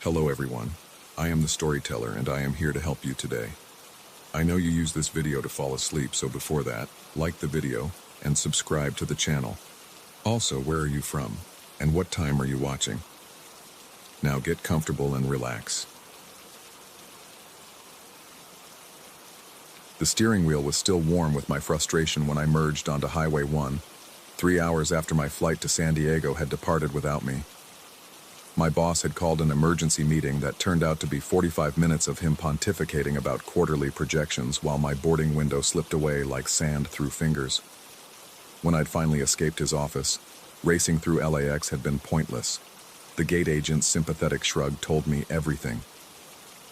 Hello everyone, I am the storyteller and I am here to help you today. I know you use this video to fall asleep, so before that, like the video and subscribe to the channel. Also, where are you from and what time are you watching? Now get comfortable and relax. The steering wheel was still warm with my frustration when I merged onto Highway 1, 3 hours after my flight to San Diego had departed without me. My boss had called an emergency meeting that turned out to be 45 minutes of him pontificating about quarterly projections while my boarding window slipped away like sand through fingers. When I'd finally escaped his office, racing through LAX had been pointless. The gate agent's sympathetic shrug told me everything.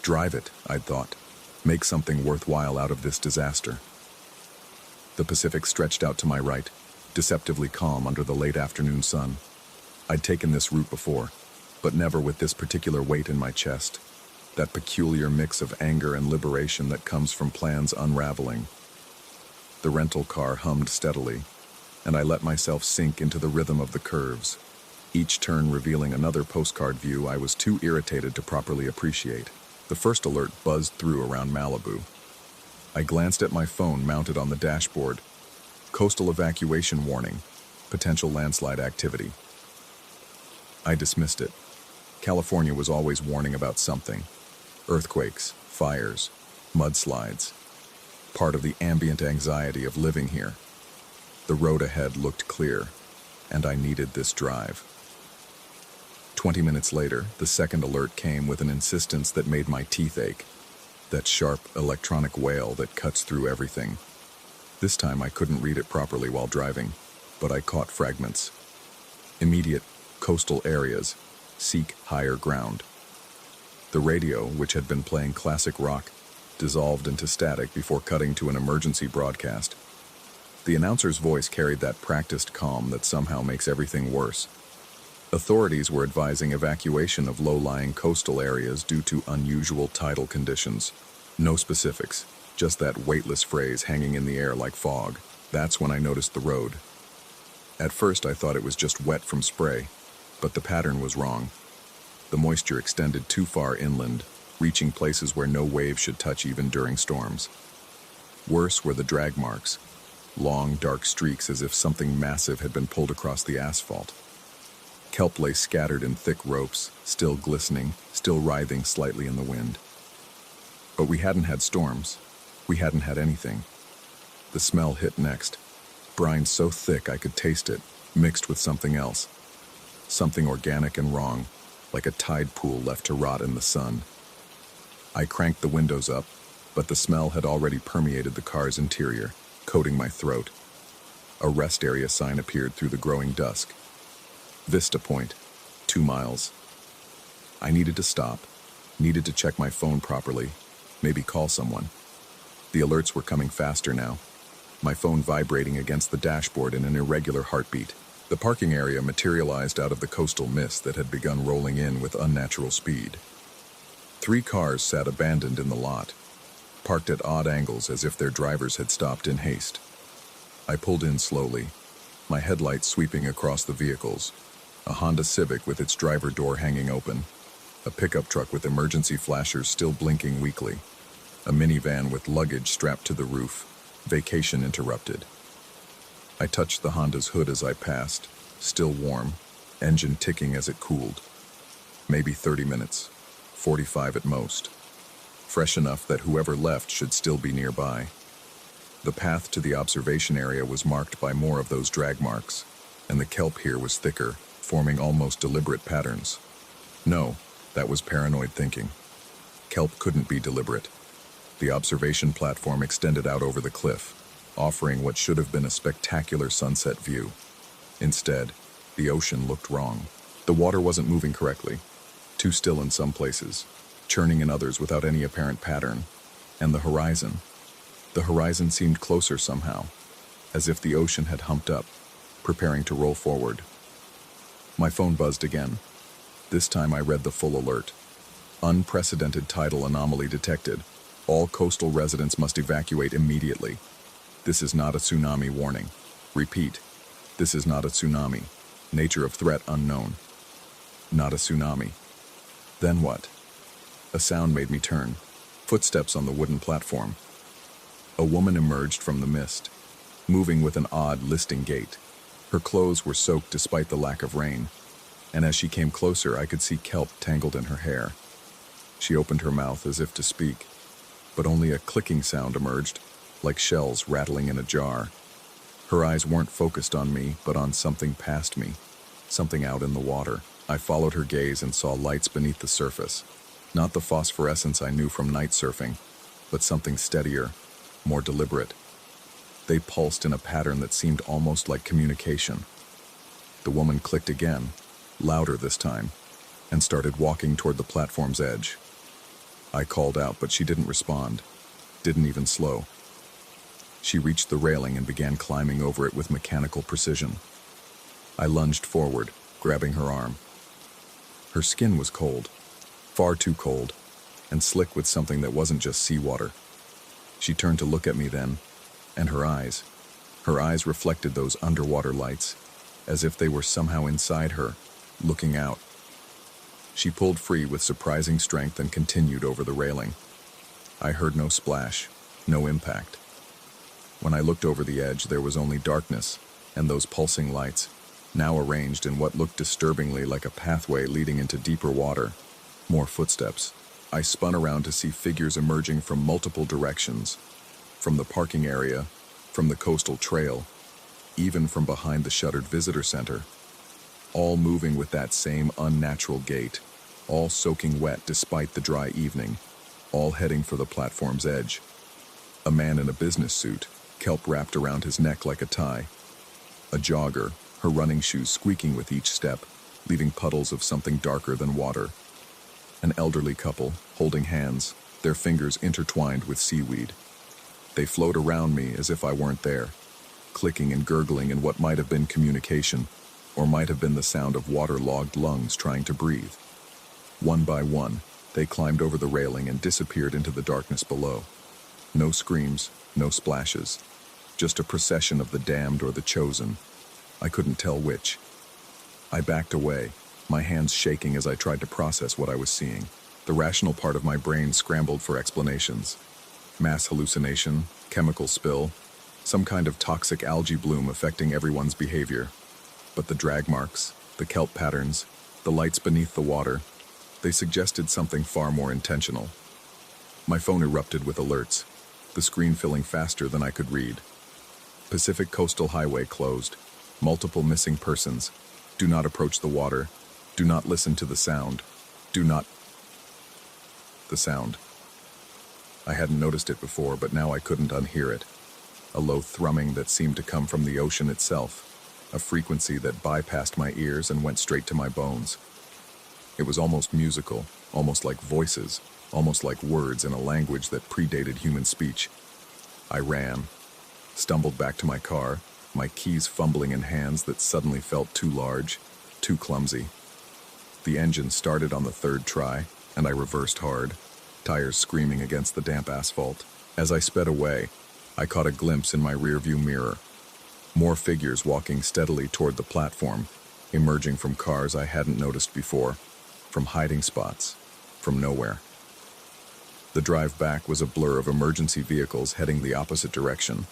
Drive it, I'd thought. Make something worthwhile out of this disaster. The Pacific stretched out to my right, deceptively calm under the late afternoon sun. I'd taken this route before, but never with this particular weight in my chest, that peculiar mix of anger and liberation that comes from plans unraveling. The rental car hummed steadily, and I let myself sink into the rhythm of the curves, each turn revealing another postcard view I was too irritated to properly appreciate. The first alert buzzed through around Malibu. I glanced at my phone mounted on the dashboard. Coastal evacuation warning, potential landslide activity. I dismissed it. California was always warning about something. Earthquakes, fires, mudslides. Part of the ambient anxiety of living here. The road ahead looked clear, and I needed this drive. 20 minutes later, the second alert came with an insistence that made my teeth ache. That sharp electronic wail that cuts through everything. This time I couldn't read it properly while driving, but I caught fragments. Immediate coastal areas. Seek higher ground. The radio, which had been playing classic rock, dissolved into static before cutting to an emergency broadcast. The announcer's voice carried that practiced calm that somehow makes everything worse. Authorities were advising evacuation of low-lying coastal areas due to unusual tidal conditions. No specifics, just that weightless phrase hanging in the air like fog. That's when I noticed the road. At first I thought it was just wet from spray, but the pattern was wrong. The moisture extended too far inland, reaching places where no wave should touch even during storms. Worse were the drag marks, long dark streaks as if something massive had been pulled across the asphalt. Kelp lay scattered in thick ropes, still glistening, still writhing slightly in the wind. But we hadn't had storms. We hadn't had anything. The smell hit next. Brine so thick I could taste it, mixed with something else. Something organic and wrong, like a tide pool left to rot in the sun. I cranked the windows up, but the smell had already permeated the car's interior, coating my throat. A rest area sign appeared through the growing dusk. Vista Point, 2 miles. I needed to stop, needed to check my phone properly, maybe call someone. The alerts were coming faster now, my phone vibrating against the dashboard in an irregular heartbeat. The parking area materialized out of the coastal mist that had begun rolling in with unnatural speed. 3 cars sat abandoned in the lot, parked at odd angles as if their drivers had stopped in haste. I pulled in slowly, my headlights sweeping across the vehicles. A Honda Civic with its driver door hanging open, a pickup truck with emergency flashers still blinking weakly, a minivan with luggage strapped to the roof, vacation interrupted. I touched the Honda's hood as I passed, still warm, engine ticking as it cooled. Maybe 30 minutes, 45 at most. Fresh enough that whoever left should still be nearby. The path to the observation area was marked by more of those drag marks, and the kelp here was thicker, forming almost deliberate patterns. No, that was paranoid thinking. Kelp couldn't be deliberate. The observation platform extended out over the cliff, offering what should have been a spectacular sunset view. Instead, the ocean looked wrong. The water wasn't moving correctly, too still in some places, churning in others without any apparent pattern. And the horizon seemed closer somehow, as if the ocean had humped up, preparing to roll forward. My phone buzzed again. This time I read the full alert. Unprecedented tidal anomaly detected. All coastal residents must evacuate immediately. This is not a tsunami warning. Repeat, this is not a tsunami. Nature of threat unknown. Not a tsunami. Then what? A sound made me turn. Footsteps on the wooden platform. A woman emerged from the mist, moving with an odd, listing gait. Her clothes were soaked despite the lack of rain, and as she came closer, I could see kelp tangled in her hair. She opened her mouth as if to speak, but only a clicking sound emerged, like shells rattling in a jar. Her eyes weren't focused on me, but on something past me, something out in the water. I followed her gaze and saw lights beneath the surface. Not the phosphorescence I knew from night surfing, but something steadier, more deliberate. They pulsed in a pattern that seemed almost like communication. The woman clicked again, louder this time, and started walking toward the platform's edge. I called out, but she didn't respond, didn't even slow. She reached the railing and began climbing over it with mechanical precision. I lunged forward, grabbing her arm. Her skin was cold, far too cold, and slick with something that wasn't just seawater. She turned to look at me then, and her eyes reflected those underwater lights, as if they were somehow inside her, looking out. She pulled free with surprising strength and continued over the railing. I heard no splash, no impact. When I looked over the edge, there was only darkness, and those pulsing lights, now arranged in what looked disturbingly like a pathway leading into deeper water. More footsteps. I spun around to see figures emerging from multiple directions, from the parking area, from the coastal trail, even from behind the shuttered visitor center. All moving with that same unnatural gait, all soaking wet despite the dry evening, all heading for the platform's edge. A man in a business suit, kelp wrapped around his neck like a tie. A jogger, her running shoes squeaking with each step, leaving puddles of something darker than water. An elderly couple, holding hands, their fingers intertwined with seaweed. They float around me as if I weren't there, clicking and gurgling in what might have been communication, or might have been the sound of waterlogged lungs trying to breathe. One by one, they climbed over the railing and disappeared into the darkness below. No screams, no splashes, just a procession of the damned or the chosen. I couldn't tell which. I backed away, my hands shaking as I tried to process what I was seeing. The rational part of my brain scrambled for explanations. Mass hallucination, chemical spill, some kind of toxic algae bloom affecting everyone's behavior. But the drag marks, the kelp patterns, the lights beneath the water, they suggested something far more intentional. My phone erupted with alerts, the screen filling faster than I could read. Pacific Coastal Highway closed. Multiple missing persons. Do not approach the water. Do not listen to the sound. The sound. I hadn't noticed it before, but now I couldn't unhear it. A low thrumming that seemed to come from the ocean itself. A frequency that bypassed my ears and went straight to my bones. It was almost musical, almost like voices, almost like words in a language that predated human speech. I ran, stumbled back to my car, my keys fumbling in hands that suddenly felt too large, too clumsy. The engine started on the third try, and I reversed hard, tires screaming against the damp asphalt. As I sped away, I caught a glimpse in my rearview mirror. More figures walking steadily toward the platform, emerging from cars I hadn't noticed before, from hiding spots, from nowhere. The drive back was a blur of emergency vehicles heading the opposite direction,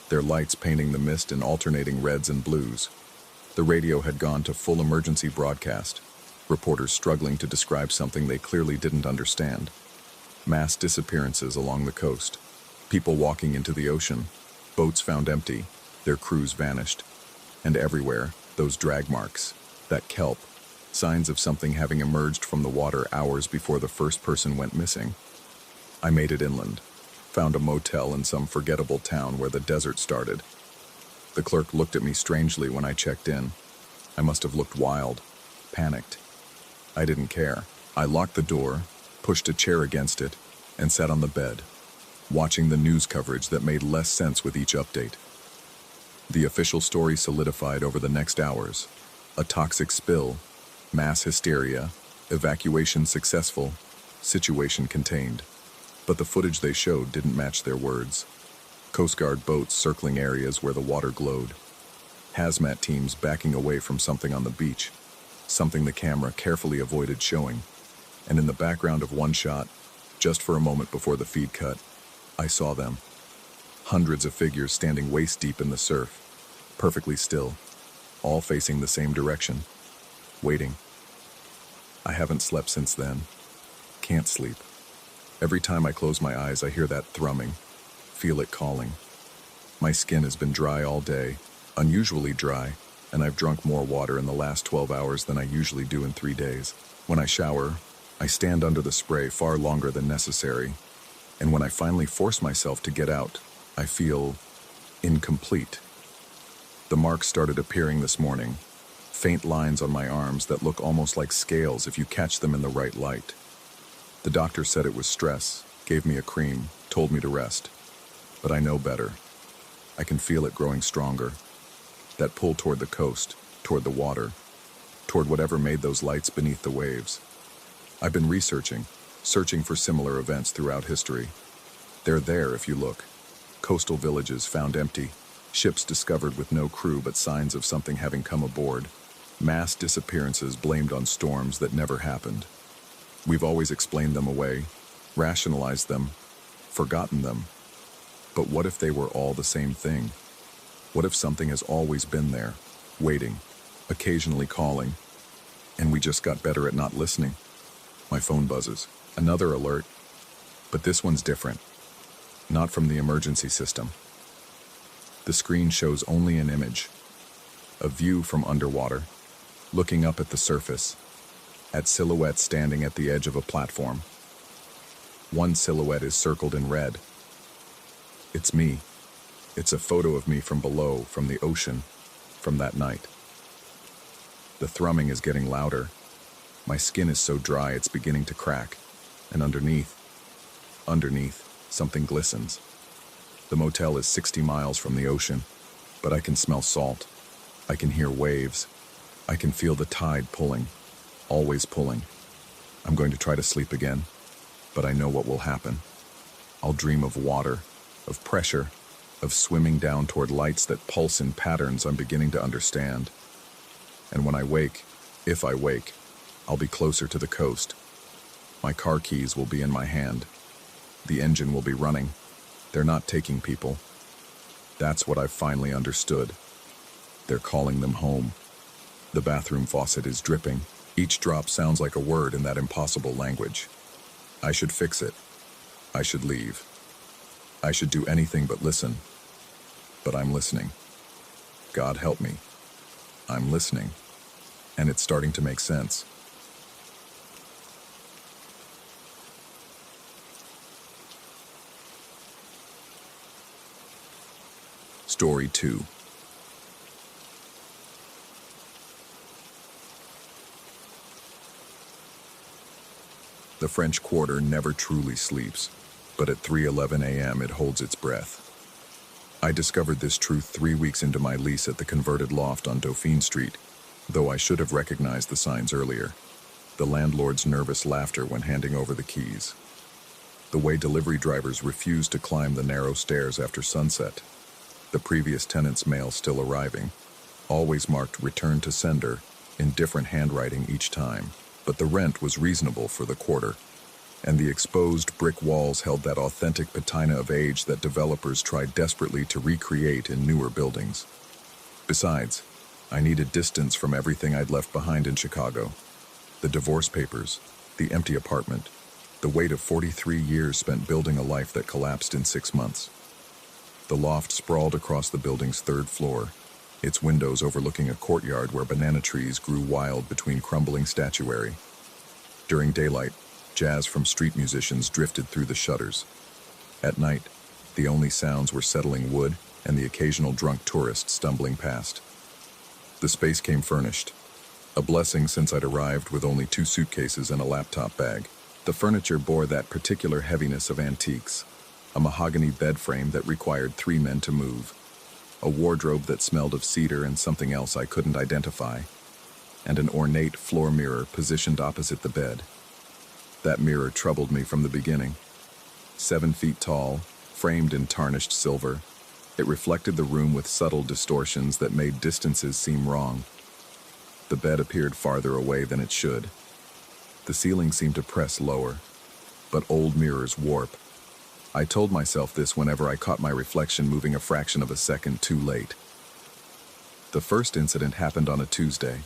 their lights painting the mist in alternating reds and blues. The radio had gone to full emergency broadcast, reporters struggling to describe something they clearly didn't understand. Mass disappearances along the coast, people walking into the ocean, boats found empty, their crews vanished, and everywhere, those drag marks, that kelp, signs of something having emerged from the water hours before the first person went missing. I made it inland, found a motel in some forgettable town where the desert started. The clerk looked at me strangely when I checked in. I must have looked wild, panicked. I didn't care. I locked the door, pushed a chair against it, and sat on the bed, watching the news coverage that made less sense with each update. The official story solidified over the next hours. A toxic spill, mass hysteria, evacuation successful, situation contained. But the footage they showed didn't match their words. Coast Guard boats circling areas where the water glowed. Hazmat teams backing away from something on the beach, something the camera carefully avoided showing. And in the background of one shot, just for a moment before the feed cut, I saw them. Hundreds of figures standing waist-deep in the surf, perfectly still, all facing the same direction, waiting. I haven't slept since then. Can't sleep. Every time I close my eyes, I hear that thrumming, feel it calling. My skin has been dry all day, unusually dry, and I've drunk more water in the last 12 hours than I usually do in 3 days. When I shower, I stand under the spray far longer than necessary, and when I finally force myself to get out, I feel incomplete. The marks started appearing this morning, faint lines on my arms that look almost like scales if you catch them in the right light. The doctor said it was stress, gave me a cream, told me to rest. But I know better. I can feel it growing stronger. That pull toward the coast, toward the water, toward whatever made those lights beneath the waves. I've been searching for similar events throughout history. They're there if you look. Coastal villages found empty, ships discovered with no crew but signs of something having come aboard, mass disappearances blamed on storms that never happened. We've always explained them away, rationalized them, forgotten them. But what if they were all the same thing? What if something has always been there, waiting, occasionally calling, and we just got better at not listening? My phone buzzes. Another alert. But this one's different. Not from the emergency system. The screen shows only an image. A view from underwater, looking up at the surface, at silhouettes standing at the edge of a platform. One silhouette is circled in red. It's me. It's a photo of me from below, from the ocean, from that night. The thrumming is getting louder. My skin is so dry it's beginning to crack, and underneath, something glistens. The motel is 60 miles from the ocean, but I can smell salt. I can hear waves. I can feel the tide pulling, always pulling. I'm going to try to sleep again, but I know what will happen. I'll dream of water, of pressure, of swimming down toward lights that pulse in patterns I'm beginning to understand. And when I wake, if I wake, I'll be closer to the coast. My car keys will be in my hand. The engine will be running. They're not taking people. That's what I've finally understood. They're calling them home. The bathroom faucet is dripping. Each drop sounds like a word in that impossible language. I should fix it. I should leave. I should do anything but listen. But I'm listening. God help me. I'm listening. And it's starting to make sense. Story 2. The French Quarter never truly sleeps, but at 3:11 a.m. it holds its breath. I discovered this truth 3 weeks into my lease at the converted loft on Dauphine Street, though I should have recognized the signs earlier. The landlord's nervous laughter when handing over the keys. The way delivery drivers refused to climb the narrow stairs after sunset. The previous tenant's mail still arriving, always marked return to sender, in different handwriting each time. But the rent was reasonable for the quarter, and the exposed brick walls held that authentic patina of age that developers tried desperately to recreate in newer buildings. Besides, I needed distance from everything I'd left behind in Chicago. The divorce papers, the empty apartment, the weight of 43 years spent building a life that collapsed in 6 months. The loft sprawled across the building's 3rd floor, its windows overlooking a courtyard where banana trees grew wild between crumbling statuary. During daylight, jazz from street musicians drifted through the shutters. At night, the only sounds were settling wood and the occasional drunk tourist stumbling past. The space came furnished, a blessing since I'd arrived with only 2 suitcases and a laptop bag. The furniture bore that particular heaviness of antiques. A mahogany bed frame that required 3 men to move, a wardrobe that smelled of cedar and something else I couldn't identify, and an ornate floor mirror positioned opposite the bed. That mirror troubled me from the beginning. 7 feet tall, framed in tarnished silver, it reflected the room with subtle distortions that made distances seem wrong. The bed appeared farther away than it should. The ceiling seemed to press lower, but old mirrors warp. I told myself this whenever I caught my reflection moving a fraction of a second too late. The first incident happened on a Tuesday.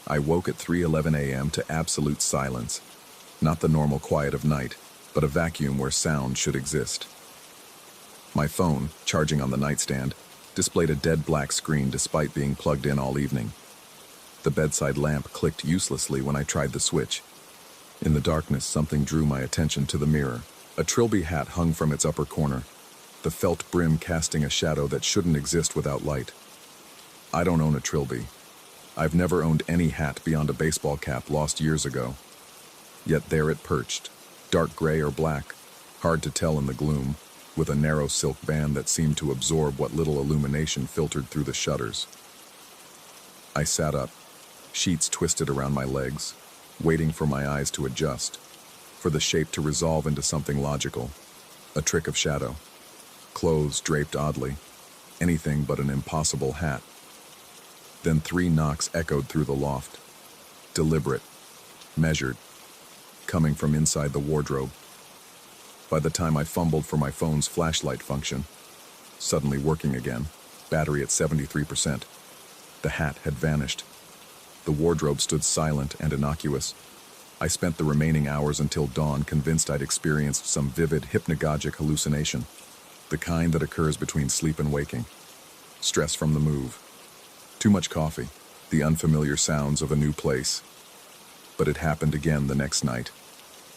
I woke at 3:11 a.m. to absolute silence. Not the normal quiet of night, but a vacuum where sound should exist. My phone, charging on the nightstand, displayed a dead black screen despite being plugged in all evening. The bedside lamp clicked uselessly when I tried the switch. In the darkness, something drew my attention to the mirror. A Trilby hat hung from its upper corner, the felt brim casting a shadow that shouldn't exist without light. I don't own a Trilby. I've never owned any hat beyond a baseball cap lost years ago. Yet there it perched, dark gray or black, hard to tell in the gloom, with a narrow silk band that seemed to absorb what little illumination filtered through the shutters. I sat up, sheets twisted around my legs, waiting for my eyes to adjust, for the shape to resolve into something logical, a trick of shadow. Clothes draped oddly, anything but an impossible hat. Then 3 knocks echoed through the loft, deliberate, measured, coming from inside the wardrobe. By the time I fumbled for my phone's flashlight function, suddenly working again, battery at 73%, the hat had vanished. The wardrobe stood silent and innocuous. I spent the remaining hours until dawn convinced I'd experienced some vivid hypnagogic hallucination, the kind that occurs between sleep and waking. Stress from the move. Too much coffee, the unfamiliar sounds of a new place. But it happened again the next night,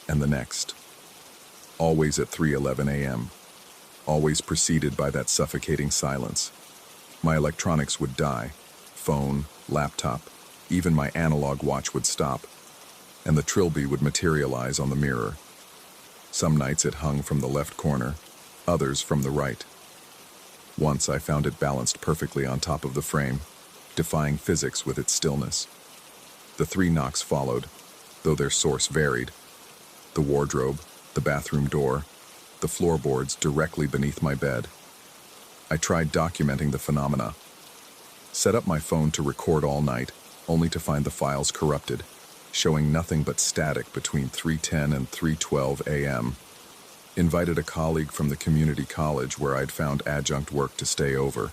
and the next. Always at 3:11 a.m., always preceded by that suffocating silence. My electronics would die, phone, laptop, even my analog watch would stop, and the Trilby would materialize on the mirror. Some nights it hung from the left corner, others from the right. Once I found it balanced perfectly on top of the frame, defying physics with its stillness. The 3 knocks followed, though their source varied. The wardrobe, the bathroom door, the floorboards directly beneath my bed. I tried documenting the phenomena. Set up my phone to record all night, only to find the files corrupted, showing nothing but static between 3:10 and 3:12 a.m. Invited a colleague from the community college where I'd found adjunct work to stay over,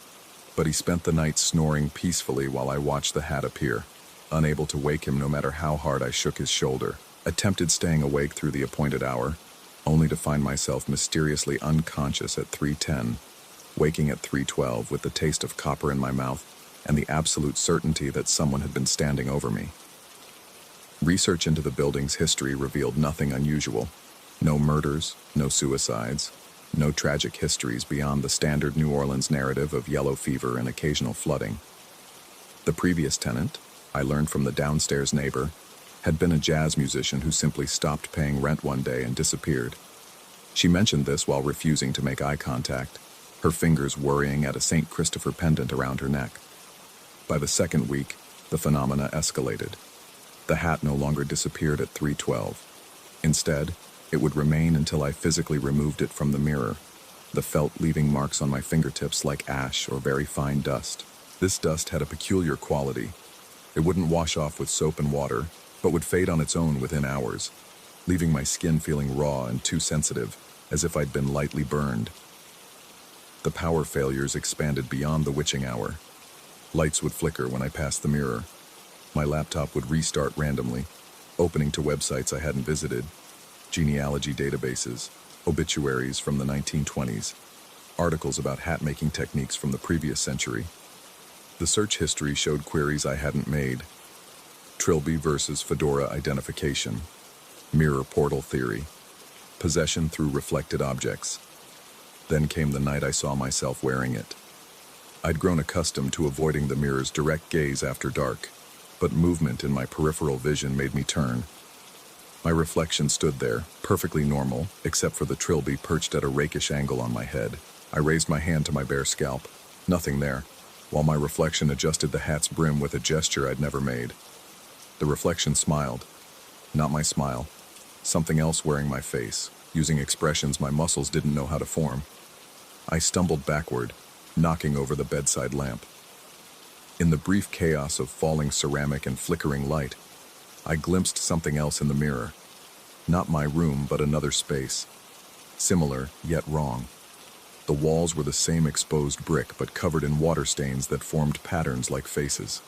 but he spent the night snoring peacefully while I watched the hat appear, unable to wake him no matter how hard I shook his shoulder. Attempted staying awake through the appointed hour, only to find myself mysteriously unconscious at 3:10, waking at 3:12 with the taste of copper in my mouth and the absolute certainty that someone had been standing over me. Research into the building's history revealed nothing unusual. No murders, no suicides, no tragic histories beyond the standard New Orleans narrative of yellow fever and occasional flooding. The previous tenant, I learned from the downstairs neighbor, had been a jazz musician who simply stopped paying rent one day and disappeared. She mentioned this while refusing to make eye contact, her fingers worrying at a St. Christopher pendant around her neck. By the second week, the phenomena escalated. The hat no longer disappeared at 3:12. Instead, it would remain until I physically removed it from the mirror, the felt leaving marks on my fingertips like ash or very fine dust. This dust had a peculiar quality. It wouldn't wash off with soap and water, but would fade on its own within hours, leaving my skin feeling raw and too sensitive, as if I'd been lightly burned. The power failures expanded beyond the witching hour. Lights would flicker when I passed the mirror. My laptop would restart randomly, opening to websites I hadn't visited, genealogy databases, obituaries from the 1920s, articles about hat-making techniques from the previous century. The search history showed queries I hadn't made. Trilby versus fedora identification, mirror portal theory, possession through reflected objects. Then came the night I saw myself wearing it. I'd grown accustomed to avoiding the mirror's direct gaze after dark, but movement in my peripheral vision made me turn. My reflection stood there, perfectly normal, except for the Trilby perched at a rakish angle on my head. I raised my hand to my bare scalp. Nothing there, while my reflection adjusted the hat's brim with a gesture I'd never made. The reflection smiled. Not my smile. Something else wearing my face, using expressions my muscles didn't know how to form. I stumbled backward, knocking over the bedside lamp. In the brief chaos of falling ceramic and flickering light, I glimpsed something else in the mirror. Not my room, but another space. Similar, yet wrong. The walls were the same exposed brick, but covered in water stains that formed patterns like faces.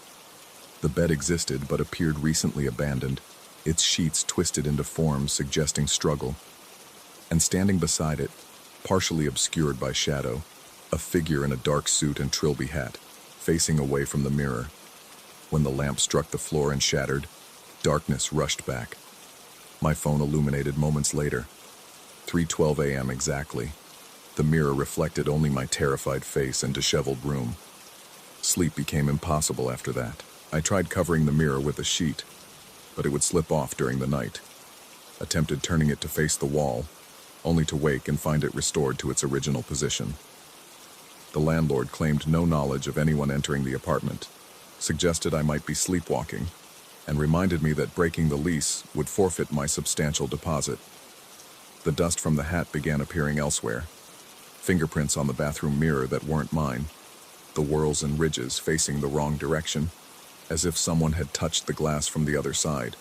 The bed existed, but appeared recently abandoned, its sheets twisted into forms suggesting struggle. And standing beside it, partially obscured by shadow, a figure in a dark suit and trilby hat, facing away from the mirror. When the lamp struck the floor and shattered, darkness rushed back. My phone illuminated moments later. 3:12 a.m. exactly. The mirror reflected only my terrified face and disheveled room. Sleep became impossible after that. I tried covering the mirror with a sheet, but it would slip off during the night. Attempted turning it to face the wall, only to wake and find it restored to its original position. The landlord claimed no knowledge of anyone entering the apartment, suggested I might be sleepwalking, and reminded me that breaking the lease would forfeit my substantial deposit. The dust from the hat began appearing elsewhere. Fingerprints on the bathroom mirror that weren't mine. The whorls and ridges facing the wrong direction, as if someone had touched the glass from the other side.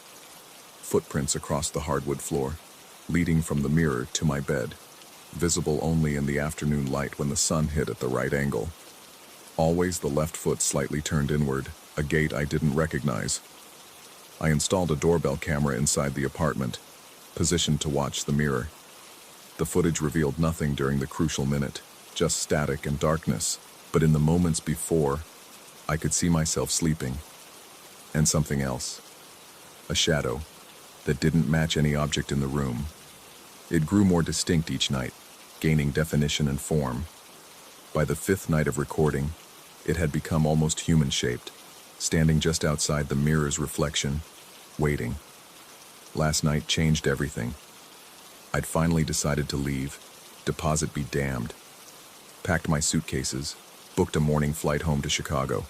Footprints across the hardwood floor, leading from the mirror to my bed, visible only in the afternoon light when the sun hit at the right angle. Always the left foot slightly turned inward, a gait I didn't recognize. I installed a doorbell camera inside the apartment, positioned to watch the mirror. The footage revealed nothing during the crucial minute, just static and darkness, but in the moments before, I could see myself sleeping. And something else. A shadow that didn't match any object in the room. It grew more distinct each night, gaining definition and form. By the fifth night of recording, it had become almost human-shaped, standing just outside the mirror's reflection, waiting. Last night changed everything. I'd finally decided to leave, deposit be damned. Packed my suitcases, booked a morning flight home to Chicago.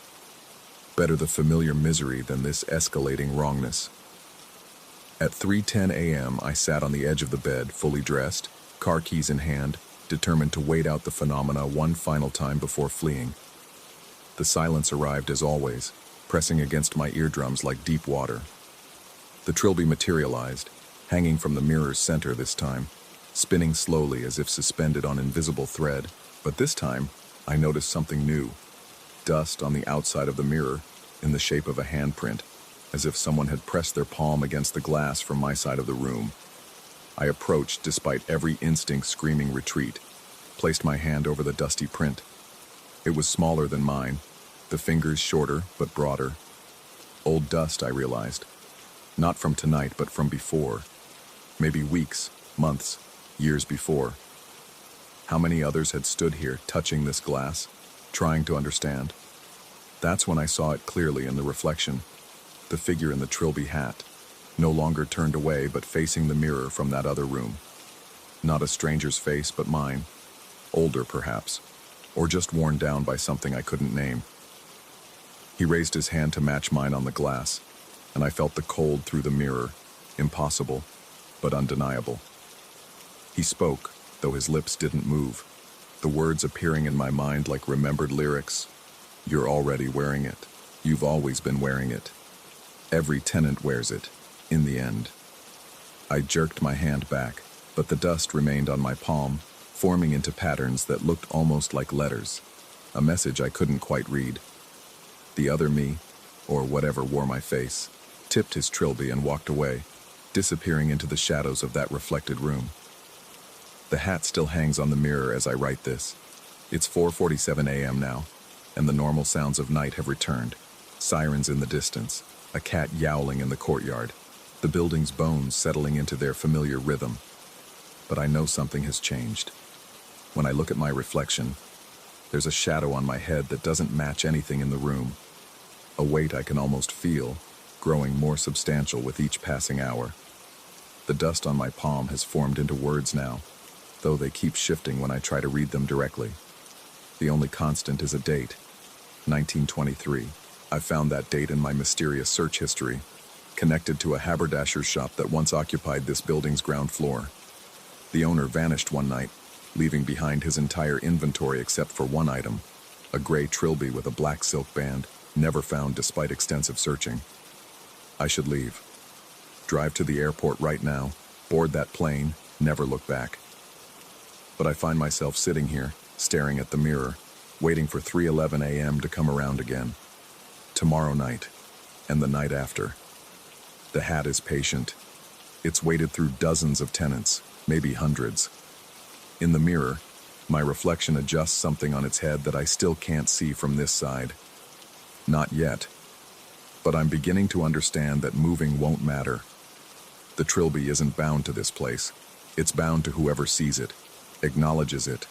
Better the familiar misery than this escalating wrongness. At 3:10 a.m., I sat on the edge of the bed, fully dressed, car keys in hand, determined to wait out the phenomena one final time before fleeing. The silence arrived as always, pressing against my eardrums like deep water. The trilby materialized, hanging from the mirror's center this time, spinning slowly as if suspended on invisible thread, but this time, I noticed something new. Dust on the outside of the mirror, in the shape of a handprint, as if someone had pressed their palm against the glass from my side of the room. I approached despite every instinct screaming retreat, placed my hand over the dusty print. It was smaller than mine, the fingers shorter but broader. Old dust, I realized. Not from tonight, but from before. Maybe weeks, months, years before. How many others had stood here, touching this glass, trying to understand? That's when I saw it clearly in the reflection. The figure in the trilby hat, no longer turned away but facing the mirror from that other room. Not a stranger's face, but mine. Older, perhaps, or just worn down by something I couldn't name. He raised his hand to match mine on the glass, and I felt the cold through the mirror, impossible, but undeniable. He spoke, though his lips didn't move, the words appearing in my mind like remembered lyrics. You're already wearing it. You've always been wearing it. Every tenant wears it, in the end. I jerked my hand back, but the dust remained on my palm, forming into patterns that looked almost like letters, a message I couldn't quite read. The other me, or whatever wore my face, tipped his trilby and walked away, disappearing into the shadows of that reflected room. The hat still hangs on the mirror as I write this. It's 4:47 a.m. now, and the normal sounds of night have returned. Sirens in the distance, a cat yowling in the courtyard, the building's bones settling into their familiar rhythm. But I know something has changed. When I look at my reflection, there's a shadow on my head that doesn't match anything in the room. A weight I can almost feel, growing more substantial with each passing hour. The dust on my palm has formed into words now, though they keep shifting when I try to read them directly. The only constant is a date, 1923. I found that date in my mysterious search history, connected to a haberdasher's shop that once occupied this building's ground floor. The owner vanished one night, leaving behind his entire inventory except for one item, a gray trilby with a black silk band, never found despite extensive searching. I should leave. Drive to the airport right now, board that plane, never look back. But I find myself sitting here, staring at the mirror, waiting for 3:11 a.m. to come around again. Tomorrow night, and the night after. The hat is patient. It's waded through dozens of tenants, maybe hundreds. In the mirror, my reflection adjusts something on its head that I still can't see from this side. Not yet. But I'm beginning to understand that moving won't matter. The trilby isn't bound to this place. It's bound to whoever sees it, acknowledges it,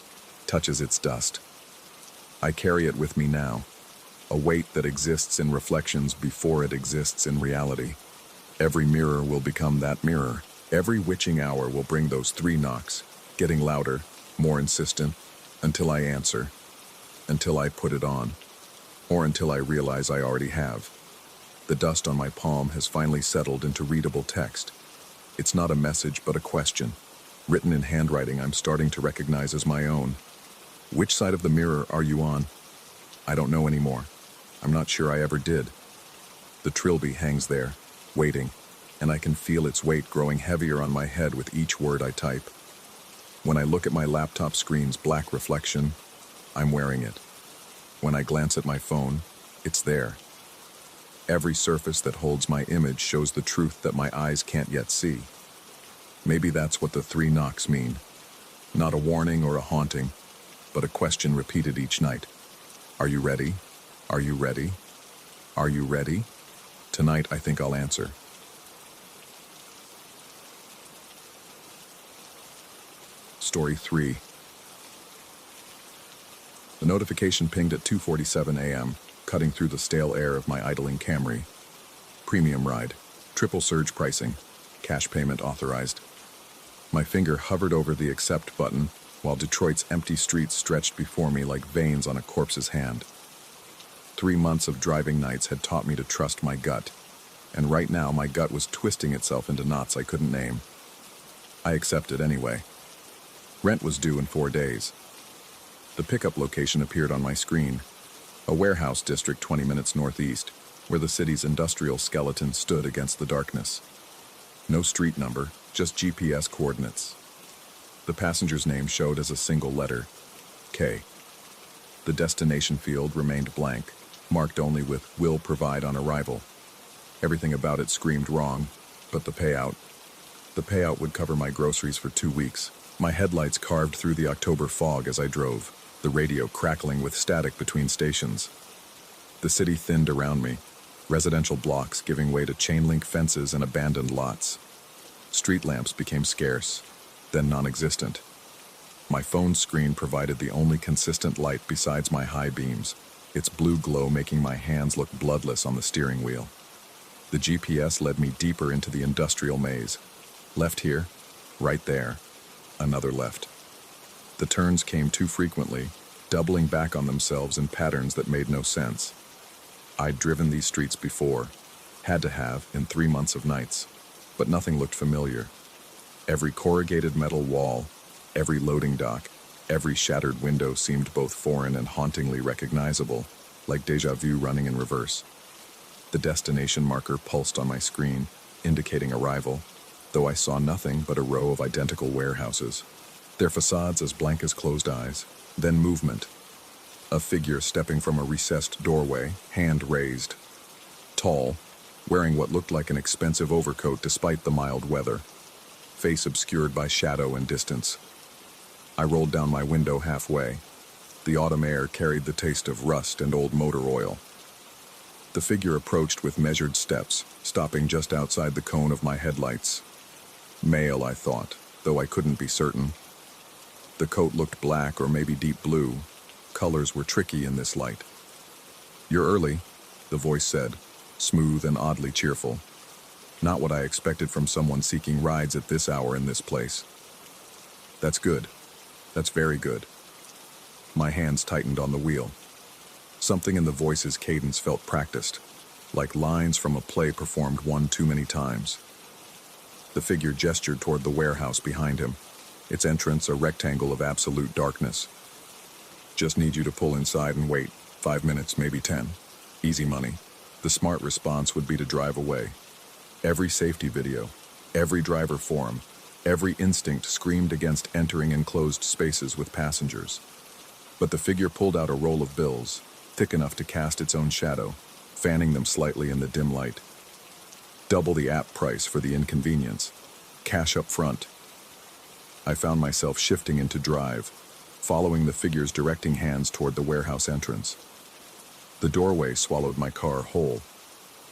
touches its dust. I carry it with me now, a weight that exists in reflections before it exists in reality. Every mirror will become that mirror. Every witching hour will bring those 3 knocks, getting louder, more insistent, until I answer, until I put it on, or until I realize I already have. The dust on my palm has finally settled into readable text. It's not a message, but a question, written in handwriting I'm starting to recognize as my own. Which side of the mirror are you on? I don't know anymore. I'm not sure I ever did. The trilby hangs there, waiting, and I can feel its weight growing heavier on my head with each word I type. When I look at my laptop screen's black reflection, I'm wearing it. When I glance at my phone, it's there. Every surface that holds my image shows the truth that my eyes can't yet see. Maybe that's what the 3 knocks mean. Not a warning or a haunting, but a question repeated each night. Are you ready? Are you ready? Are you ready? Tonight, I think I'll answer. Story 3. The notification pinged at 2:47 a.m., cutting through the stale air of my idling Camry. Premium ride, triple surge pricing, cash payment authorized. My finger hovered over the accept button, while Detroit's empty streets stretched before me like veins on a corpse's hand. 3 months of driving nights had taught me to trust my gut, and right now my gut was twisting itself into knots I couldn't name. I accepted anyway. Rent was due in 4 days. The pickup location appeared on my screen, a warehouse district 20 minutes northeast, where the city's industrial skeleton stood against the darkness. No street number, just GPS coordinates. The passenger's name showed as a single letter, K. The destination field remained blank, marked only with "will provide on arrival." Everything about it screamed wrong, but the payout. The payout would cover my groceries for 2 weeks. My headlights carved through the October fog as I drove, the radio crackling with static between stations. The city thinned around me, residential blocks giving way to chain-link fences and abandoned lots. Street lamps became scarce, then non-existent. My phone's screen provided the only consistent light besides my high beams, its blue glow making my hands look bloodless on the steering wheel. The GPS led me deeper into the industrial maze. Left here, right there, another left. The turns came too frequently, doubling back on themselves in patterns that made no sense. I'd driven these streets before, had to have in 3 months of nights, but nothing looked familiar. Every corrugated metal wall, every loading dock, every shattered window seemed both foreign and hauntingly recognizable, like déjà vu running in reverse. The destination marker pulsed on my screen, indicating arrival, though I saw nothing but a row of identical warehouses, their facades as blank as closed eyes. Then movement. A figure stepping from a recessed doorway, hand raised. Tall, wearing what looked like an expensive overcoat despite the mild weather. Face obscured by shadow and distance. I rolled down my window halfway. The autumn air carried the taste of rust and old motor oil. The figure approached with measured steps, stopping just outside the cone of my headlights. Male, I thought, though I couldn't be certain. The coat looked black or maybe deep blue. Colors were tricky in this light. "You're early," the voice said, smooth and oddly cheerful. Not what I expected from someone seeking rides at this hour in this place. "That's good. That's very good." My hands tightened on the wheel. Something in the voice's cadence felt practiced, like lines from a play performed one too many times. The figure gestured toward the warehouse behind him, its entrance a rectangle of absolute darkness. "Just need you to pull inside and wait. 5 minutes, maybe 10. Easy money." The smart response would be to drive away. Every safety video, every driver forum, every instinct screamed against entering enclosed spaces with passengers. But the figure pulled out a roll of bills, thick enough to cast its own shadow, fanning them slightly in the dim light. Double the app price for the inconvenience. Cash up front. I found myself shifting into drive, following the figure's directing hands toward the warehouse entrance. The doorway swallowed my car whole.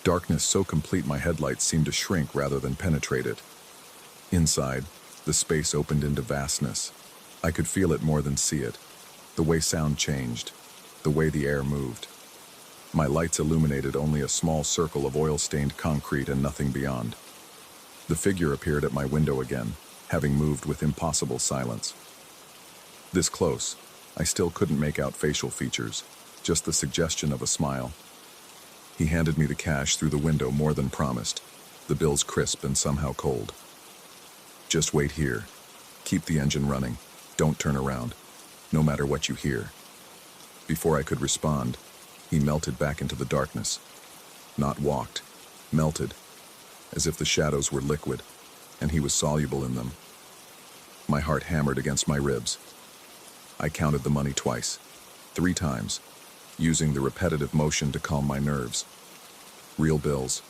Darkness so complete my headlights seemed to shrink rather than penetrate it. Inside, the space opened into vastness. I could feel it more than see it. The way sound changed, the way the air moved. My lights illuminated only a small circle of oil-stained concrete and nothing beyond. The figure appeared at my window again, having moved with impossible silence. This close, I still couldn't make out facial features, just the suggestion of a smile. He handed me the cash through the window more than promised, the bills crisp and somehow cold. Just wait here. Keep the engine running. Don't turn around, no matter what you hear. Before I could respond, he melted back into the darkness. Not walked, melted, as if the shadows were liquid, and he was soluble in them. My heart hammered against my ribs. I counted the money twice, 3 times, using the repetitive motion to calm my nerves. Real bills,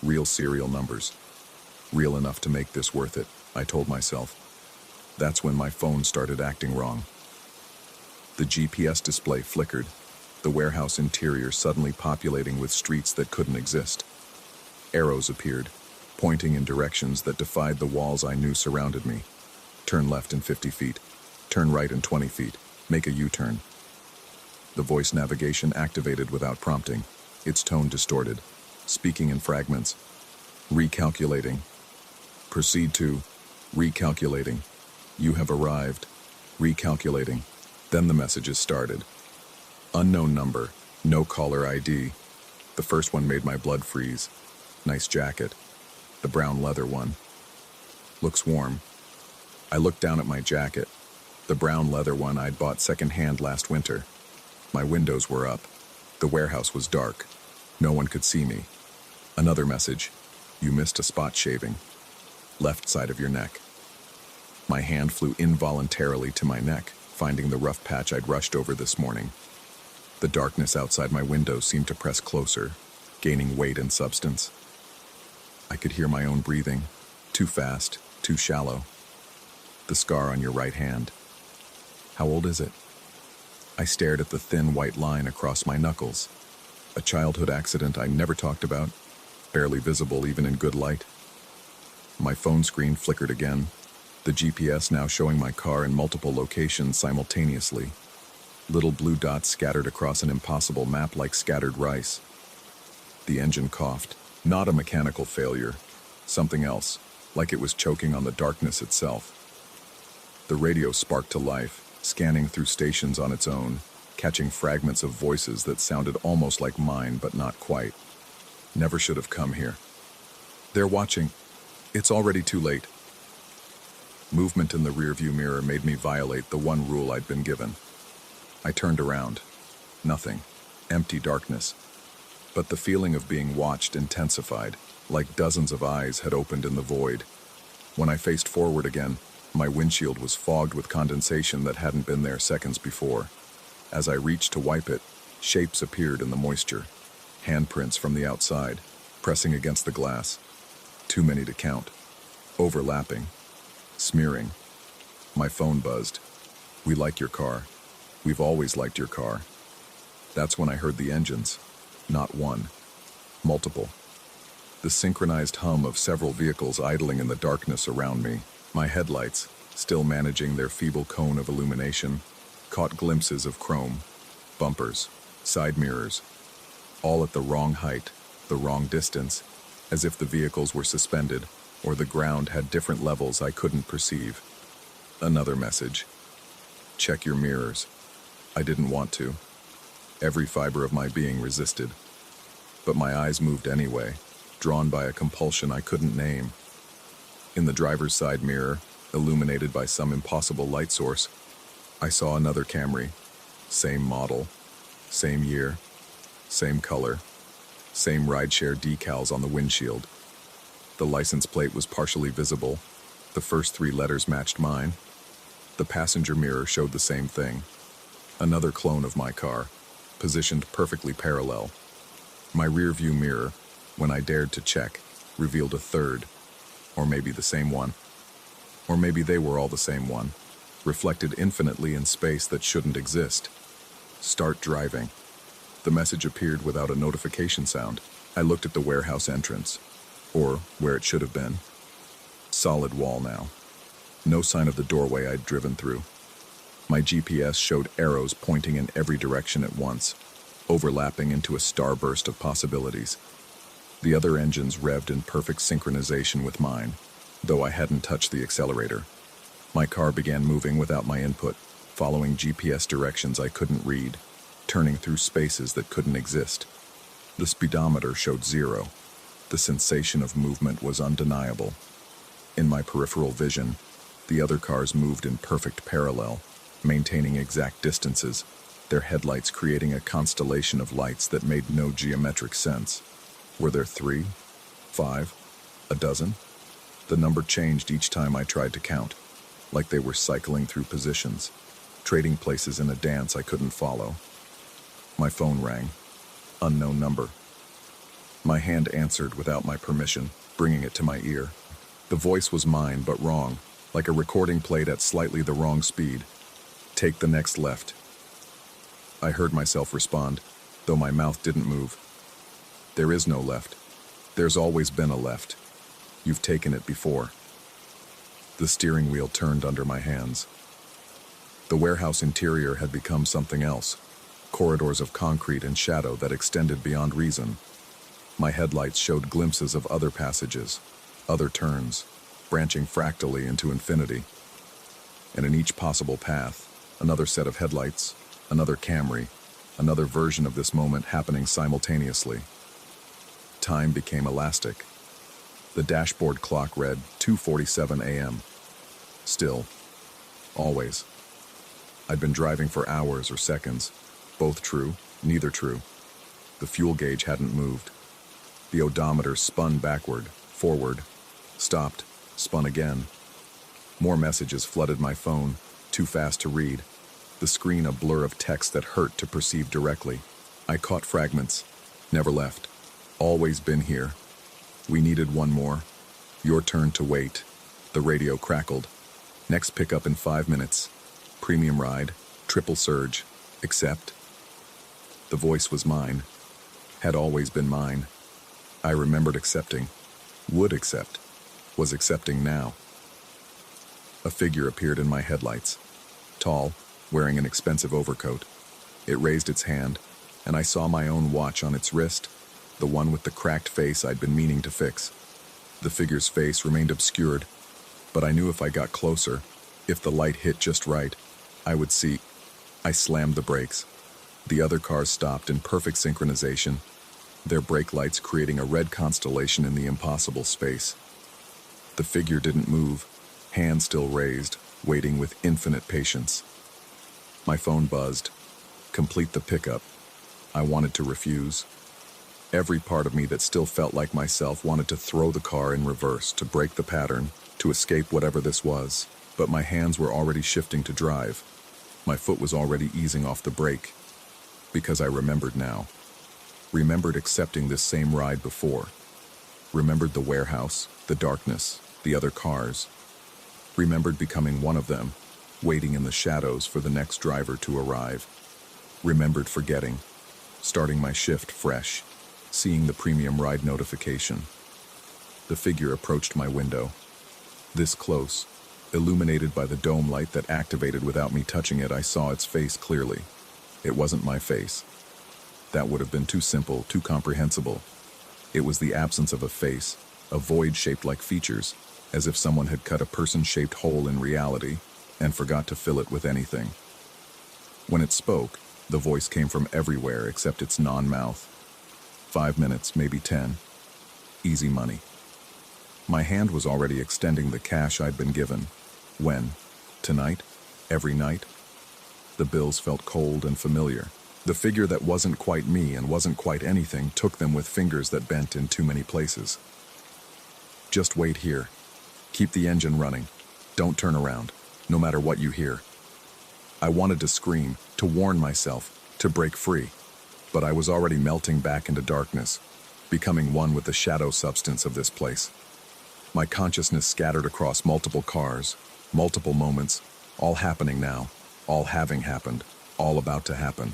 real serial numbers, real enough to make this worth it, I told myself. That's when my phone started acting wrong. The GPS display flickered, the warehouse interior suddenly populating with streets that couldn't exist. Arrows appeared, pointing in directions that defied the walls I knew surrounded me. Turn left in 50 feet. Turn right in 20 feet. Make a U-turn. The voice navigation activated without prompting, its tone distorted, speaking in fragments. Recalculating. Proceed to. Recalculating. You have arrived. Recalculating. Then the messages started. Unknown number. No caller ID. The first one made my blood freeze. Nice jacket. The brown leather one. Looks warm. I looked down at my jacket. The brown leather one I'd bought secondhand last winter. My windows were up. The warehouse was dark. No one could see me. Another message. You missed a spot shaving. Left side of your neck. My hand flew involuntarily to my neck, finding the rough patch I'd rushed over this morning. The darkness outside my window seemed to press closer, gaining weight and substance. I could hear my own breathing, too fast, too shallow. The scar on your right hand. How old is it? I stared at the thin white line across my knuckles. A childhood accident I never talked about, barely visible even in good light. My phone screen flickered again, the GPS now showing my car in multiple locations simultaneously. Little blue dots scattered across an impossible map like scattered rice. The engine coughed, not a mechanical failure, something else, like it was choking on the darkness itself. The radio sparked to life, scanning through stations on its own, catching fragments of voices that sounded almost like mine but not quite. Never should have come here. They're watching. It's already too late. Movement in the rearview mirror made me violate the one rule I'd been given. I turned around. Nothing. Empty darkness. But the feeling of being watched intensified, like dozens of eyes had opened in the void. When I faced forward again, my windshield was fogged with condensation that hadn't been there seconds before. As I reached to wipe it, shapes appeared in the moisture. Handprints from the outside, pressing against the glass. Too many to count. Overlapping. Smearing. My phone buzzed. We like your car. We've always liked your car. That's when I heard the engines. Not one. Multiple. The synchronized hum of several vehicles idling in the darkness around me. My headlights, still managing their feeble cone of illumination, caught glimpses of chrome, bumpers, side mirrors, all at the wrong height, the wrong distance, as if the vehicles were suspended or the ground had different levels I couldn't perceive. Another message. Check your mirrors. I didn't want to. Every fiber of my being resisted. But my eyes moved anyway, drawn by a compulsion I couldn't name. In the driver's side mirror, illuminated by some impossible light source, I saw another Camry. Same model, same year, same color, same rideshare decals on the windshield. The license plate was partially visible. The first 3 letters matched mine. The passenger mirror showed the same thing. Another clone of my car, positioned perfectly parallel. My rear-view mirror, when I dared to check, revealed a third, or maybe the same one. Or maybe they were all the same one, reflected infinitely in space that shouldn't exist. Start driving. The message appeared without a notification sound. I looked at the warehouse entrance, or where it should have been. Solid wall now. No sign of the doorway I'd driven through. My GPS showed arrows pointing in every direction at once, overlapping into a starburst of possibilities. The other engines revved in perfect synchronization with mine, though I hadn't touched the accelerator. My car began moving without my input, following GPS directions I couldn't read, turning through spaces that couldn't exist. The speedometer showed 0. The sensation of movement was undeniable. In my peripheral vision, the other cars moved in perfect parallel, maintaining exact distances, their headlights creating a constellation of lights that made no geometric sense. Were there 3? 5? A dozen? The number changed each time I tried to count, like they were cycling through positions, trading places in a dance I couldn't follow. My phone rang. Unknown number. My hand answered without my permission, bringing it to my ear. The voice was mine, but wrong, like a recording played at slightly the wrong speed. Take the next left. I heard myself respond, though my mouth didn't move. There is no left. There's always been a left. You've taken it before. The steering wheel turned under my hands. The warehouse interior had become something else, corridors of concrete and shadow that extended beyond reason. My headlights showed glimpses of other passages, other turns, branching fractally into infinity. And in each possible path, another set of headlights, another Camry, another version of this moment happening simultaneously. Time became elastic. The dashboard clock read 2:47 a.m. Still. Always. I'd been driving for hours or seconds. Both true, neither true. The fuel gauge hadn't moved. The odometer spun backward, forward, stopped, spun again. More messages flooded my phone, too fast to read. The screen a blur of text that hurt to perceive directly. I caught fragments. Never left. Always been here. We needed one more. Your turn to wait. The radio crackled. Next pickup in 5 minutes. Premium ride. Triple surge. Accept. The voice was mine. Had always been mine. I remembered accepting. Would accept. Was accepting now. A figure appeared in my headlights. Tall, wearing an expensive overcoat. It raised its hand, and I saw my own watch on its wrist, the one with the cracked face I'd been meaning to fix. The figure's face remained obscured, but I knew if I got closer, if the light hit just right, I would see. I slammed the brakes. The other cars stopped in perfect synchronization, their brake lights creating a red constellation in the impossible space. The figure didn't move, hand still raised, waiting with infinite patience. My phone buzzed. Complete the pickup. I wanted to refuse. Every part of me that still felt like myself wanted to throw the car in reverse, to break the pattern, to escape whatever this was. But my hands were already shifting to drive. My foot was already easing off the brake. Because I remembered now. Remembered accepting this same ride before. Remembered the warehouse, the darkness, the other cars. Remembered becoming one of them, waiting in the shadows for the next driver to arrive. Remembered forgetting, starting my shift fresh, seeing the premium ride notification. The figure approached my window. This close, illuminated by the dome light that activated without me touching it, I saw its face clearly. It wasn't my face. That would have been too simple, too comprehensible. It was the absence of a face, a void shaped like features, as if someone had cut a person-shaped hole in reality and forgot to fill it with anything. When it spoke, the voice came from everywhere except its non-mouth. 5 minutes, maybe 10. Easy money. My hand was already extending the cash I'd been given. When? Tonight? Every night? The bills felt cold and familiar. The figure that wasn't quite me and wasn't quite anything took them with fingers that bent in too many places. Just wait here. Keep the engine running. Don't turn around, no matter what you hear. I wanted to scream, to warn myself, to break free, but I was already melting back into darkness, becoming one with the shadow substance of this place. My consciousness scattered across multiple cars, multiple moments, all happening now, all having happened, all about to happen.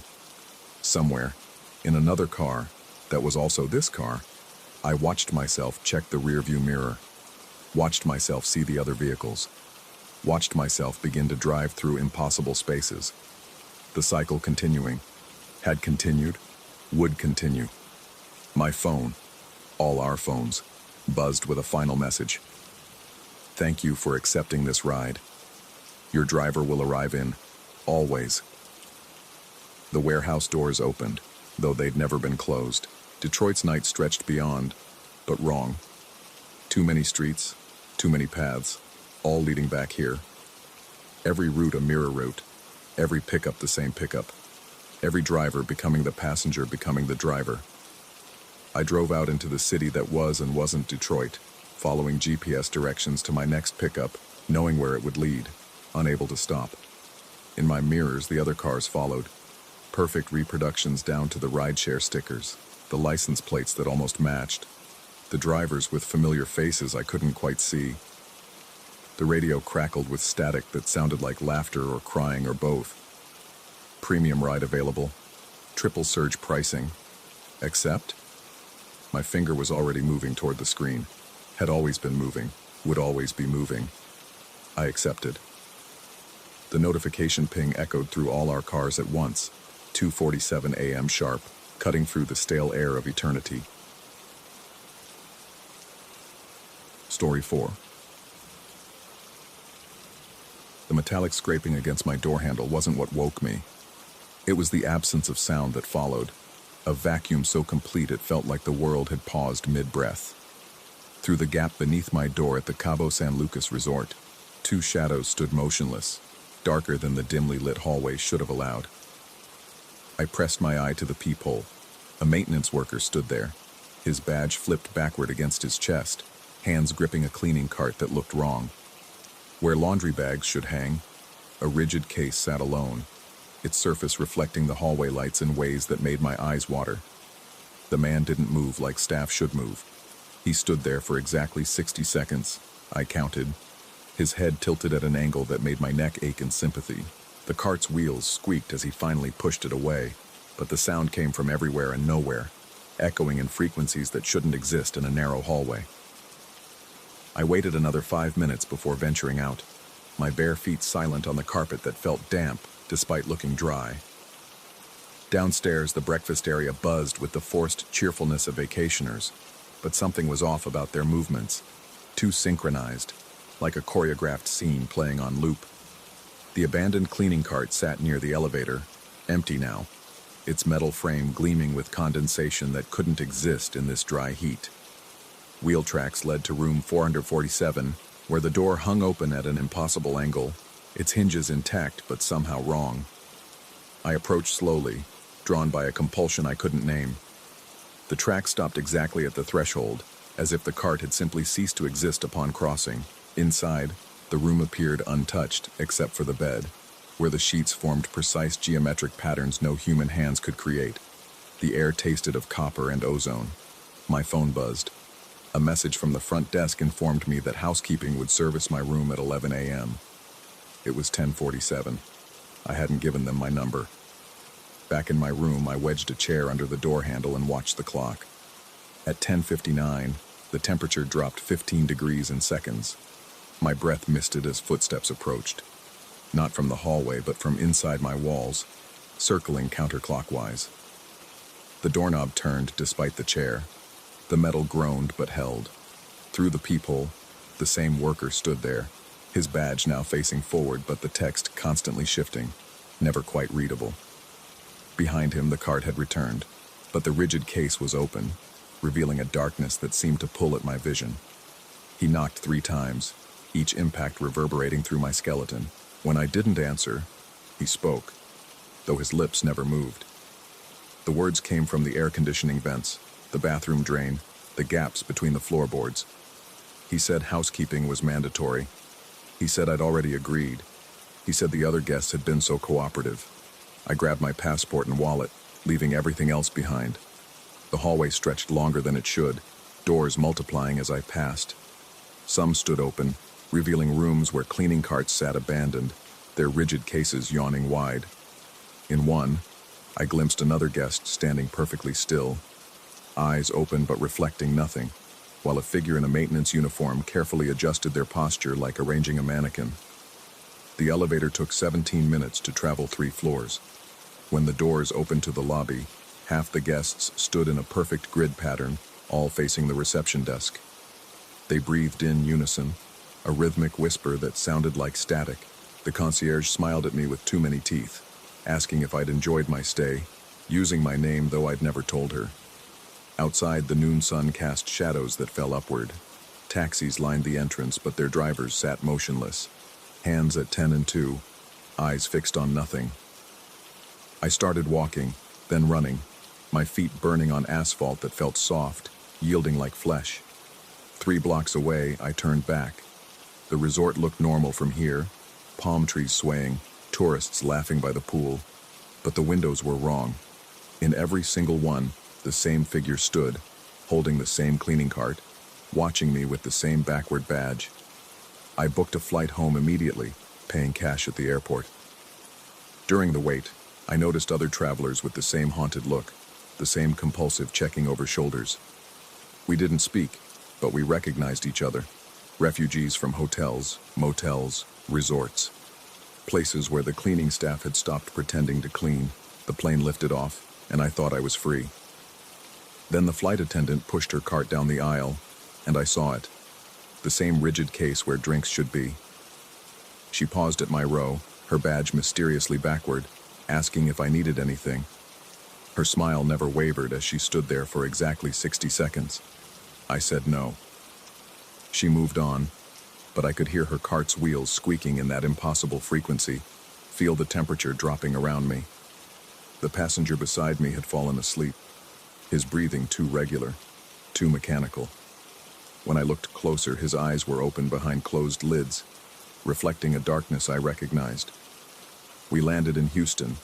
Somewhere, in another car, that was also this car, I watched myself check the rearview mirror, watched myself see the other vehicles, watched myself begin to drive through impossible spaces. The cycle continuing, had continued, would continue. My phone, all our phones, buzzed with a final message. Thank you for accepting this ride. Your driver will arrive in, always. The warehouse doors opened, though they'd never been closed. Detroit's night stretched beyond, but wrong. Too many streets, too many paths, all leading back here. Every route a mirror route, every pickup the same pickup, every driver becoming the passenger becoming the driver. I drove out into the city that was and wasn't Detroit, following GPS directions to my next pickup, knowing where it would lead, unable to stop. In my mirrors, the other cars followed. Perfect reproductions down to the rideshare stickers, the license plates that almost matched, the drivers with familiar faces I couldn't quite see. The radio crackled with static that sounded like laughter or crying or both. Premium ride available, triple surge pricing. Accept? My finger was already moving toward the screen, had always been moving, would always be moving. I accepted. The notification ping echoed through all our cars at once, 2:47 a.m. sharp, cutting through the stale air of eternity. Story 4. The metallic scraping against my door handle wasn't what woke me. It was the absence of sound that followed, a vacuum so complete it felt like the world had paused mid-breath. Through the gap beneath my door at the Cabo San Lucas resort, two shadows stood motionless, darker than the dimly lit hallway should have allowed. I pressed my eye to the peephole. A maintenance worker stood there, his badge flipped backward against his chest, hands gripping a cleaning cart that looked wrong. Where laundry bags should hang, a rigid case sat alone, its surface reflecting the hallway lights in ways that made my eyes water. The man didn't move like staff should move. He stood there for exactly 60 seconds, I counted, his head tilted at an angle that made my neck ache in sympathy. The cart's wheels squeaked as he finally pushed it away, but the sound came from everywhere and nowhere, echoing in frequencies that shouldn't exist in a narrow hallway. I waited another 5 minutes before venturing out, my bare feet silent on the carpet that felt damp despite looking dry. Downstairs, the breakfast area buzzed with the forced cheerfulness of vacationers, but something was off about their movements, too synchronized, like a choreographed scene playing on loop. The abandoned cleaning cart sat near the elevator, empty now, its metal frame gleaming with condensation that couldn't exist in this dry heat. Wheel tracks led to room 447, where the door hung open at an impossible angle, its hinges intact but somehow wrong. I approached slowly, drawn by a compulsion I couldn't name. The track stopped exactly at the threshold, as if the cart had simply ceased to exist upon crossing. Inside, the room appeared untouched, except for the bed, where the sheets formed precise geometric patterns no human hands could create. The air tasted of copper and ozone. My phone buzzed. A message from the front desk informed me that housekeeping would service my room at 11 a.m. It was 10:47. I hadn't given them my number. Back in my room, I wedged a chair under the door handle and watched the clock. At 10:59, the temperature dropped 15 degrees in seconds. My breath misted as footsteps approached. Not from the hallway, but from inside my walls, circling counterclockwise. The doorknob turned despite the chair. The metal groaned but held. Through the peephole, the same worker stood there, his badge now facing forward but the text constantly shifting, never quite readable. Behind him, the cart had returned, but the rigid case was open, revealing a darkness that seemed to pull at my vision. He knocked 3 times, each impact reverberating through my skeleton. When I didn't answer, he spoke, though his lips never moved. The words came from the air conditioning vents, the bathroom drain, the gaps between the floorboards. He said housekeeping was mandatory. He said I'd already agreed. He said the other guests had been so cooperative. I grabbed my passport and wallet, leaving everything else behind. The hallway stretched longer than it should, doors multiplying as I passed. Some stood open, revealing rooms where cleaning carts sat abandoned, their rigid cases yawning wide. In one, I glimpsed another guest standing perfectly still, eyes open but reflecting nothing, while a figure in a maintenance uniform carefully adjusted their posture like arranging a mannequin. The elevator took 17 minutes to travel 3 floors. When the doors opened to the lobby, half the guests stood in a perfect grid pattern, all facing the reception desk. They breathed in unison, a rhythmic whisper that sounded like static. The concierge smiled at me with too many teeth, asking if I'd enjoyed my stay, using my name though I'd never told her. Outside, the noon sun cast shadows that fell upward. Taxis lined the entrance, but their drivers sat motionless, hands at 10 and 2, eyes fixed on nothing. I started walking, then running, my feet burning on asphalt that felt soft, yielding like flesh. 3 blocks away, I turned back. The resort looked normal from here, palm trees swaying, tourists laughing by the pool. But the windows were wrong. In every single one, the same figure stood, holding the same cleaning cart, watching me with the same backward badge. I booked a flight home immediately, paying cash at the airport. During the wait, I noticed other travelers with the same haunted look, the same compulsive checking over shoulders. We didn't speak, but we recognized each other. Refugees from hotels, motels, resorts. Places where the cleaning staff had stopped pretending to clean. The plane lifted off, and I thought I was free. Then the flight attendant pushed her cart down the aisle, and I saw it. The same rigid case where drinks should be. She paused at my row, her badge mysteriously backward, asking if I needed anything. Her smile never wavered as she stood there for exactly 60 seconds. I said no. She moved on, but I could hear her cart's wheels squeaking in that impossible frequency, feel the temperature dropping around me. The passenger beside me had fallen asleep, his breathing too regular, too mechanical. When I looked closer, his eyes were open behind closed lids, reflecting a darkness I recognized. We landed in Houston,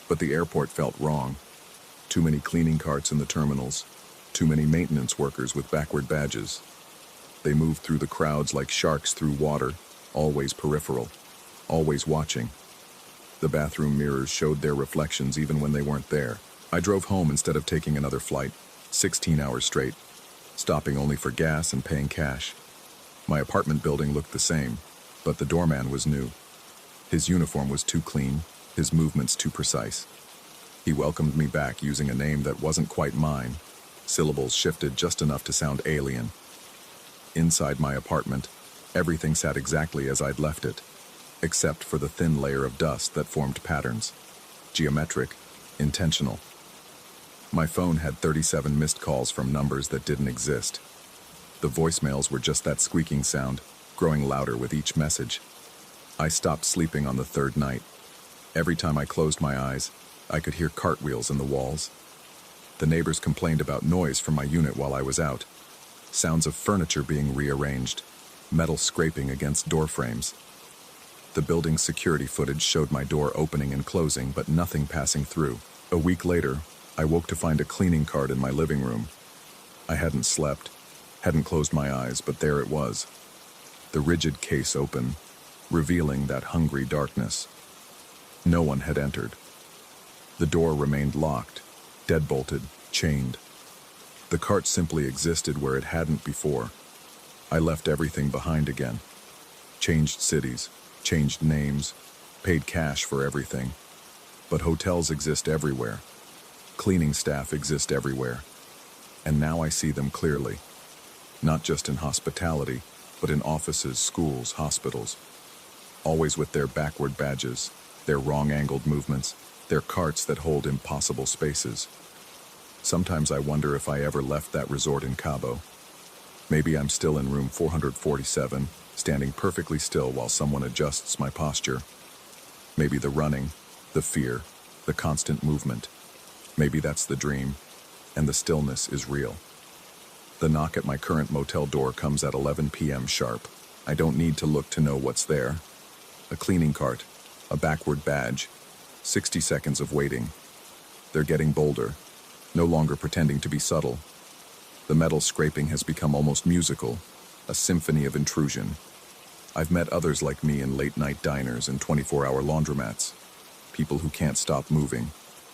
but the airport felt wrong. Too many cleaning carts in the terminals, too many maintenance workers with backward badges. They moved through the crowds like sharks through water, always peripheral, always watching. The bathroom mirrors showed their reflections even when they weren't there. I drove home instead of taking another flight, 16 hours straight, stopping only for gas and paying cash. My apartment building looked the same, but the doorman was new. His uniform was too clean, his movements too precise. He welcomed me back using a name that wasn't quite mine. Syllables shifted just enough to sound alien. Inside my apartment, everything sat exactly as I'd left it, except for the thin layer of dust that formed patterns. Geometric, intentional. My phone had 37 missed calls from numbers that didn't exist. The voicemails were just that squeaking sound, growing louder with each message. I stopped sleeping on the 3rd night. Every time I closed my eyes, I could hear cartwheels in the walls. The neighbors complained about noise from my unit while I was out. Sounds of furniture being rearranged, metal scraping against door frames. The building's security footage showed my door opening and closing, but nothing passing through. A week later, I woke to find a cleaning cart in my living room. I hadn't slept, hadn't closed my eyes, but there it was. The rigid case open, revealing that hungry darkness. No one had entered. The door remained locked, deadbolted, chained. The cart simply existed where it hadn't before. I left everything behind again. Changed cities, changed names, paid cash for everything. But hotels exist everywhere. Cleaning staff exist everywhere. And now I see them clearly. Not just in hospitality, but in offices, schools, hospitals. Always with their backward badges, their wrong-angled movements, their carts that hold impossible spaces. Sometimes I wonder if I ever left that resort in Cabo. Maybe I'm still in room 447, standing perfectly still while someone adjusts my posture. Maybe the running, the fear, the constant movement. Maybe that's the dream, and the stillness is real. The knock at my current motel door comes at 11 p.m. sharp. I don't need to look to know what's there. A cleaning cart, a backward badge, 60 seconds of waiting. They're getting bolder, no longer pretending to be subtle. The metal scraping has become almost musical, a symphony of intrusion. I've met others like me in late-night diners and 24-hour laundromats. People who can't stop moving,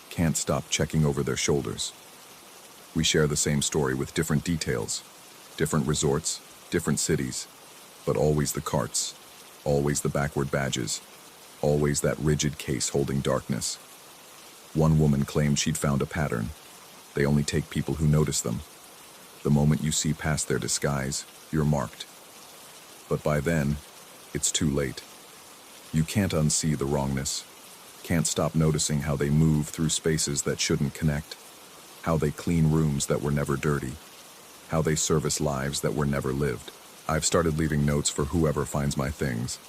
can't stop checking over their shoulders. We share the same story with different details, different resorts, different cities, but always the carts, always the backward badges, always that rigid case holding darkness. One woman claimed she'd found a pattern. They only take people who notice them. The moment you see past their disguise, you're marked. But by then, it's too late. You can't unsee the wrongness, can't stop noticing how they move through spaces that shouldn't connect, how they clean rooms that were never dirty, how they service lives that were never lived. I've started leaving notes for whoever finds my things.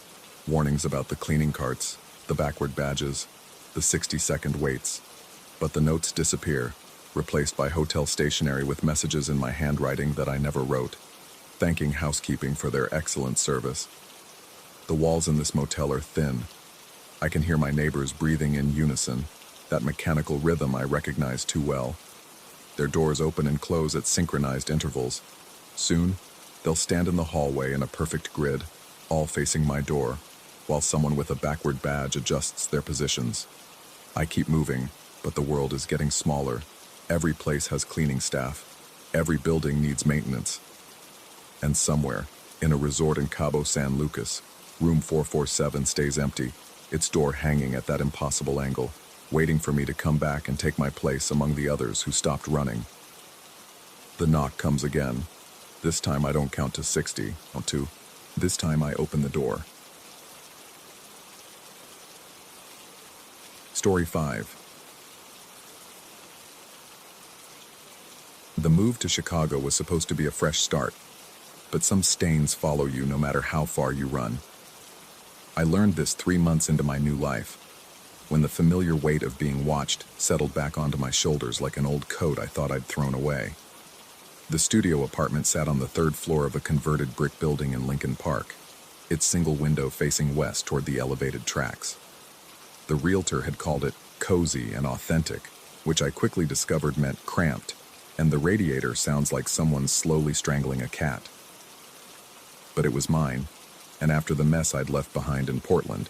Warnings about the cleaning carts, the backward badges, the 60-second waits. But the notes disappear, replaced by hotel stationery with messages in my handwriting that I never wrote, thanking housekeeping for their excellent service. The walls in this motel are thin. I can hear my neighbors breathing in unison, that mechanical rhythm I recognize too well. Their doors open and close at synchronized intervals. Soon, they'll stand in the hallway in a perfect grid, all facing my door, while someone with a backward badge adjusts their positions. I keep moving, but the world is getting smaller. Every place has cleaning staff. Every building needs maintenance. And somewhere, in a resort in Cabo San Lucas, room 447 stays empty, its door hanging at that impossible angle, waiting for me to come back and take my place among the others who stopped running. The knock comes again. This time I don't count to 60, or 2. This time I open the door. Story 5. The move to Chicago was supposed to be a fresh start, but some stains follow you no matter how far you run. I learned this 3 months into my new life, when the familiar weight of being watched settled back onto my shoulders like an old coat I thought I'd thrown away. The studio apartment sat on the 3rd floor of a converted brick building in Lincoln Park, its single window facing west toward the elevated tracks. The realtor had called it cozy and authentic, which I quickly discovered meant cramped, and the radiator sounds like someone slowly strangling a cat. But it was mine, and after the mess I'd left behind in Portland,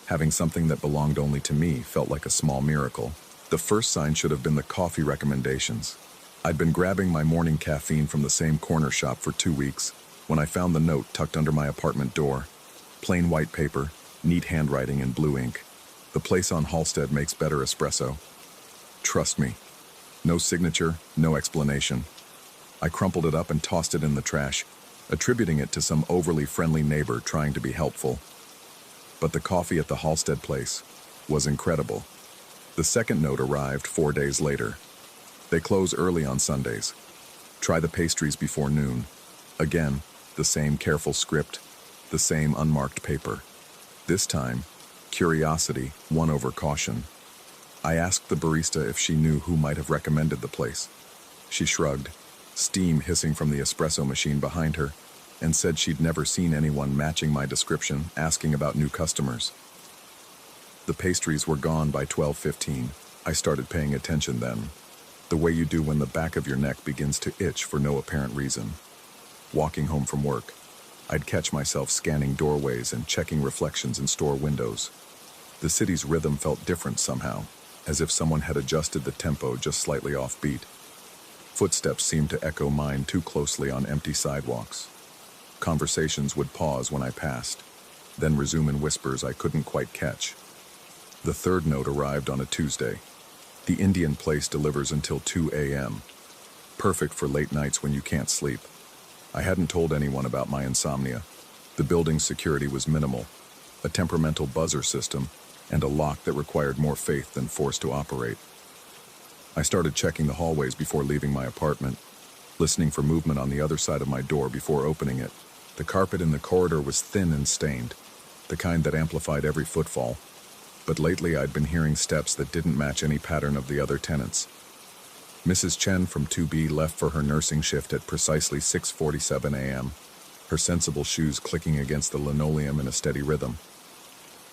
having something that belonged only to me felt like a small miracle. The first sign should have been the coffee recommendations. I'd been grabbing my morning caffeine from the same corner shop for 2 weeks when I found the note tucked under my apartment door. Plain white paper, neat handwriting in blue ink. The place on Halsted makes better espresso. Trust me. No signature, no explanation. I crumpled it up and tossed it in the trash, attributing it to some overly friendly neighbor trying to be helpful. But the coffee at the Halsted place was incredible. The second note arrived 4 days later. They close early on Sundays. Try the pastries before noon. Again, the same careful script, the same unmarked paper. This time, curiosity won over caution. I asked the barista if she knew who might have recommended the place. She shrugged, steam hissing from the espresso machine behind her, and said she'd never seen anyone matching my description asking about new customers. The pastries were gone by 12:15. I started paying attention then, the way you do when the back of your neck begins to itch for no apparent reason. Walking home from work, I'd catch myself scanning doorways and checking reflections in store windows. The city's rhythm felt different somehow, as if someone had adjusted the tempo just slightly offbeat. Footsteps seemed to echo mine too closely on empty sidewalks. Conversations would pause when I passed, then resume in whispers I couldn't quite catch. The third note arrived on a Tuesday. The Indian place delivers until 2 a.m. Perfect for late nights when you can't sleep. I hadn't told anyone about my insomnia. The building's security was minimal, a temperamental buzzer system, and a lock that required more faith than force to operate. I started checking the hallways before leaving my apartment, listening for movement on the other side of my door before opening it. The carpet in the corridor was thin and stained, the kind that amplified every footfall. But lately I'd been hearing steps that didn't match any pattern of the other tenants. Mrs. Chen from 2B left for her nursing shift at precisely 6:47 a.m., her sensible shoes clicking against the linoleum in a steady rhythm.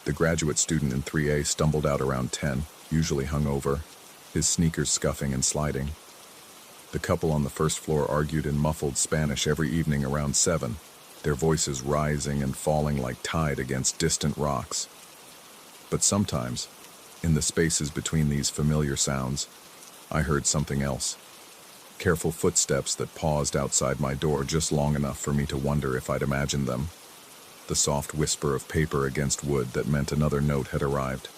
The graduate student in 3A stumbled out around 10, usually hungover, his sneakers scuffing and sliding. The couple on the first floor argued in muffled Spanish every evening around 7, their voices rising and falling like tide against distant rocks. But sometimes, in the spaces between these familiar sounds, I heard something else. Careful footsteps that paused outside my door just long enough for me to wonder if I'd imagined them. The soft whisper of paper against wood that meant another note had arrived.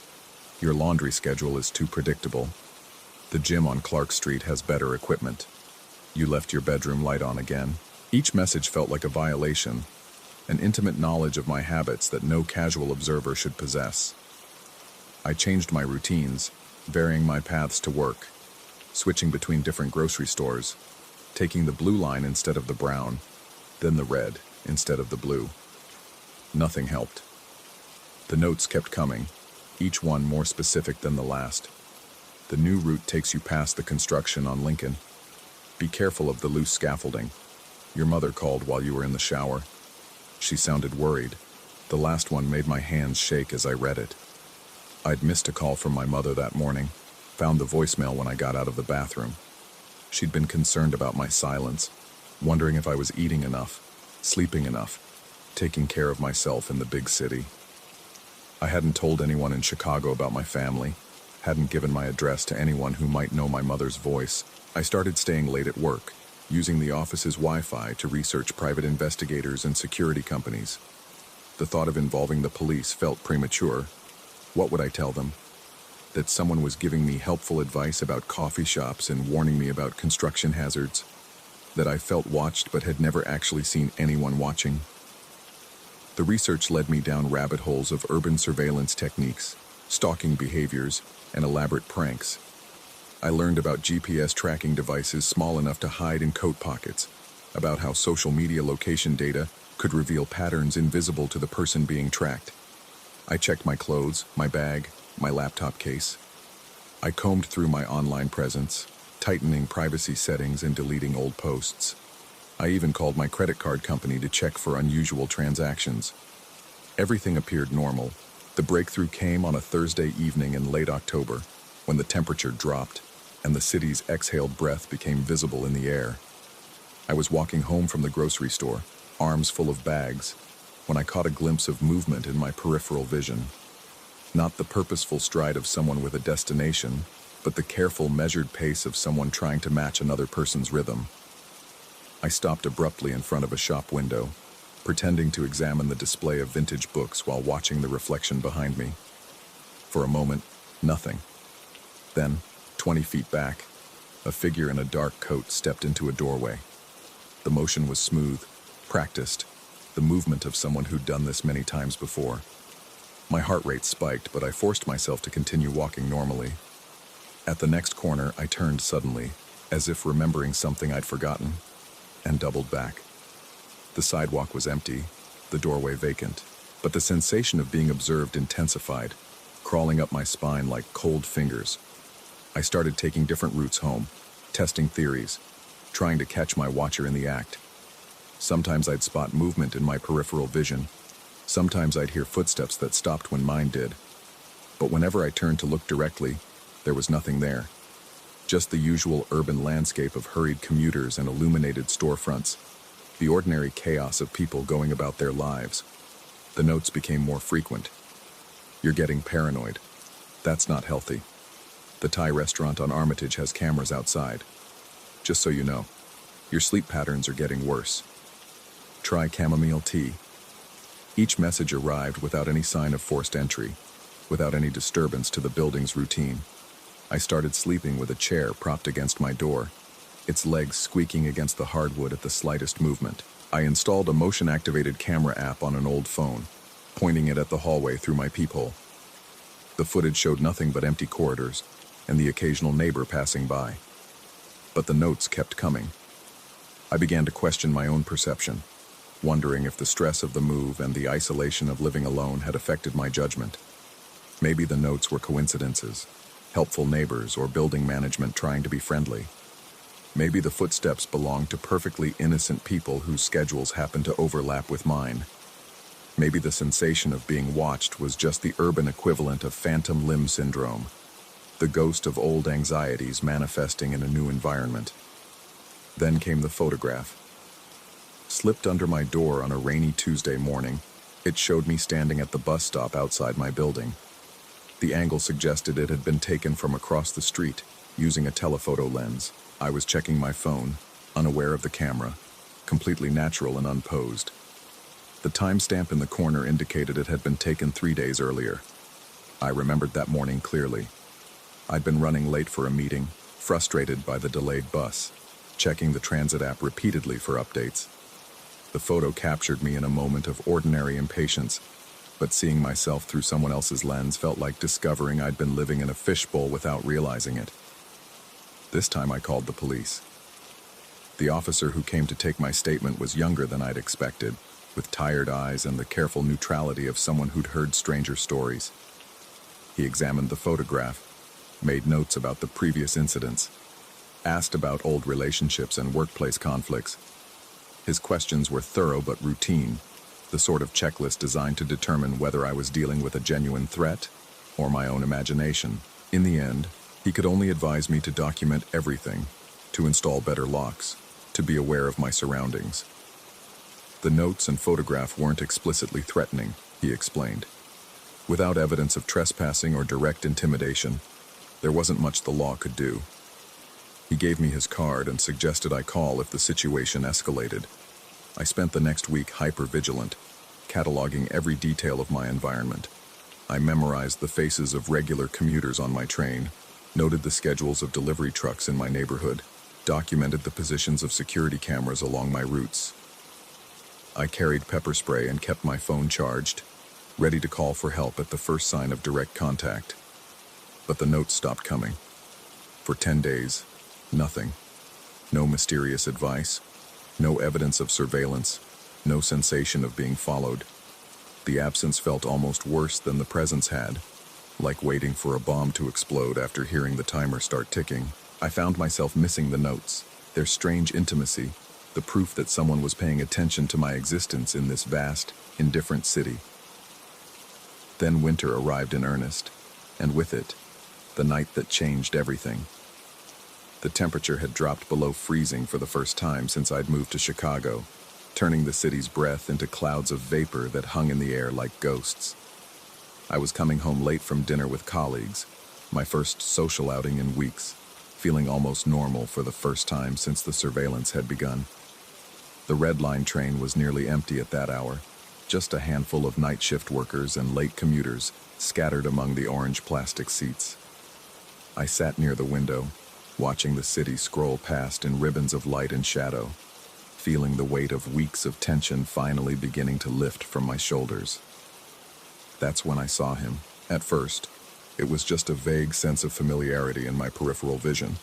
Your laundry schedule is too predictable. The gym on Clark Street has better equipment. You left your bedroom light on again. Each message felt like a violation, an intimate knowledge of my habits that no casual observer should possess. I changed my routines, varying my paths to work, switching between different grocery stores, taking the blue line instead of the brown, then the red instead of the blue. Nothing helped. The notes kept coming, each one more specific than the last. The new route takes you past the construction on Lincoln. Be careful of the loose scaffolding. Your mother called while you were in the shower. She sounded worried. The last one made my hands shake as I read it. I'd missed a call from my mother that morning, found the voicemail when I got out of the bathroom. She'd been concerned about my silence, wondering if I was eating enough, sleeping enough, taking care of myself in the big city. I hadn't told anyone in Chicago about my family, hadn't given my address to anyone who might know my mother's voice. I started staying late at work, using the office's Wi-Fi to research private investigators and security companies. The thought of involving the police felt premature. What would I tell them? That someone was giving me helpful advice about coffee shops and warning me about construction hazards? That I felt watched but had never actually seen anyone watching? The research led me down rabbit holes of urban surveillance techniques, stalking behaviors, and elaborate pranks. I learned about GPS tracking devices small enough to hide in coat pockets, about how social media location data could reveal patterns invisible to the person being tracked. I checked my clothes, my bag, my laptop case. I combed through my online presence, tightening privacy settings and deleting old posts. I even called my credit card company to check for unusual transactions. Everything appeared normal. The breakthrough came on a Thursday evening in late October, when the temperature dropped and the city's exhaled breath became visible in the air. I was walking home from the grocery store, arms full of bags, when I caught a glimpse of movement in my peripheral vision. Not the purposeful stride of someone with a destination, but the careful, measured pace of someone trying to match another person's rhythm. I stopped abruptly in front of a shop window, pretending to examine the display of vintage books while watching the reflection behind me. For a moment, nothing. Then, 20 feet back, a figure in a dark coat stepped into a doorway. The motion was smooth, practiced, the movement of someone who'd done this many times before. My heart rate spiked, but I forced myself to continue walking normally. At the next corner, I turned suddenly, as if remembering something I'd forgotten, and doubled back. The sidewalk was empty, the doorway vacant, but the sensation of being observed intensified, crawling up my spine like cold fingers. I started taking different routes home, testing theories, trying to catch my watcher in the act. Sometimes I'd spot movement in my peripheral vision. Sometimes I'd hear footsteps that stopped when mine did. But whenever I turned to look directly, there was nothing there. Just the usual urban landscape of hurried commuters and illuminated storefronts, the ordinary chaos of people going about their lives. The notes became more frequent. You're getting paranoid. That's not healthy. The Thai restaurant on Armitage has cameras outside. Just so you know, your sleep patterns are getting worse. Try chamomile tea. Each message arrived without any sign of forced entry, without any disturbance to the building's routine. I started sleeping with a chair propped against my door, its legs squeaking against the hardwood at the slightest movement. I installed a motion-activated camera app on an old phone, pointing it at the hallway through my peephole. The footage showed nothing but empty corridors and the occasional neighbor passing by. But the notes kept coming. I began to question my own perception, wondering if the stress of the move and the isolation of living alone had affected my judgment. Maybe the notes were coincidences, helpful neighbors or building management trying to be friendly. Maybe the footsteps belonged to perfectly innocent people whose schedules happened to overlap with mine. Maybe the sensation of being watched was just the urban equivalent of phantom limb syndrome, the ghost of old anxieties manifesting in a new environment. Then came the photograph. Slipped under my door on a rainy Tuesday morning, it showed me standing at the bus stop outside my building. The angle suggested it had been taken from across the street, using a telephoto lens. I was checking my phone, unaware of the camera, completely natural and unposed. The timestamp in the corner indicated it had been taken 3 days earlier. I remembered that morning clearly. I'd been running late for a meeting, frustrated by the delayed bus, checking the transit app repeatedly for updates. The photo captured me in a moment of ordinary impatience, but seeing myself through someone else's lens felt like discovering I'd been living in a fishbowl without realizing it. This time I called the police. The officer who came to take my statement was younger than I'd expected, with tired eyes and the careful neutrality of someone who'd heard stranger stories. He examined the photograph, made notes about the previous incidents, asked about old relationships and workplace conflicts. His questions were thorough but routine, the sort of checklist designed to determine whether I was dealing with a genuine threat or my own imagination. In the end, he could only advise me to document everything, to install better locks, to be aware of my surroundings. The notes and photograph weren't explicitly threatening, he explained. Without evidence of trespassing or direct intimidation, there wasn't much the law could do. He gave me his card and suggested I call if the situation escalated. I spent the next week hyper-vigilant, cataloging every detail of my environment. I memorized the faces of regular commuters on my train, noted the schedules of delivery trucks in my neighborhood, documented the positions of security cameras along my routes. I carried pepper spray and kept my phone charged, ready to call for help at the first sign of direct contact. But the notes stopped coming. For 10 days, nothing. No mysterious advice, no evidence of surveillance, no sensation of being followed. The absence felt almost worse than the presence had, like waiting for a bomb to explode after hearing the timer start ticking. I found myself missing the notes, their strange intimacy, the proof that someone was paying attention to my existence in this vast, indifferent city. Then winter arrived in earnest, and with it, the night that changed everything. The temperature had dropped below freezing for the first time since I'd moved to Chicago, turning the city's breath into clouds of vapor that hung in the air like ghosts. I was coming home late from dinner with colleagues, my first social outing in weeks, feeling almost normal for the first time since the surveillance had begun. The Red Line train was nearly empty at that hour, just a handful of night shift workers and late commuters scattered among the orange plastic seats. I sat near the window, watching the city scroll past in ribbons of light and shadow, feeling the weight of weeks of tension finally beginning to lift from my shoulders. That's when I saw him. At first, it was just a vague sense of familiarity in my peripheral vision,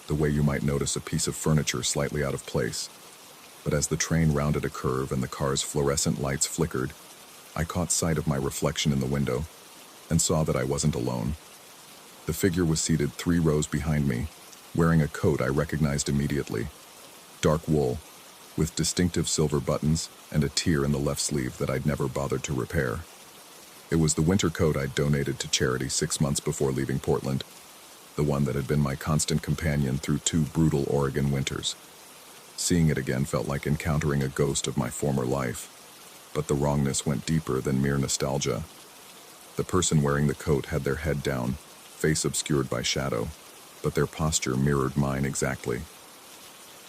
the way you might notice a piece of furniture slightly out of place. But as the train rounded a curve and the car's fluorescent lights flickered, I caught sight of my reflection in the window and saw that I wasn't alone. The figure was seated 3 rows behind me, wearing a coat I recognized immediately. Dark wool, with distinctive silver buttons and a tear in the left sleeve that I'd never bothered to repair. It was the winter coat I'd donated to charity 6 months before leaving Portland, the one that had been my constant companion through 2 brutal Oregon winters. Seeing it again felt like encountering a ghost of my former life, but the wrongness went deeper than mere nostalgia. The person wearing the coat had their head down, face obscured by shadow, but their posture mirrored mine exactly.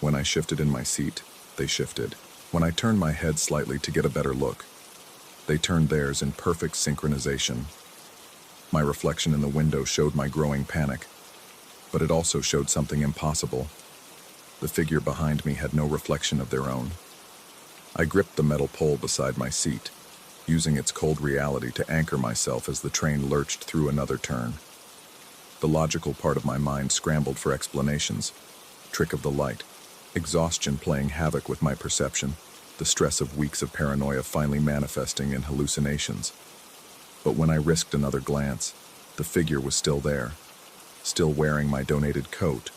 When I shifted in my seat, they shifted. When I turned my head slightly to get a better look, they turned theirs in perfect synchronization. My reflection in the window showed my growing panic, but it also showed something impossible. The figure behind me had no reflection of their own. I gripped the metal pole beside my seat, using its cold reality to anchor myself as the train lurched through another turn. The logical part of my mind scrambled for explanations. Trick of the light, exhaustion playing havoc with my perception, the stress of weeks of paranoia finally manifesting in hallucinations. But when I risked another glance, the figure was still there, still wearing my donated coat,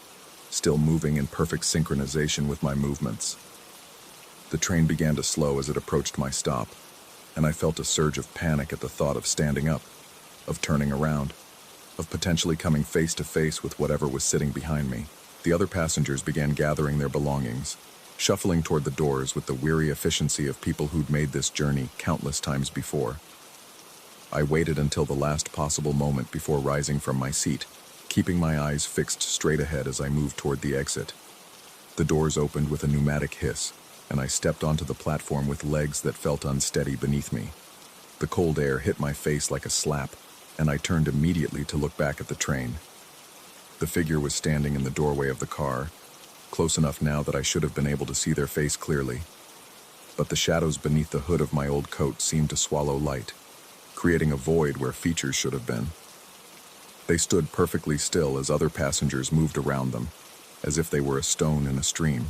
still moving in perfect synchronization with my movements. The train began to slow as it approached my stop, and I felt a surge of panic at the thought of standing up, of turning around, of potentially coming face to face with whatever was sitting behind me. The other passengers began gathering their belongings, shuffling toward the doors with the weary efficiency of people who'd made this journey countless times before. I waited until the last possible moment before rising from my seat, keeping my eyes fixed straight ahead as I moved toward the exit. The doors opened with a pneumatic hiss, and I stepped onto the platform with legs that felt unsteady beneath me. The cold air hit my face like a slap, and I turned immediately to look back at the train. The figure was standing in the doorway of the car, close enough now that I should have been able to see their face clearly. But the shadows beneath the hood of my old coat seemed to swallow light, creating a void where features should have been. They stood perfectly still as other passengers moved around them, as if they were a stone in a stream.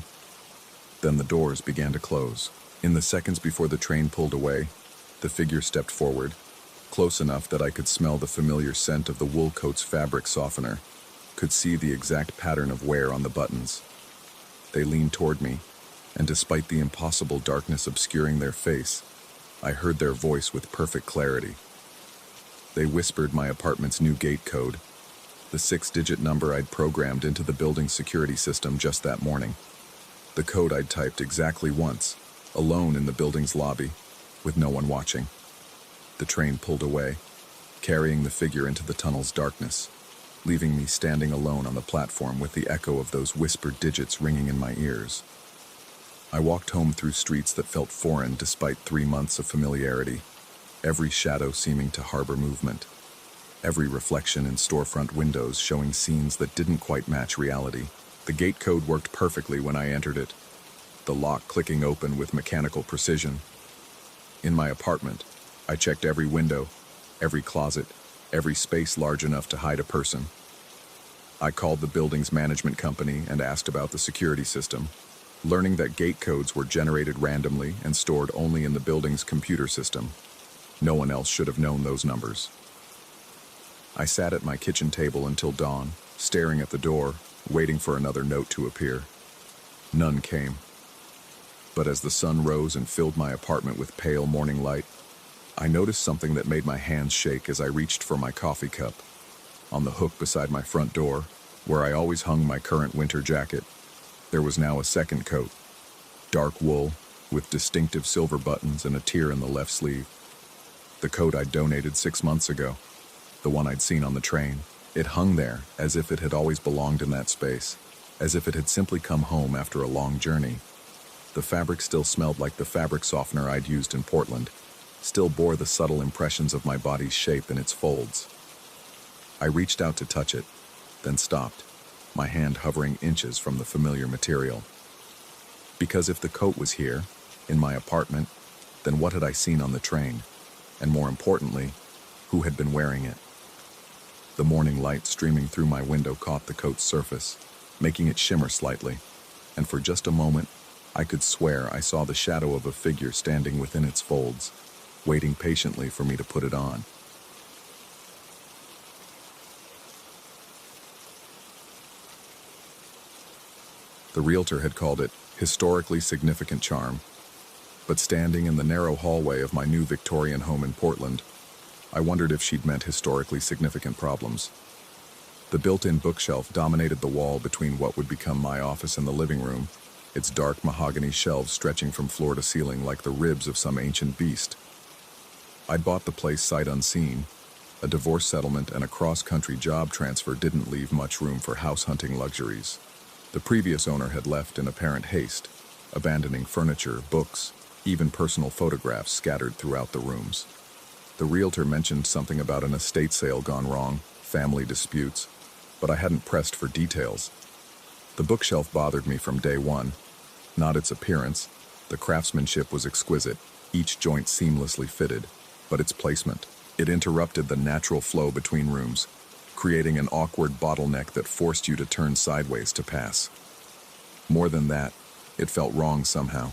Then the doors began to close. In the seconds before the train pulled away, the figure stepped forward, close enough that I could smell the familiar scent of the wool coat's fabric softener, could see the exact pattern of wear on the buttons. They leaned toward me, and despite the impossible darkness obscuring their face, I heard their voice with perfect clarity. They whispered my apartment's new gate code, the 6-digit number I'd programmed into the building's security system just that morning. The code I'd typed exactly once, alone in the building's lobby, with no one watching. The train pulled away, carrying the figure into the tunnel's darkness, leaving me standing alone on the platform with the echo of those whispered digits ringing in my ears. I walked home through streets that felt foreign despite 3 months of familiarity, every shadow seeming to harbor movement, every reflection in storefront windows showing scenes that didn't quite match reality. The gate code worked perfectly when I entered it, the lock clicking open with mechanical precision. In my apartment, I checked every window, every closet, every space large enough to hide a person. I called the building's management company and asked about the security system, learning that gate codes were generated randomly and stored only in the building's computer system. No one else should have known those numbers. I sat at my kitchen table until dawn, staring at the door, waiting for another note to appear. None came. But as the sun rose and filled my apartment with pale morning light, I noticed something that made my hands shake as I reached for my coffee cup. On the hook beside my front door, where I always hung my current winter jacket, there was now a second coat, dark wool, with distinctive silver buttons and a tear in the left sleeve. The coat I'd donated 6 months ago, the one I'd seen on the train. It hung there as if it had always belonged in that space, as if it had simply come home after a long journey. The fabric still smelled like the fabric softener I'd used in Portland, still bore the subtle impressions of my body's shape in its folds. I reached out to touch it, then stopped, my hand hovering inches from the familiar material. Because if the coat was here, in my apartment, then what had I seen on the train? And more importantly, who had been wearing it? The morning light streaming through my window caught the coat's surface, making it shimmer slightly, and for just a moment, I could swear I saw the shadow of a figure standing within its folds, waiting patiently for me to put it on. The realtor had called it historically significant charm, but standing in the narrow hallway of my new Victorian home in Portland, I wondered if she'd meant historically significant problems. The built-in bookshelf dominated the wall between what would become my office and the living room, its dark mahogany shelves stretching from floor to ceiling like the ribs of some ancient beast. I'd bought the place sight unseen. A divorce settlement and a cross-country job transfer didn't leave much room for house-hunting luxuries. The previous owner had left in apparent haste, abandoning furniture, books, even personal photographs scattered throughout the rooms. The realtor mentioned something about an estate sale gone wrong, family disputes, but I hadn't pressed for details. The bookshelf bothered me from day one. Not its appearance. The craftsmanship was exquisite, each joint seamlessly fitted, but its placement. It interrupted the natural flow between rooms, creating an awkward bottleneck that forced you to turn sideways to pass. More than that, it felt wrong somehow,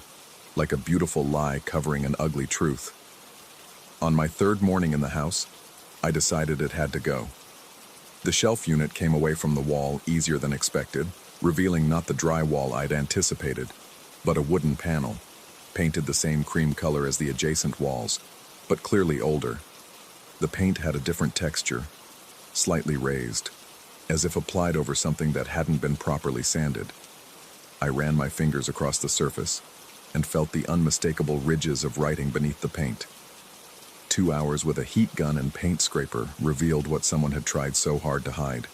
like a beautiful lie covering an ugly truth. On my third morning in the house, I decided it had to go. The shelf unit came away from the wall easier than expected, revealing not the drywall I'd anticipated, but a wooden panel, painted the same cream color as the adjacent walls, but clearly older. The paint had a different texture, slightly raised, as if applied over something that hadn't been properly sanded. I ran my fingers across the surface and felt the unmistakable ridges of writing beneath the paint. 2 hours with a heat gun and paint scraper revealed what someone had tried so hard to hide.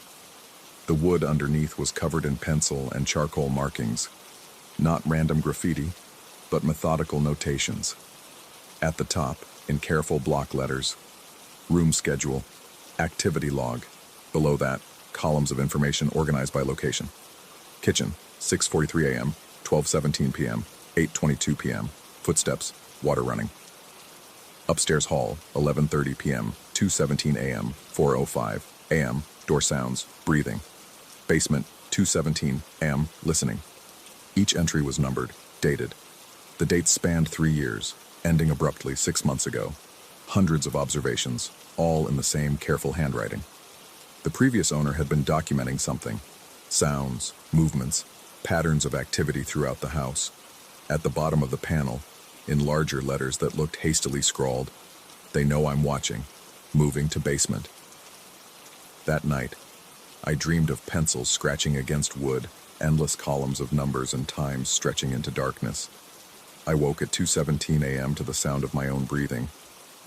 The wood underneath was covered in pencil and charcoal markings, not random graffiti, but methodical notations. At the top, in careful block letters, room schedule, activity log. Below that, columns of information organized by location. Kitchen, 6:43 a.m., 12:17 p.m., 8:22 p.m. Footsteps, water running. Upstairs hall, 11:30 p.m., 2:17 a.m., 4:05 a.m., door sounds, breathing. Basement, 2:17 a.m., listening. Each entry was numbered, dated. The dates spanned 3 years, ending abruptly 6 months ago. Hundreds of observations, all in the same careful handwriting. The previous owner had been documenting something. Sounds, movements, patterns of activity throughout the house. At the bottom of the panel, in larger letters that looked hastily scrawled, "They know I'm watching. Moving to basement." That night, I dreamed of pencils scratching against wood, endless columns of numbers and times stretching into darkness. I woke at 2:17 a.m. to the sound of my own breathing,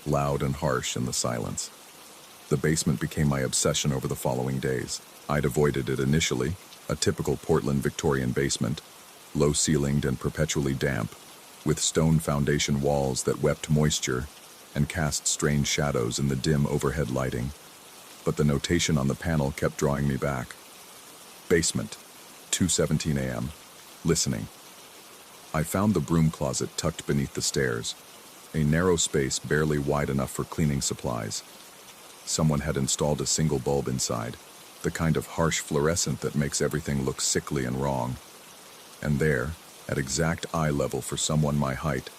loud and harsh in the silence. The basement became my obsession over the following days. I'd avoided it initially, a typical Portland Victorian basement, low-ceilinged and perpetually damp, with stone foundation walls that wept moisture and cast strange shadows in the dim overhead lighting. But the notation on the panel kept drawing me back. Basement, 2:17 a.m., listening. I found the broom closet tucked beneath the stairs, a narrow space barely wide enough for cleaning supplies. Someone had installed a single bulb inside, the kind of harsh fluorescent that makes everything look sickly and wrong. And there, at exact eye level for someone my height,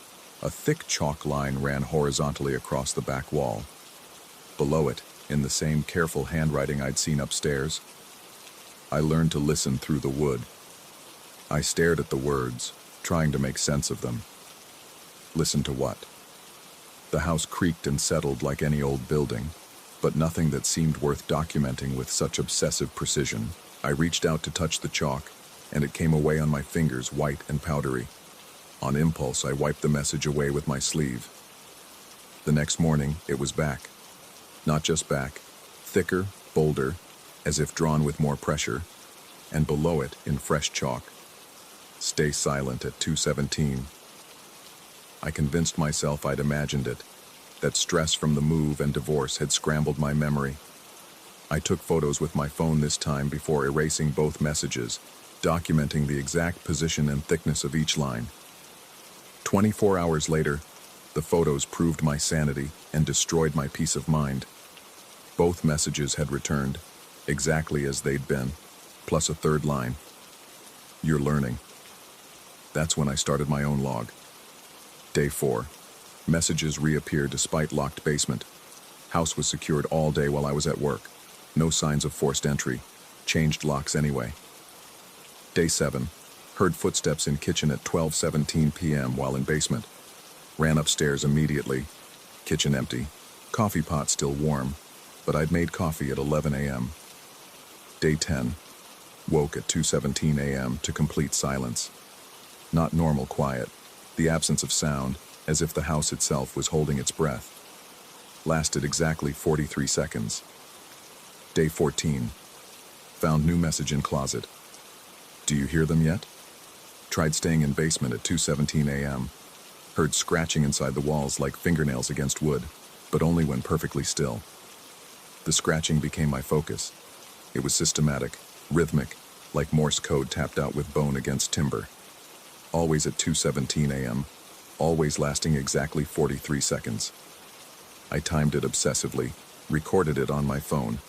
a thick chalk line ran horizontally across the back wall. Below it, in the same careful handwriting I'd seen upstairs, I learned to listen through the wood. I stared at the words, trying to make sense of them. Listen to what? The house creaked and settled like any old building, but nothing that seemed worth documenting with such obsessive precision. I reached out to touch the chalk, and it came away on my fingers, white and powdery. On impulse, I wiped the message away with my sleeve. The next morning, it was back. Not just back, thicker, bolder, as if drawn with more pressure, and below it, in fresh chalk, "Stay silent at 2:17. I convinced myself I'd imagined it, that stress from the move and divorce had scrambled my memory. I took photos with my phone this time before erasing both messages, documenting the exact position and thickness of each line. 24 hours later, the photos proved my sanity and destroyed my peace of mind. Both messages had returned, exactly as they'd been, plus a third line. "You're learning." That's when I started my own log. Day 4. Messages reappeared despite locked basement. House was secured all day while I was at work. No signs of forced entry. Changed locks anyway. Day 7. Heard footsteps in kitchen at 12:17 p.m. while in basement. Ran upstairs immediately. Kitchen empty. Coffee pot still warm, but I'd made coffee at 11 a.m. Day 10. Woke at 2:17 a.m. to complete silence. Not normal quiet. The absence of sound, as if the house itself was holding its breath. Lasted exactly 43 seconds. Day 14. Found new message in closet. "Do you hear them yet?" Tried staying in basement at 2:17 a.m. Heard scratching inside the walls like fingernails against wood, but only when perfectly still. The scratching became my focus. It was systematic, rhythmic, like Morse code tapped out with bone against timber. Always at 2:17 a.m., always lasting exactly 43 seconds. I timed it obsessively, recorded it on my phone,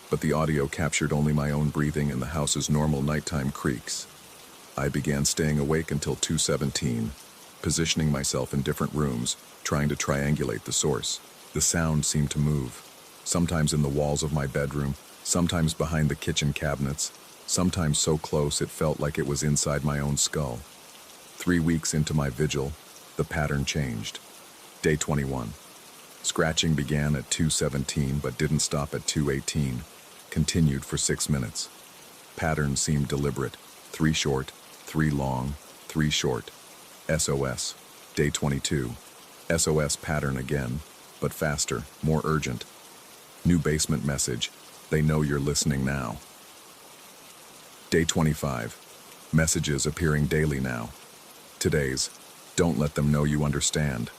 but the audio captured only my own breathing and the house's normal nighttime creaks. I began staying awake until 2:17, positioning myself in different rooms, trying to triangulate the source. The sound seemed to move. sometimes in the walls of my bedroom, sometimes behind the kitchen cabinets, sometimes so close it felt like it was inside my own skull. 3 weeks into my vigil, the pattern changed. Day 21. Scratching began at 2:17 but didn't stop at 2:18. Continued for 6 minutes. Pattern seemed deliberate. 3 short, 3 long, 3 short. SOS. Day 22. SOS pattern again, but faster, more urgent. New basement message. They know you're listening now. Day 25. Messages appearing daily now. Today's, don't let them know you understand.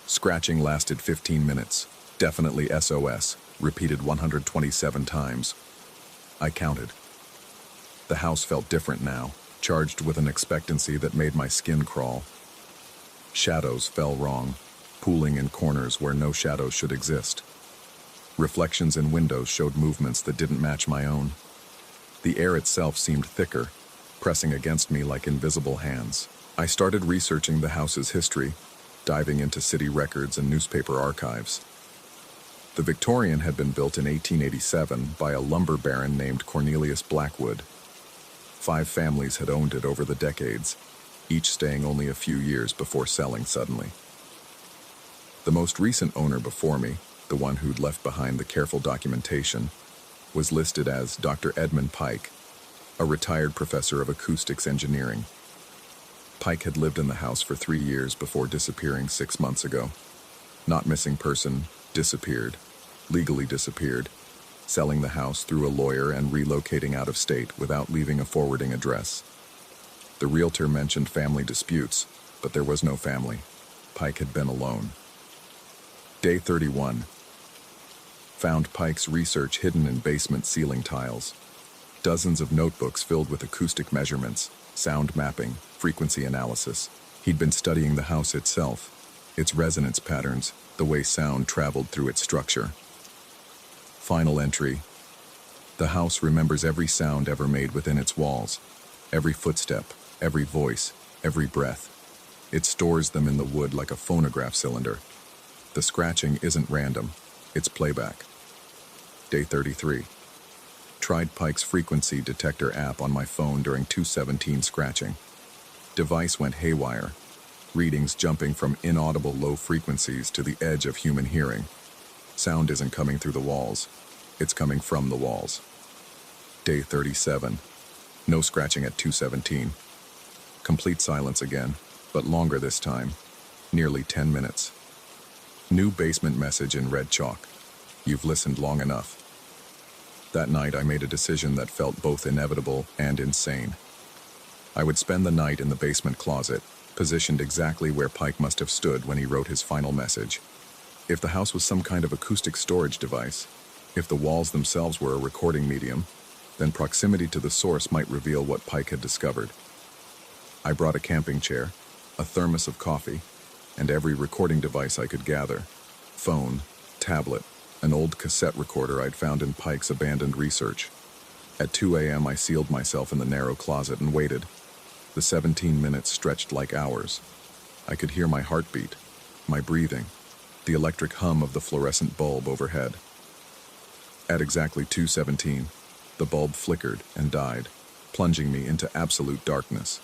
Scratching lasted 15 minutes. Definitely SOS. Repeated 127 times. I counted. The house felt different now, charged with an expectancy that made my skin crawl. Shadows fell wrong, pooling in corners where no shadows should exist. Reflections in windows showed movements that didn't match my own. The air itself seemed thicker, pressing against me like invisible hands. I started researching the house's history, diving into city records and newspaper archives. The Victorian had been built in 1887 by a lumber baron named Cornelius Blackwood. 5 families had owned it over the decades, each staying only a few years before selling suddenly. The most recent owner before me, the one who'd left behind the careful documentation, was listed as Dr. Edmund Pike, a retired professor of acoustics engineering. Pike had lived in the house for 3 years before disappearing 6 months ago. Not missing person, disappeared, legally disappeared, selling the house through a lawyer and relocating out of state without leaving a forwarding address. The realtor mentioned family disputes, but there was no family. Pike had been alone. Day 31. Found Pike's research hidden in basement ceiling tiles. Dozens of notebooks filled with acoustic measurements, sound mapping, frequency analysis. He'd been studying the house itself, its resonance patterns, the way sound traveled through its structure. Final entry. The house remembers every sound ever made within its walls, every footstep, every voice, every breath. It stores them in the wood like a phonograph cylinder. The scratching isn't random, it's playback. Day 33. Tried Pike's frequency detector app on my phone during 2:17 scratching. Device went haywire, readings jumping from inaudible low frequencies to the edge of human hearing. Sound isn't coming through the walls, it's coming from the walls. Day 37. No scratching at 2:17. Complete silence again, but longer this time, nearly 10 minutes. New basement message in red chalk. You've listened long enough. That night I made a decision that felt both inevitable and insane. I would spend the night in the basement closet, positioned exactly where Pike must have stood when he wrote his final message. If the house was some kind of acoustic storage device, if the walls themselves were a recording medium, then proximity to the source might reveal what Pike had discovered. I brought a camping chair, a thermos of coffee, and every recording device I could gather. Phone, tablet, an old cassette recorder I'd found in Pike's abandoned research. At 2 a.m. I sealed myself in the narrow closet and waited. The 17 minutes stretched like hours. I could hear my heartbeat, my breathing, the electric hum of the fluorescent bulb overhead. At exactly 2:17, the bulb flickered and died, plunging me into absolute darkness.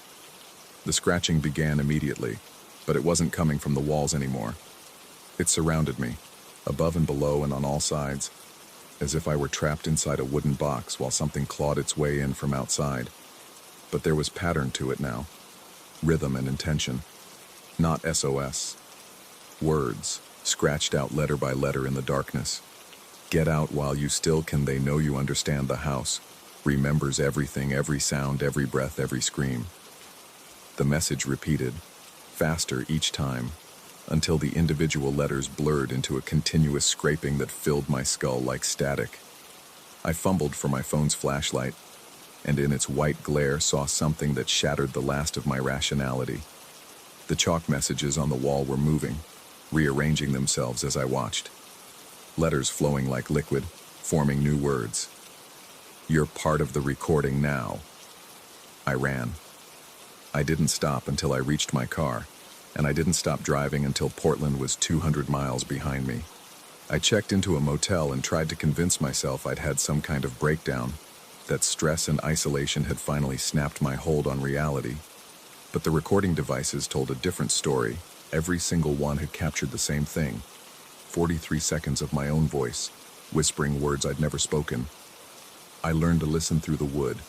The scratching began immediately, but it wasn't coming from the walls anymore. It surrounded me, above and below and on all sides, as if I were trapped inside a wooden box while something clawed its way in from outside. But there was pattern to it now, rhythm and intention, not SOS. Words, scratched out letter by letter in the darkness. Get out while you still can, they know you understand the house, remembers everything, every sound, every breath, every scream. The message repeated, faster each time, until the individual letters blurred into a continuous scraping that filled my skull like static. I fumbled for my phone's flashlight, and in its white glare saw something that shattered the last of my rationality. The chalk messages on the wall were moving, rearranging themselves as I watched. Letters flowing like liquid, forming new words. You're part of the recording now. I ran. I didn't stop until I reached my car, and I didn't stop driving until Portland was 200 miles behind me. I checked into a motel and tried to convince myself I'd had some kind of breakdown, that stress and isolation had finally snapped my hold on reality. But the recording devices told a different story. Every single one had captured the same thing. 43 seconds of my own voice, whispering words I'd never spoken. I learned to listen through the wood.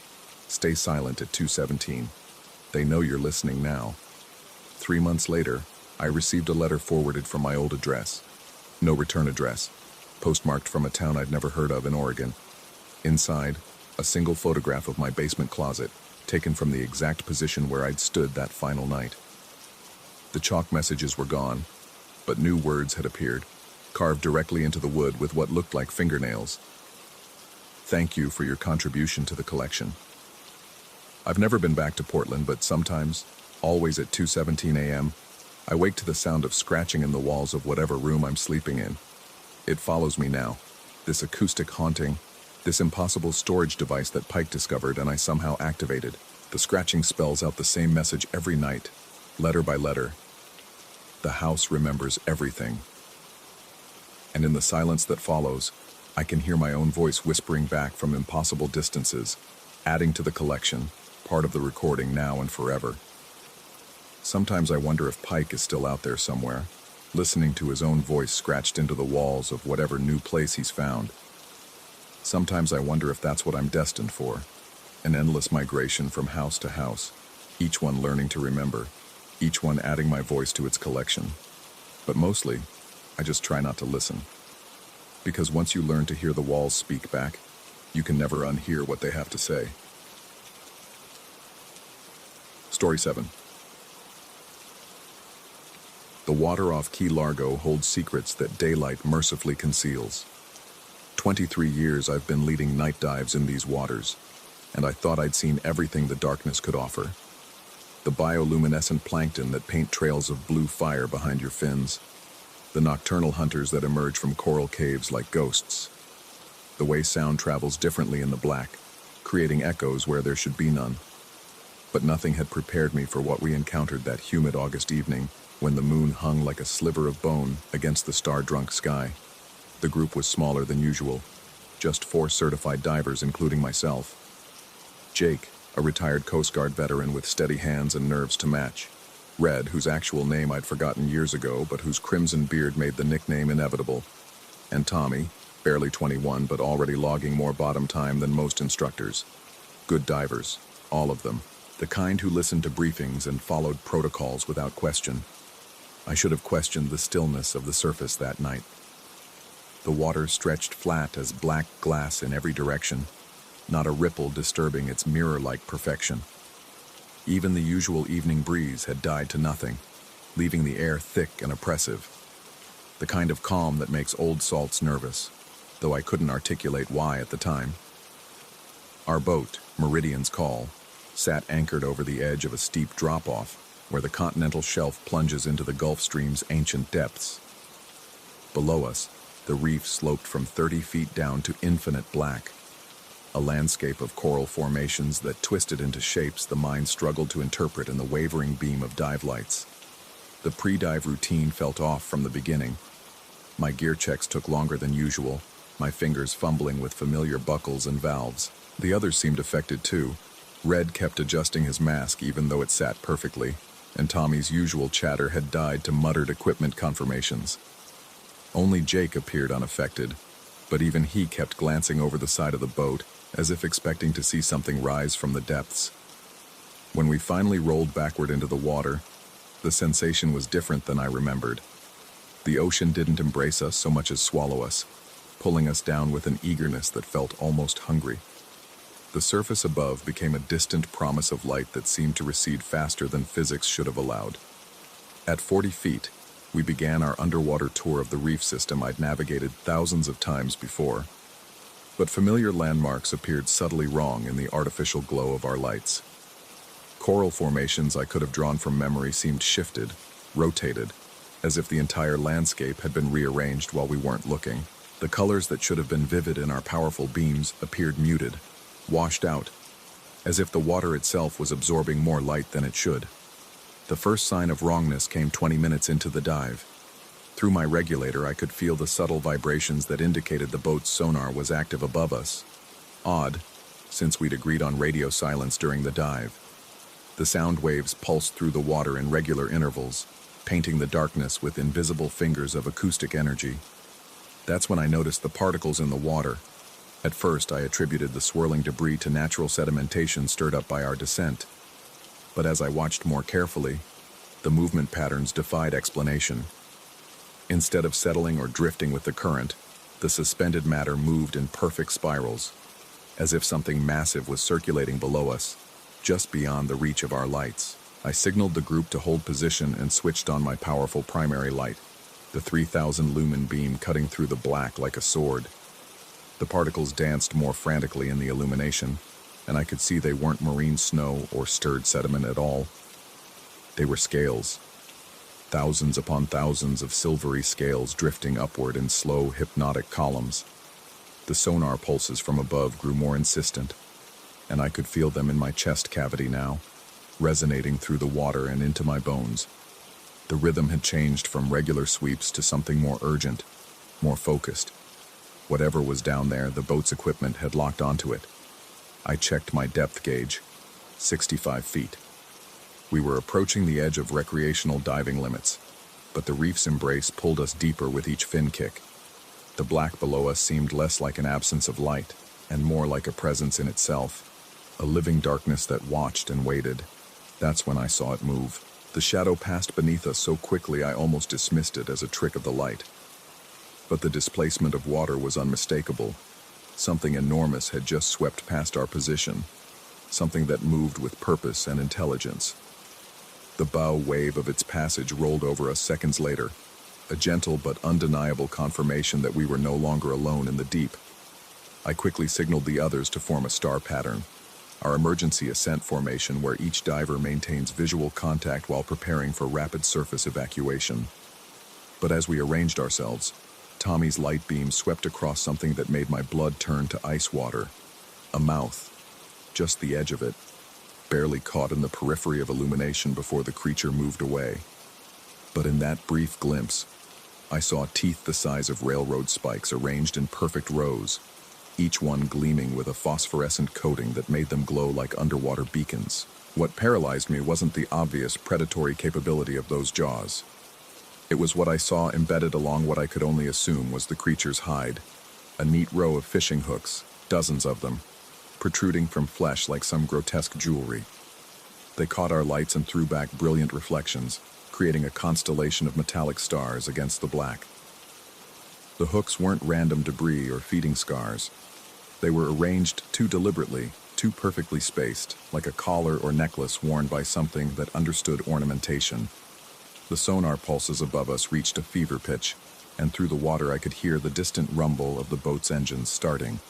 Stay silent at 2:17. They know you're listening now. 3 months later, I received a letter forwarded from my old address. No return address, postmarked from a town I'd never heard of in Oregon. Inside, a single photograph of my basement closet, taken from the exact position where I'd stood that final night. The chalk messages were gone, but new words had appeared, carved directly into the wood with what looked like fingernails. Thank you for your contribution to the collection. I've never been back to Portland, but sometimes, always at 2:17 a.m., I wake to the sound of scratching in the walls of whatever room I'm sleeping in. It follows me now, this acoustic haunting, this impossible storage device that Pike discovered and I somehow activated. The scratching spells out the same message every night, letter by letter. The house remembers everything. And in the silence that follows, I can hear my own voice whispering back from impossible distances, adding to the collection, part of the recording now and forever. Sometimes I wonder if Pike is still out there somewhere, listening to his own voice scratched into the walls of whatever new place he's found. Sometimes I wonder if that's what I'm destined for, an endless migration from house to house, each one learning to remember, each one adding my voice to its collection. But mostly, I just try not to listen. Because once you learn to hear the walls speak back, you can never unhear what they have to say. Story 7. The water off Key Largo holds secrets that daylight mercifully conceals. 23 years I've been leading night dives in these waters, and I thought I'd seen everything the darkness could offer. The bioluminescent plankton that paint trails of blue fire behind your fins, the nocturnal hunters that emerge from coral caves like ghosts, the way sound travels differently in the black, creating echoes where there should be none. But nothing had prepared me for what we encountered that humid August evening when the moon hung like a sliver of bone against the star-drunk sky. The group was smaller than usual, just 4 certified divers including myself. Jake, a retired Coast Guard veteran with steady hands and nerves to match. Red, whose actual name I'd forgotten years ago, but whose crimson beard made the nickname inevitable. And Tommy, barely 21 but already logging more bottom time than most instructors. Good divers, all of them. The kind who listened to briefings and followed protocols without question. I should have questioned the stillness of the surface that night. The water stretched flat as black glass in every direction, not a ripple disturbing its mirror-like perfection. Even the usual evening breeze had died to nothing, leaving the air thick and oppressive. The kind of calm that makes old salts nervous, though I couldn't articulate why at the time. Our boat, Meridian's Call, sat anchored over the edge of a steep drop-off where the continental shelf plunges into the Gulf Stream's ancient depths. Below us, the reef sloped from 30 feet down to infinite black, a landscape of coral formations that twisted into shapes the mind struggled to interpret in the wavering beam of dive lights. The pre-dive routine felt off from the beginning. My gear checks took longer than usual, my fingers fumbling with familiar buckles and valves. The others seemed affected too. Red kept adjusting his mask even though it sat perfectly, and Tommy's usual chatter had died to muttered equipment confirmations. Only Jake appeared unaffected, but even he kept glancing over the side of the boat as if expecting to see something rise from the depths. When we finally rolled backward into the water, the sensation was different than I remembered. The ocean didn't embrace us so much as swallow us, pulling us down with an eagerness that felt almost hungry. The surface above became a distant promise of light that seemed to recede faster than physics should have allowed. At 40 feet, we began our underwater tour of the reef system I'd navigated thousands of times before. But familiar landmarks appeared subtly wrong in the artificial glow of our lights. Coral formations I could have drawn from memory seemed shifted, rotated, as if the entire landscape had been rearranged while we weren't looking. The colors that should have been vivid in our powerful beams appeared muted, washed out, as if the water itself was absorbing more light than it should. The first sign of wrongness came 20 minutes into the dive. Through my regulator, I could feel the subtle vibrations that indicated the boat's sonar was active above us. Odd, since we'd agreed on radio silence during the dive. The sound waves pulsed through the water in regular intervals, painting the darkness with invisible fingers of acoustic energy. That's when I noticed the particles in the water. At first, I attributed the swirling debris to natural sedimentation stirred up by our descent. But as I watched more carefully, the movement patterns defied explanation. Instead of settling or drifting with the current, the suspended matter moved in perfect spirals, as if something massive was circulating below us, just beyond the reach of our lights. I signaled the group to hold position and switched on my powerful primary light, the 3,000 lumen beam cutting through the black like a sword. The particles danced more frantically in the illumination, and I could see they weren't marine snow or stirred sediment at all. They were scales. Thousands upon thousands of silvery scales drifting upward in slow, hypnotic columns. The sonar pulses from above grew more insistent, and I could feel them in my chest cavity now, resonating through the water and into my bones. The rhythm had changed from regular sweeps to something more urgent, more focused. Whatever was down there, the boat's equipment had locked onto it. I checked my depth gauge, 65 feet. We were approaching the edge of recreational diving limits, but the reef's embrace pulled us deeper with each fin kick. The black below us seemed less like an absence of light, and more like a presence in itself, a living darkness that watched and waited. That's when I saw it move. The shadow passed beneath us so quickly I almost dismissed it as a trick of the light. But the displacement of water was unmistakable. Something enormous had just swept past our position, something that moved with purpose and intelligence. The bow wave of its passage rolled over us seconds later, a gentle but undeniable confirmation that we were no longer alone in the deep. I quickly signaled the others to form a star pattern, our emergency ascent formation where each diver maintains visual contact while preparing for rapid surface evacuation. But as we arranged ourselves, Tommy's light beam swept across something that made my blood turn to ice water. A mouth, just the edge of it, barely caught in the periphery of illumination before the creature moved away. But in that brief glimpse, I saw teeth the size of railroad spikes arranged in perfect rows, each one gleaming with a phosphorescent coating that made them glow like underwater beacons. What paralyzed me wasn't the obvious predatory capability of those jaws. It was what I saw embedded along what I could only assume was the creature's hide, a neat row of fishing hooks, dozens of them, protruding from flesh like some grotesque jewelry. They caught our lights and threw back brilliant reflections, creating a constellation of metallic stars against the black. The hooks weren't random debris or feeding scars. They were arranged too deliberately, too perfectly spaced, like a collar or necklace worn by something that understood ornamentation. The sonar pulses above us reached a fever pitch, and through the water I could hear the distant rumble of the boat's engines starting.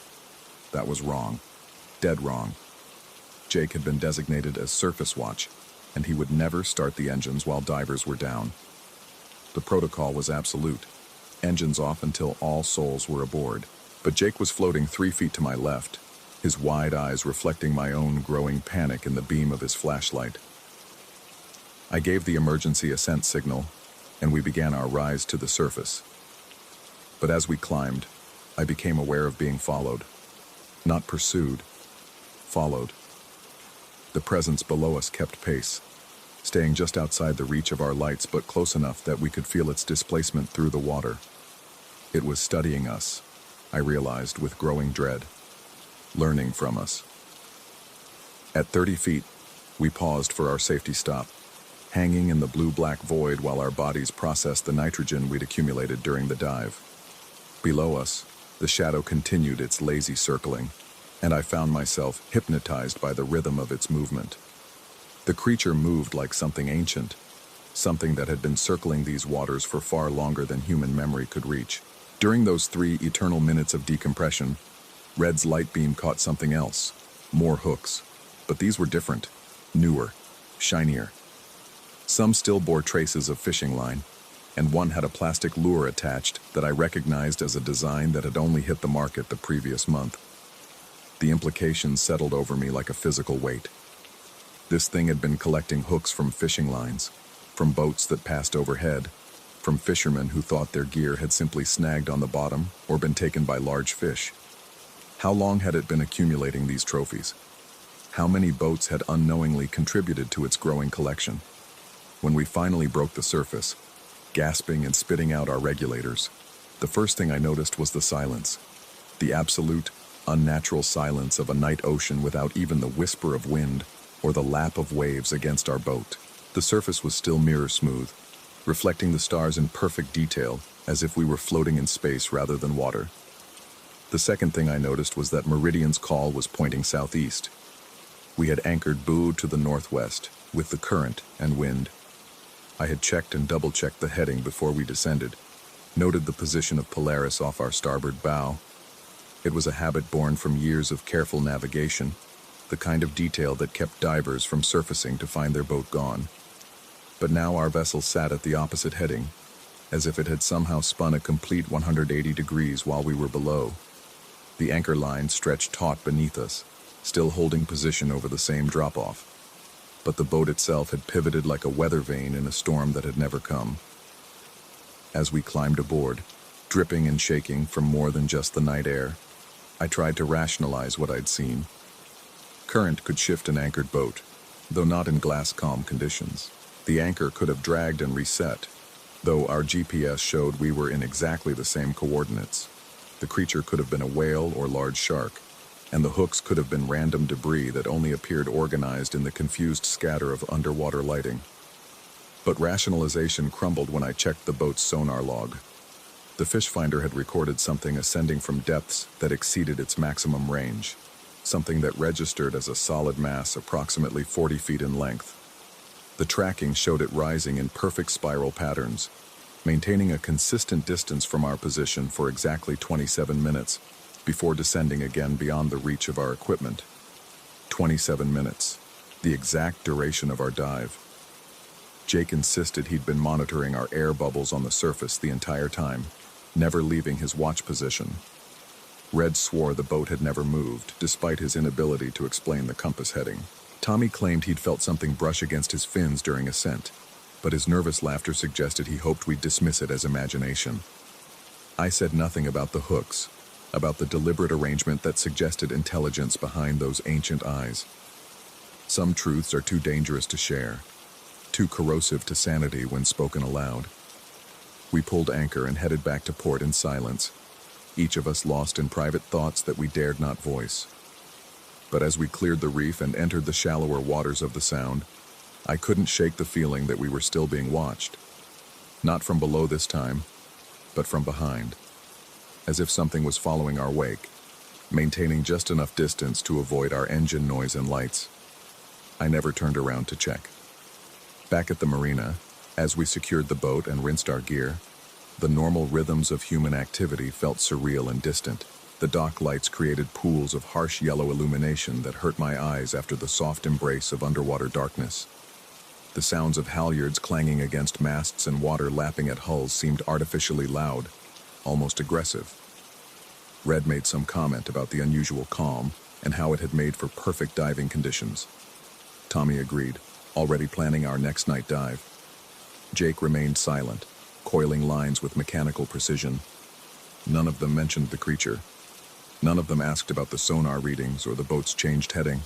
That was wrong. Dead wrong. Jake had been designated as surface watch, and he would never start the engines while divers were down. The protocol was absolute. Engines off until all souls were aboard. But Jake was floating 3 feet to my left, his wide eyes reflecting my own growing panic in the beam of his flashlight. I gave the emergency ascent signal, and we began our rise to the surface. But as we climbed, I became aware of being followed. Not pursued. Followed. The presence below us kept pace, staying just outside the reach of our lights but close enough that we could feel its displacement through the water. It was studying us, I realized with growing dread, learning from us. At 30 feet, we paused for our safety stop, hanging in the blue-black void while our bodies processed the nitrogen we'd accumulated during the dive. Below us, the shadow continued its lazy circling, and I found myself hypnotized by the rhythm of its movement. The creature moved like something ancient, something that had been circling these waters for far longer than human memory could reach. During those 3 eternal minutes of decompression, Red's light beam caught something else, more hooks, but these were different, newer, shinier. Some still bore traces of fishing line, and one had a plastic lure attached that I recognized as a design that had only hit the market the previous month. The implications settled over me like a physical weight. This thing had been collecting hooks from fishing lines, from boats that passed overhead, from fishermen who thought their gear had simply snagged on the bottom or been taken by large fish. How long had it been accumulating these trophies? How many boats had unknowingly contributed to its growing collection? When we finally broke the surface, gasping and spitting out our regulators, the first thing I noticed was the silence. The absolute, unnatural silence of a night ocean without even the whisper of wind or the lap of waves against our boat. The surface was still mirror smooth, reflecting the stars in perfect detail, as if we were floating in space rather than water. The second thing I noticed was that Meridian's call was pointing southeast. We had anchored boo to the northwest, with the current and wind. I had checked and double-checked the heading before we descended, noted the position of Polaris off our starboard bow. It was a habit born from years of careful navigation, the kind of detail that kept divers from surfacing to find their boat gone. But now our vessel sat at the opposite heading, as if it had somehow spun a complete 180 degrees while we were below. The anchor line stretched taut beneath us, still holding position over the same drop-off. But the boat itself had pivoted like a weather vane in a storm that had never come. As we climbed aboard, dripping and shaking from more than just the night air, I tried to rationalize what I'd seen. Current could shift an anchored boat, though not in glass-calm conditions. The anchor could have dragged and reset, though our GPS showed we were in exactly the same coordinates. The creature could have been a whale or large shark, and the hooks could have been random debris that only appeared organized in the confused scatter of underwater lighting. But rationalization crumbled when I checked the boat's sonar log. The fish finder had recorded something ascending from depths that exceeded its maximum range, something that registered as a solid mass approximately 40 feet in length. The tracking showed it rising in perfect spiral patterns, maintaining a consistent distance from our position for exactly 27 minutes before descending again beyond the reach of our equipment. 27 minutes, the exact duration of our dive. Jake insisted he'd been monitoring our air bubbles on the surface the entire time, never leaving his watch position. Red swore the boat had never moved, despite his inability to explain the compass heading. Tommy claimed he'd felt something brush against his fins during ascent, but his nervous laughter suggested he hoped we'd dismiss it as imagination. I said nothing about the hooks, about the deliberate arrangement that suggested intelligence behind those ancient eyes. Some truths are too dangerous to share, too corrosive to sanity when spoken aloud. We pulled anchor and headed back to port in silence, each of us lost in private thoughts that we dared not voice. But as we cleared the reef and entered the shallower waters of the Sound, I couldn't shake the feeling that we were still being watched. Not from below this time, but from behind, as if something was following our wake, maintaining just enough distance to avoid our engine noise and lights. I never turned around to check. Back at the marina, as we secured the boat and rinsed our gear, the normal rhythms of human activity felt surreal and distant. The dock lights created pools of harsh yellow illumination that hurt my eyes after the soft embrace of underwater darkness. The sounds of halyards clanging against masts and water lapping at hulls seemed artificially loud, almost aggressive. Red made some comment about the unusual calm and how it had made for perfect diving conditions. Tommy agreed, already planning our next night dive. Jake remained silent, coiling lines with mechanical precision. None of them mentioned the creature. None of them asked about the sonar readings or the boat's changed heading.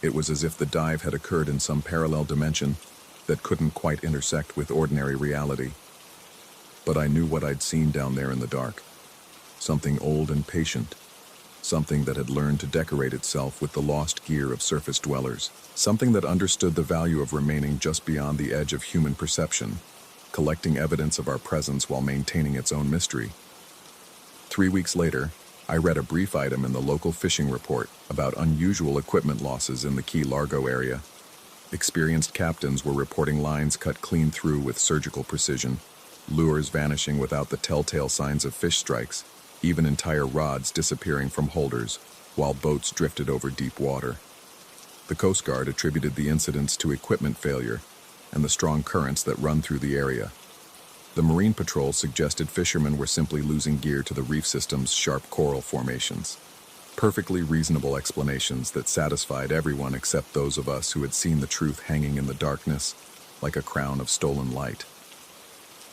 It was as if the dive had occurred in some parallel dimension that couldn't quite intersect with ordinary reality. But I knew what I'd seen down there in the dark. Something old and patient. Something that had learned to decorate itself with the lost gear of surface dwellers. Something that understood the value of remaining just beyond the edge of human perception, collecting evidence of our presence while maintaining its own mystery. 3 weeks later, I read a brief item in the local fishing report about unusual equipment losses in the Key Largo area. Experienced captains were reporting lines cut clean through with surgical precision, lures vanishing without the telltale signs of fish strikes, even entire rods disappearing from holders, while boats drifted over deep water. The Coast Guard attributed the incidents to equipment failure and the strong currents that run through the area. The Marine Patrol suggested fishermen were simply losing gear to the reef system's sharp coral formations. Perfectly reasonable explanations that satisfied everyone except those of us who had seen the truth hanging in the darkness like a crown of stolen light.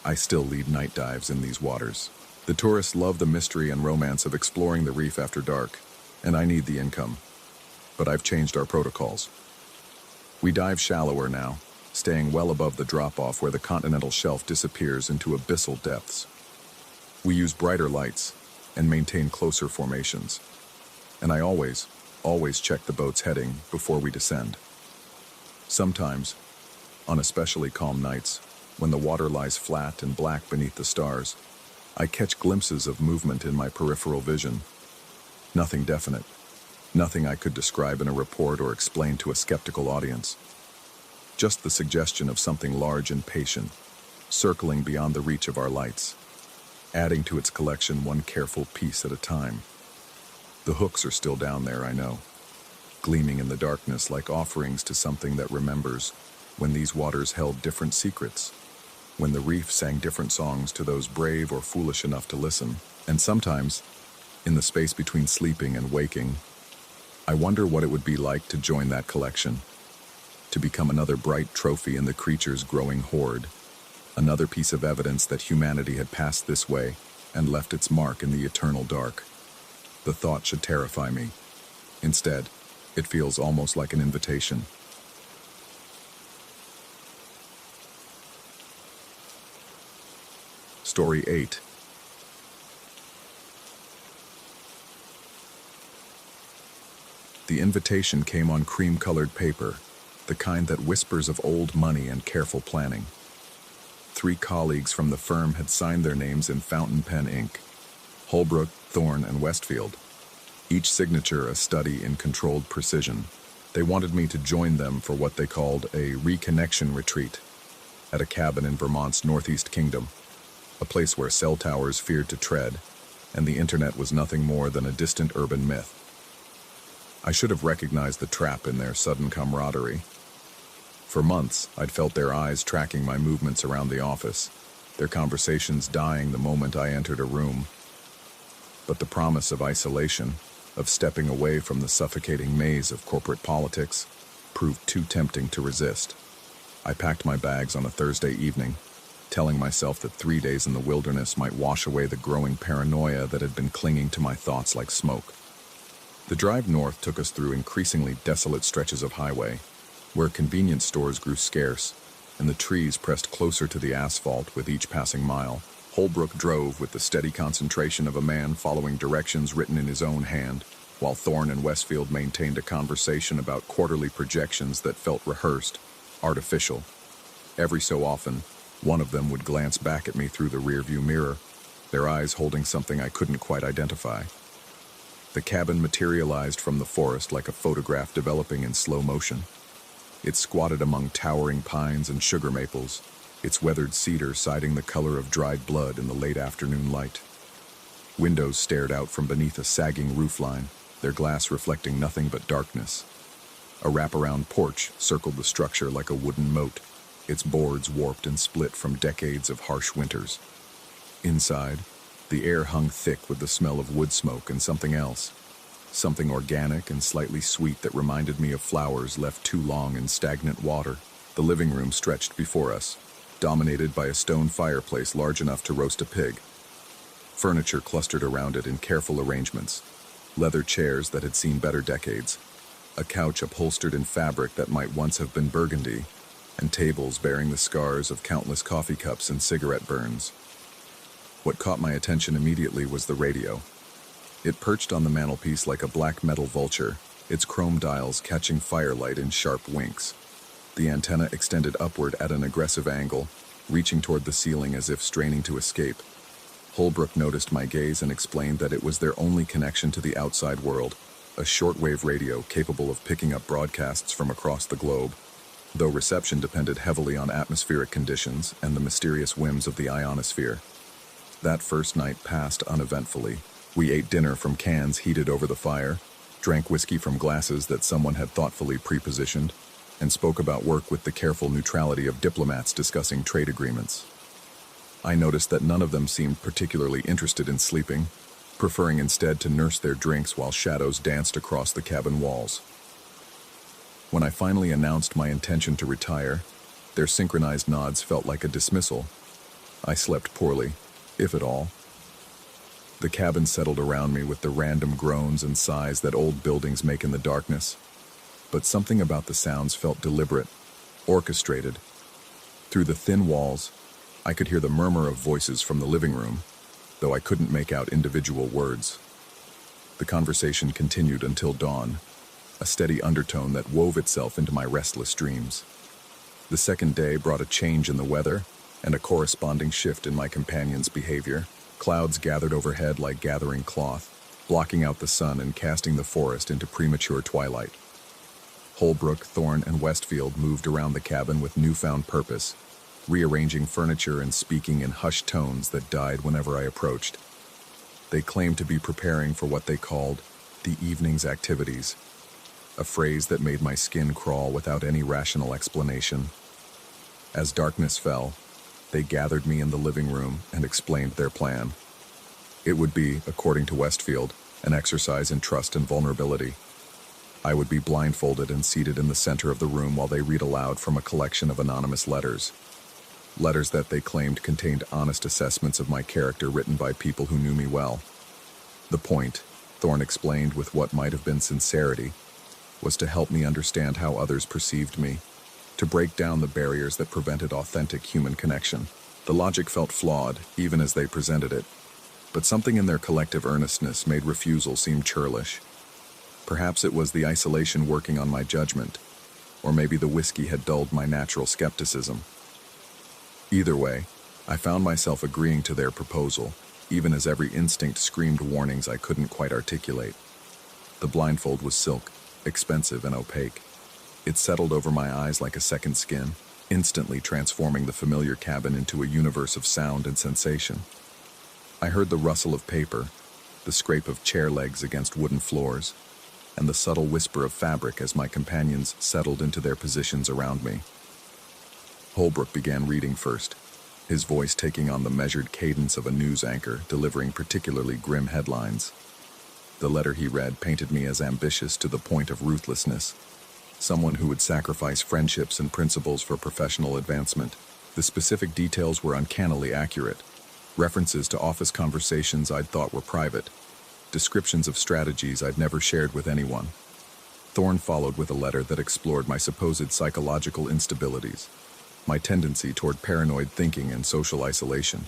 I still lead night dives in these waters. The tourists love the mystery and romance of exploring the reef after dark, and I need the income. But I've changed our protocols. We dive shallower now, staying well above the drop-off where the continental shelf disappears into abyssal depths. We use brighter lights and maintain closer formations. And I always check the boat's heading before we descend. Sometimes, on especially calm nights, when the water lies flat and black beneath the stars, I catch glimpses of movement in my peripheral vision. Nothing definite, nothing I could describe in a report or explain to a skeptical audience. Just the suggestion of something large and patient, circling beyond the reach of our lights, adding to its collection one careful piece at a time. The hooks are still down there, I know, gleaming in the darkness like offerings to something that remembers when these waters held different secrets, when the reef sang different songs to those brave or foolish enough to listen. And sometimes, in the space between sleeping and waking, I wonder what it would be like to join that collection, to become another bright trophy in the creature's growing horde, another piece of evidence that humanity had passed this way and left its mark in the eternal dark. The thought should terrify me. Instead, it feels almost like an invitation. Story 8. The invitation came on cream-colored paper, the kind that whispers of old money and careful planning. 3 colleagues from the firm had signed their names in fountain pen ink: Holbrook, Thorne, and Westfield. Each signature a study in controlled precision. They wanted me to join them for what they called a reconnection retreat at a cabin in Vermont's Northeast Kingdom, a place where cell towers feared to tread, and the internet was nothing more than a distant urban myth. I should have recognized the trap in their sudden camaraderie. For months, I'd felt their eyes tracking my movements around the office, their conversations dying the moment I entered a room. But the promise of isolation, of stepping away from the suffocating maze of corporate politics, proved too tempting to resist. I packed my bags on a Thursday evening, telling myself that 3 days in the wilderness might wash away the growing paranoia that had been clinging to my thoughts like smoke. The drive north took us through increasingly desolate stretches of highway, where convenience stores grew scarce, and the trees pressed closer to the asphalt with each passing mile. Holbrook drove with the steady concentration of a man following directions written in his own hand, while Thorne and Westfield maintained a conversation about quarterly projections that felt rehearsed, artificial. Every so often, one of them would glance back at me through the rearview mirror, their eyes holding something I couldn't quite identify. The cabin materialized from the forest like a photograph developing in slow motion. It squatted among towering pines and sugar maples, its weathered cedar siding the color of dried blood in the late afternoon light. Windows stared out from beneath a sagging roofline, their glass reflecting nothing but darkness. A wraparound porch circled the structure like a wooden moat, its boards warped and split from decades of harsh winters. Inside, the air hung thick with the smell of wood smoke and something else, something organic and slightly sweet that reminded me of flowers left too long in stagnant water. The living room stretched before us, dominated by a stone fireplace large enough to roast a pig. Furniture clustered around it in careful arrangements, leather chairs that had seen better decades, a couch upholstered in fabric that might once have been burgundy, and tables bearing the scars of countless coffee cups and cigarette burns. What caught my attention immediately was the radio. It perched on the mantelpiece like a black metal vulture, its chrome dials catching firelight in sharp winks. The antenna extended upward at an aggressive angle, reaching toward the ceiling as if straining to escape. Holbrook noticed my gaze and explained that it was their only connection to the outside world, a shortwave radio capable of picking up broadcasts from across the globe, though reception depended heavily on atmospheric conditions and the mysterious whims of the ionosphere. That first night passed uneventfully. We ate dinner from cans heated over the fire, drank whiskey from glasses that someone had thoughtfully pre-positioned, and spoke about work with the careful neutrality of diplomats discussing trade agreements. I noticed that none of them seemed particularly interested in sleeping, preferring instead to nurse their drinks while shadows danced across the cabin walls. When I finally announced my intention to retire, their synchronized nods felt like a dismissal, I slept poorly, if at all. The cabin settled around me with the random groans and sighs that old buildings make in the darkness. But something about the sounds felt deliberate, orchestrated. Through the thin walls, I could hear the murmur of voices from the living room, though I couldn't make out individual words. The conversation continued until dawn, a steady undertone that wove itself into my restless dreams. The second day brought a change in the weather and a corresponding shift in my companion's behavior. Clouds gathered overhead like gathering cloth, blocking out the sun and casting the forest into premature twilight. Holbrook, Thorne, and Westfield moved around the cabin with newfound purpose, rearranging furniture and speaking in hushed tones that died whenever I approached. They claimed to be preparing for what they called the evening's activities, a phrase that made my skin crawl without any rational explanation. As darkness fell, they gathered me in the living room and explained their plan. It would be, according to Westfield, an exercise in trust and vulnerability. I would be blindfolded and seated in the center of the room while they read aloud from a collection of anonymous letters. Letters that they claimed contained honest assessments of my character written by people who knew me well. The point, Thorne explained with what might have been sincerity, was to help me understand how others perceived me, to break down the barriers that prevented authentic human connection. The logic felt flawed, even as they presented it, but something in their collective earnestness made refusal seem churlish. Perhaps it was the isolation working on my judgment, or maybe the whiskey had dulled my natural skepticism. Either way, I found myself agreeing to their proposal, even as every instinct screamed warnings I couldn't quite articulate. The blindfold was silk, expensive and opaque. It settled over my eyes like a second skin, instantly transforming the familiar cabin into a universe of sound and sensation. I heard the rustle of paper, the scrape of chair legs against wooden floors, and the subtle whisper of fabric as my companions settled into their positions around me. Holbrook began reading first, his voice taking on the measured cadence of a news anchor delivering particularly grim headlines. The letter he read painted me as ambitious to the point of ruthlessness, someone who would sacrifice friendships and principles for professional advancement. The specific details were uncannily accurate. References to office conversations I'd thought were private. Descriptions of strategies I'd never shared with anyone. Thorne followed with a letter that explored my supposed psychological instabilities, my tendency toward paranoid thinking and social isolation.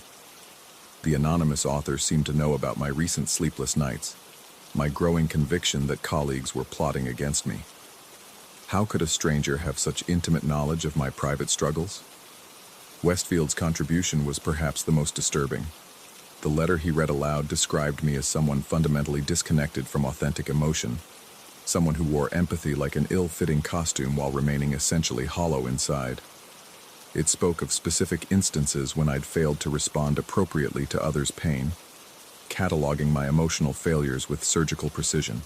The anonymous author seemed to know about my recent sleepless nights, my growing conviction that colleagues were plotting against me. How could a stranger have such intimate knowledge of my private struggles? Westfield's contribution was perhaps the most disturbing. The letter he read aloud described me as someone fundamentally disconnected from authentic emotion, someone who wore empathy like an ill-fitting costume while remaining essentially hollow inside. It spoke of specific instances when I'd failed to respond appropriately to others' pain, cataloging my emotional failures with surgical precision.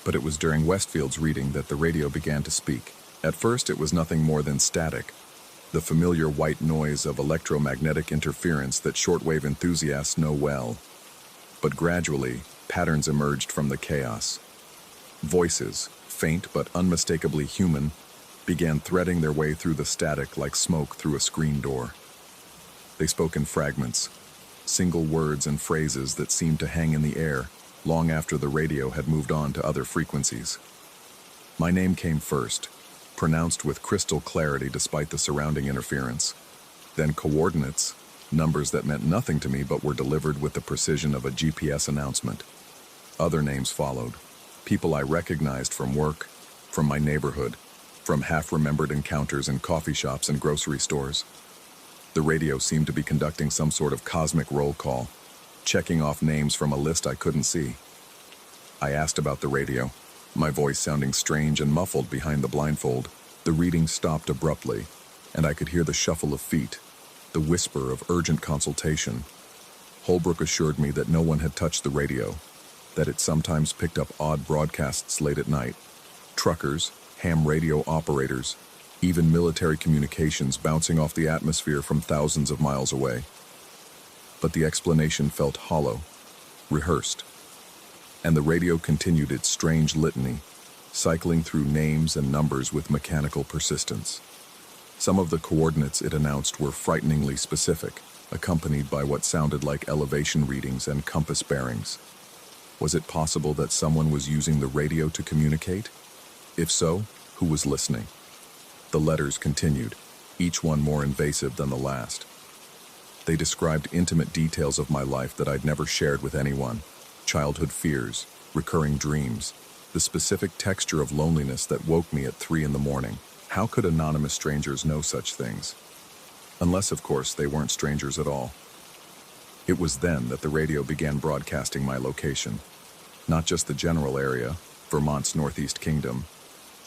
But it was during Westfield's reading that the radio began to speak. At first, it was nothing more than static, the familiar white noise of electromagnetic interference that shortwave enthusiasts know well. But gradually, patterns emerged from the chaos. Voices, faint but unmistakably human, began threading their way through the static like smoke through a screen door. They spoke in fragments, single words and phrases that seemed to hang in the air long after the radio had moved on to other frequencies. My name came first, pronounced with crystal clarity despite the surrounding interference. Then coordinates, numbers that meant nothing to me but were delivered with the precision of a GPS announcement. Other names followed, people I recognized from work, from my neighborhood, from half-remembered encounters in coffee shops and grocery stores. The radio seemed to be conducting some sort of cosmic roll call, checking off names from a list I couldn't see. I asked about the radio, my voice sounding strange and muffled behind the blindfold. The reading stopped abruptly, and I could hear the shuffle of feet, the whisper of urgent consultation. Holbrook assured me that no one had touched the radio, that it sometimes picked up odd broadcasts late at night. Truckers, ham radio operators, even military communications bouncing off the atmosphere from thousands of miles away. But the explanation felt hollow, rehearsed, and the radio continued its strange litany, cycling through names and numbers with mechanical persistence. Some of the coordinates it announced were frighteningly specific, accompanied by what sounded like elevation readings and compass bearings. Was it possible that someone was using the radio to communicate? If so, who was listening? The letters continued, each one more invasive than the last. They described intimate details of my life that I'd never shared with anyone. Childhood fears, recurring dreams, the specific texture of loneliness that woke me at 3 in the morning. How could anonymous strangers know such things? Unless, of course, they weren't strangers at all. It was then that the radio began broadcasting my location. Not just the general area, Vermont's Northeast Kingdom,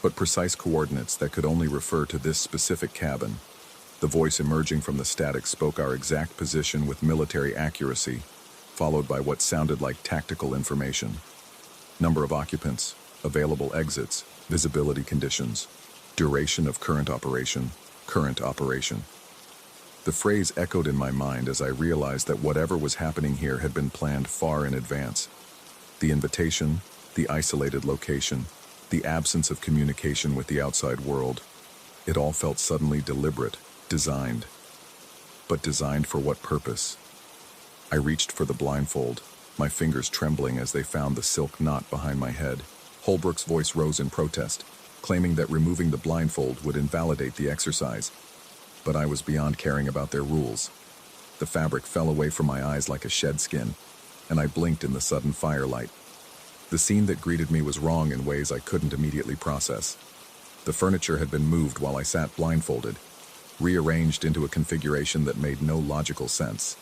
but precise coordinates that could only refer to this specific cabin. The voice emerging from the static spoke our exact position with military accuracy, followed by what sounded like tactical information. Number of occupants, available exits, visibility conditions, duration of current operation, current operation. The phrase echoed in my mind as I realized that whatever was happening here had been planned far in advance. The invitation, the isolated location, the absence of communication with the outside world. It all felt suddenly deliberate, designed. But designed for what purpose? I reached for the blindfold, my fingers trembling as they found the silk knot behind my head. Holbrook's voice rose in protest, claiming that removing the blindfold would invalidate the exercise. But I was beyond caring about their rules. The fabric fell away from my eyes like a shed skin, and I blinked in the sudden firelight. The scene that greeted me was wrong in ways I couldn't immediately process. The furniture had been moved while I sat blindfolded, rearranged into a configuration that made no logical sense.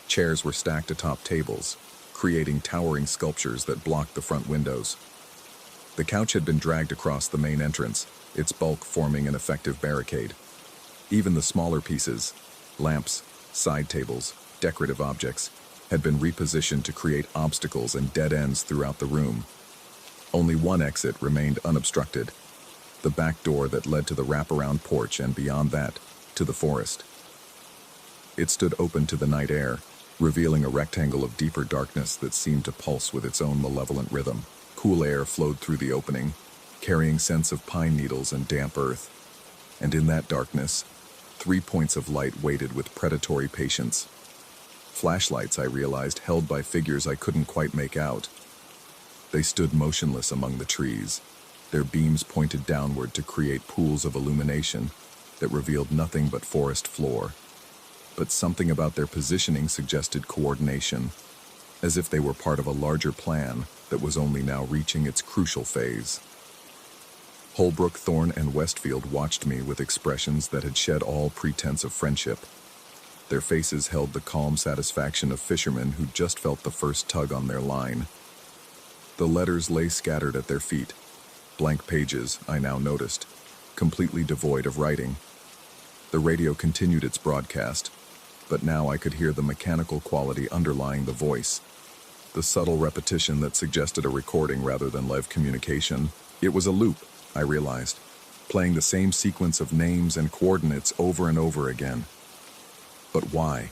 Chairs were stacked atop tables, creating towering sculptures that blocked the front windows. The couch had been dragged across the main entrance, its bulk forming an effective barricade. Even the smaller pieces, lamps, side tables, decorative objects, had been repositioned to create obstacles and dead ends throughout the room. Only one exit remained unobstructed, the back door that led to the wraparound porch and beyond that, to the forest. It stood open to the night air, revealing a rectangle of deeper darkness that seemed to pulse with its own malevolent rhythm. Cool air flowed through the opening, carrying scents of pine needles and damp earth. And in that darkness, 3 points of light waited with predatory patience. Flashlights, I realized, held by figures I couldn't quite make out. They stood motionless among the trees, their beams pointed downward to create pools of illumination that revealed nothing but forest floor. But something about their positioning suggested coordination, as if they were part of a larger plan that was only now reaching its crucial phase. Holbrook, Thorne, and Westfield watched me with expressions that had shed all pretense of friendship. Their faces held the calm satisfaction of fishermen who just felt the first tug on their line. The letters lay scattered at their feet, blank pages, I now noticed, completely devoid of writing. The radio continued its broadcast, but now I could hear the mechanical quality underlying the voice, the subtle repetition that suggested a recording rather than live communication. It was a loop, I realized, playing the same sequence of names and coordinates over and over again. But why?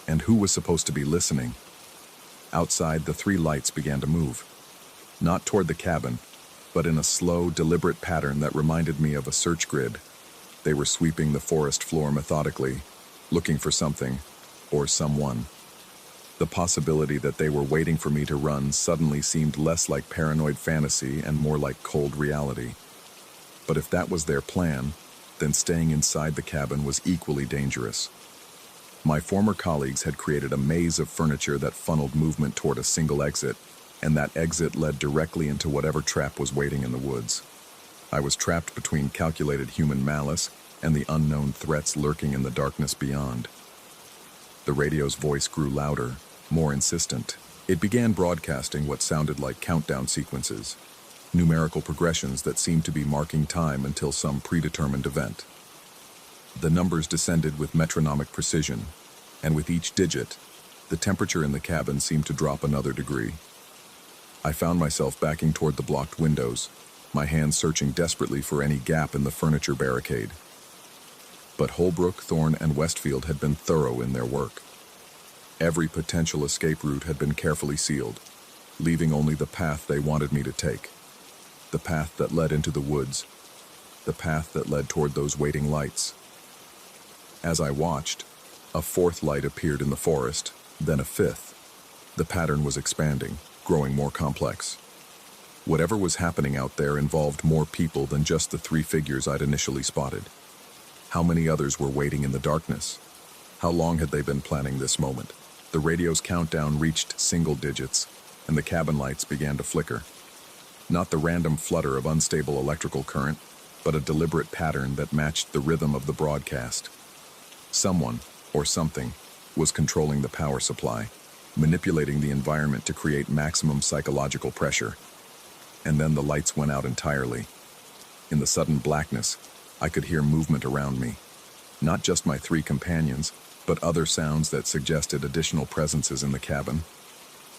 And who was supposed to be listening? Outside, the 3 lights began to move. Not toward the cabin, but in a slow, deliberate pattern that reminded me of a search grid. They were sweeping the forest floor methodically, looking for something, or someone. The possibility that they were waiting for me to run suddenly seemed less like paranoid fantasy and more like cold reality. But if that was their plan, then staying inside the cabin was equally dangerous. My former colleagues had created a maze of furniture that funneled movement toward a single exit, and that exit led directly into whatever trap was waiting in the woods. I was trapped between calculated human malice and the unknown threats lurking in the darkness beyond. The radio's voice grew louder, more insistent. It began broadcasting what sounded like countdown sequences, numerical progressions that seemed to be marking time until some predetermined event. The numbers descended with metronomic precision, and with each digit, the temperature in the cabin seemed to drop another degree. I found myself backing toward the blocked windows, my hands searching desperately for any gap in the furniture barricade. But Holbrook, Thorne, and Westfield had been thorough in their work. Every potential escape route had been carefully sealed, leaving only the path they wanted me to take. The path that led into the woods. The path that led toward those waiting lights. As I watched, a fourth light appeared in the forest, then a fifth. The pattern was expanding, growing more complex. Whatever was happening out there involved more people than just the three figures I'd initially spotted. How many others were waiting in the darkness? How long had they been planning this moment? The radio's countdown reached single digits, and the cabin lights began to flicker. Not the random flutter of unstable electrical current, but a deliberate pattern that matched the rhythm of the broadcast. Someone, or something, was controlling the power supply, manipulating the environment to create maximum psychological pressure. And then the lights went out entirely. In the sudden blackness, I could hear movement around me. Not just my three companions, but other sounds that suggested additional presences in the cabin.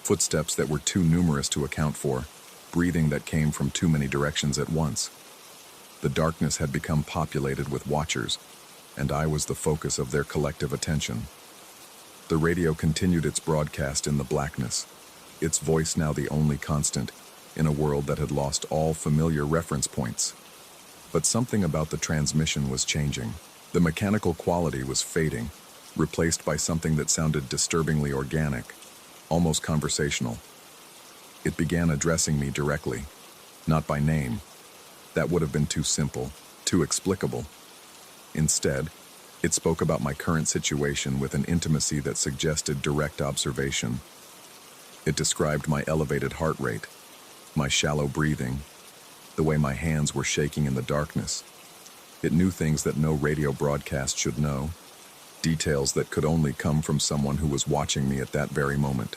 Footsteps that were too numerous to account for, breathing that came from too many directions at once. The darkness had become populated with watchers, and I was the focus of their collective attention. The radio continued its broadcast in the blackness, its voice now the only constant in a world that had lost all familiar reference points. But something about the transmission was changing. The mechanical quality was fading, replaced by something that sounded disturbingly organic, almost conversational. It began addressing me directly, not by name. That would have been too simple, too explicable. Instead, it spoke about my current situation with an intimacy that suggested direct observation. It described my elevated heart rate, my shallow breathing, the way my hands were shaking in the darkness. It knew things that no radio broadcast should know, details that could only come from someone who was watching me at that very moment.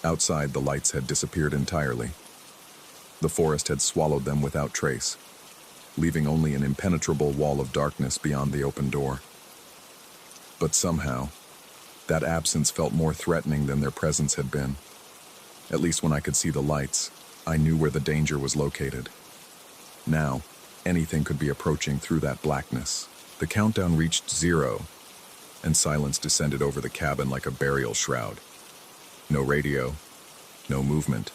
Outside, the lights had disappeared entirely. The forest had swallowed them without trace, leaving only an impenetrable wall of darkness beyond the open door. But somehow, that absence felt more threatening than their presence had been. At least when I could see the lights, I knew where the danger was located. Now, anything could be approaching through that blackness. The countdown reached 0, and silence descended over the cabin like a burial shroud. No radio, no movement,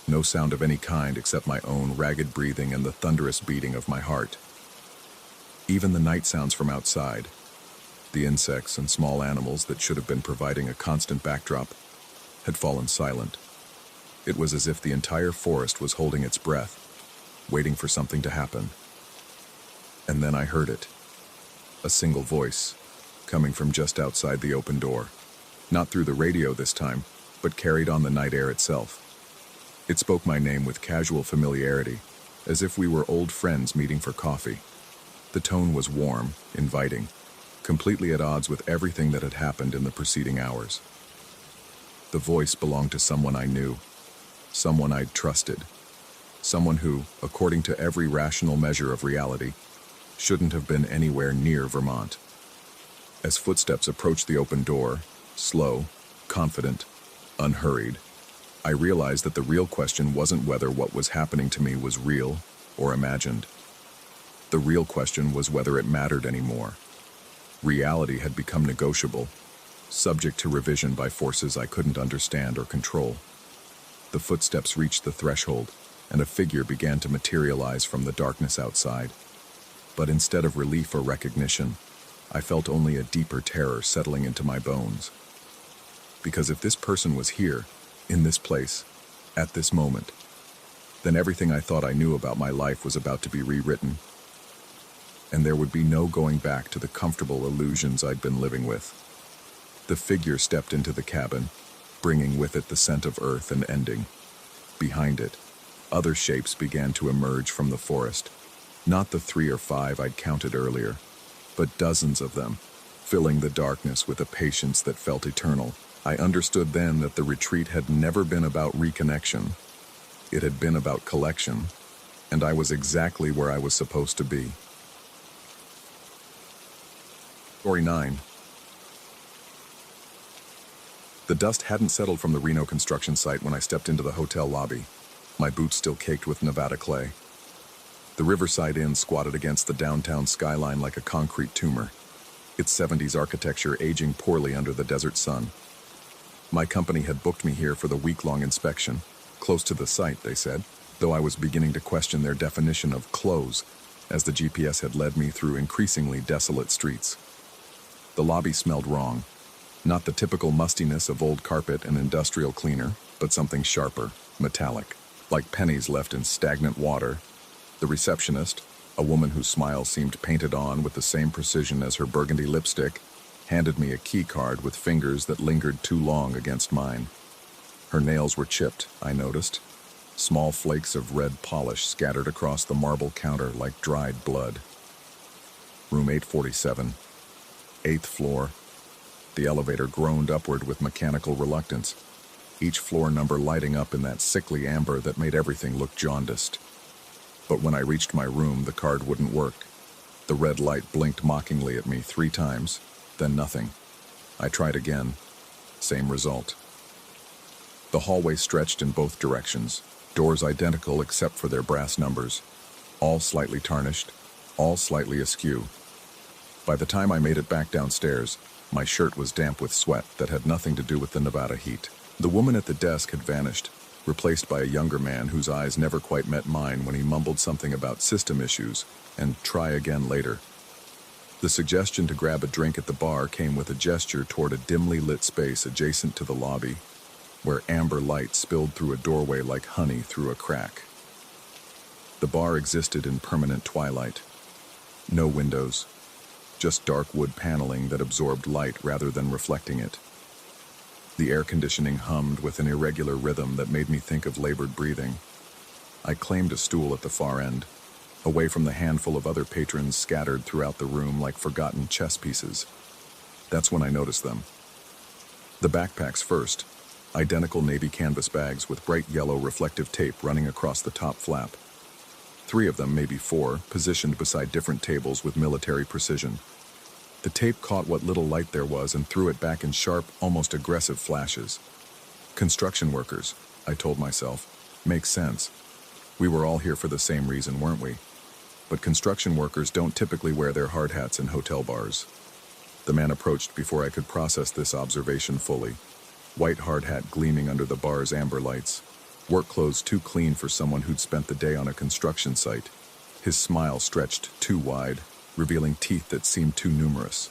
no sound of any kind except my own ragged breathing and the thunderous beating of my heart. Even the night sounds from outside, the insects and small animals that should have been providing a constant backdrop, had fallen silent. It was as if the entire forest was holding its breath, waiting for something to happen. And then I heard it. A single voice, coming from just outside the open door. Not through the radio this time, but carried on the night air itself. It spoke my name with casual familiarity, as if we were old friends meeting for coffee. The tone was warm, inviting, completely at odds with everything that had happened in the preceding hours. The voice belonged to someone I knew, someone I'd trusted, someone who, according to every rational measure of reality, shouldn't have been anywhere near Vermont. As footsteps approached the open door, slow, confident, unhurried, I realized that the real question wasn't whether what was happening to me was real or imagined. The real question was whether it mattered anymore. Reality had become negotiable, subject to revision by forces I couldn't understand or control. The footsteps reached the threshold, and a figure began to materialize from the darkness outside. But instead of relief or recognition, I felt only a deeper terror settling into my bones. Because if this person was here, in this place, at this moment, then everything I thought I knew about my life was about to be rewritten. And there would be no going back to the comfortable illusions I'd been living with. The figure stepped into the cabin, bringing with it the scent of earth and ending. Behind it, other shapes began to emerge from the forest. Not the 3 or 5 I'd counted earlier, but dozens of them, filling the darkness with a patience that felt eternal. I understood then that the retreat had never been about reconnection. It had been about collection, and I was exactly where I was supposed to be. Story 9. The dust hadn't settled from the Reno construction site when I stepped into the hotel lobby, my boots still caked with Nevada clay. The Riverside Inn squatted against the downtown skyline like a concrete tumor, its 70s architecture aging poorly under the desert sun. My company had booked me here for the week-long inspection, close to the site, they said, though I was beginning to question their definition of close. as the GPS had led me through increasingly desolate streets. The lobby smelled wrong. Not the typical mustiness of old carpet and industrial cleaner, but something sharper, metallic, like pennies left in stagnant water. The receptionist, a woman whose smile seemed painted on with the same precision as her burgundy lipstick, handed me a key card with fingers that lingered too long against mine. Her nails were chipped, I noticed. Small flakes of red polish scattered across the marble counter like dried blood. Room 847. 8th floor. The elevator groaned upward with mechanical reluctance, each floor number lighting up in that sickly amber that made everything look jaundiced. But when I reached my room, the card wouldn't work. The red light blinked mockingly at me 3 times, then nothing. I tried again. Same result. The hallway stretched in both directions, doors identical except for their brass numbers, all slightly tarnished, all slightly askew. By the time I made it back downstairs, my shirt was damp with sweat that had nothing to do with the Nevada heat. The woman at the desk had vanished, replaced by a younger man whose eyes never quite met mine when he mumbled something about system issues and try again later. The suggestion to grab a drink at the bar came with a gesture toward a dimly lit space adjacent to the lobby, where amber light spilled through a doorway like honey through a crack. The bar existed in permanent twilight. No windows, just dark wood paneling that absorbed light rather than reflecting it. The air conditioning hummed with an irregular rhythm that made me think of labored breathing. I claimed a stool at the far end, away from the handful of other patrons scattered throughout the room like forgotten chess pieces. That's when I noticed them. The backpacks first, identical navy canvas bags with bright yellow reflective tape running across the top flap. 3 of them, maybe 4, positioned beside different tables with military precision. The tape caught what little light there was and threw it back in sharp, almost aggressive flashes. Construction workers, I told myself. Makes sense. We were all here for the same reason, weren't we? But construction workers don't typically wear their hard hats in hotel bars. The man approached before I could process this observation fully. White hard hat gleaming under the bar's amber lights. Work clothes too clean for someone who'd spent the day on a construction site. His smile stretched too wide, revealing teeth that seemed too numerous,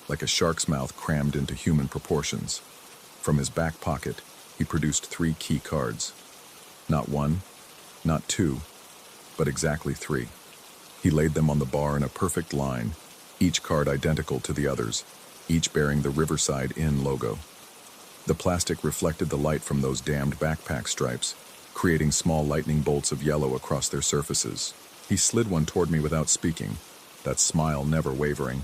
like a shark's mouth crammed into human proportions. From his back pocket, he produced 3 key cards. Not 1, not 2, but exactly 3. He laid them on the bar in a perfect line, each card identical to the others, each bearing the Riverside Inn logo. The plastic reflected the light from those damned backpack stripes, creating small lightning bolts of yellow across their surfaces. He slid one toward me without speaking, that smile never wavering.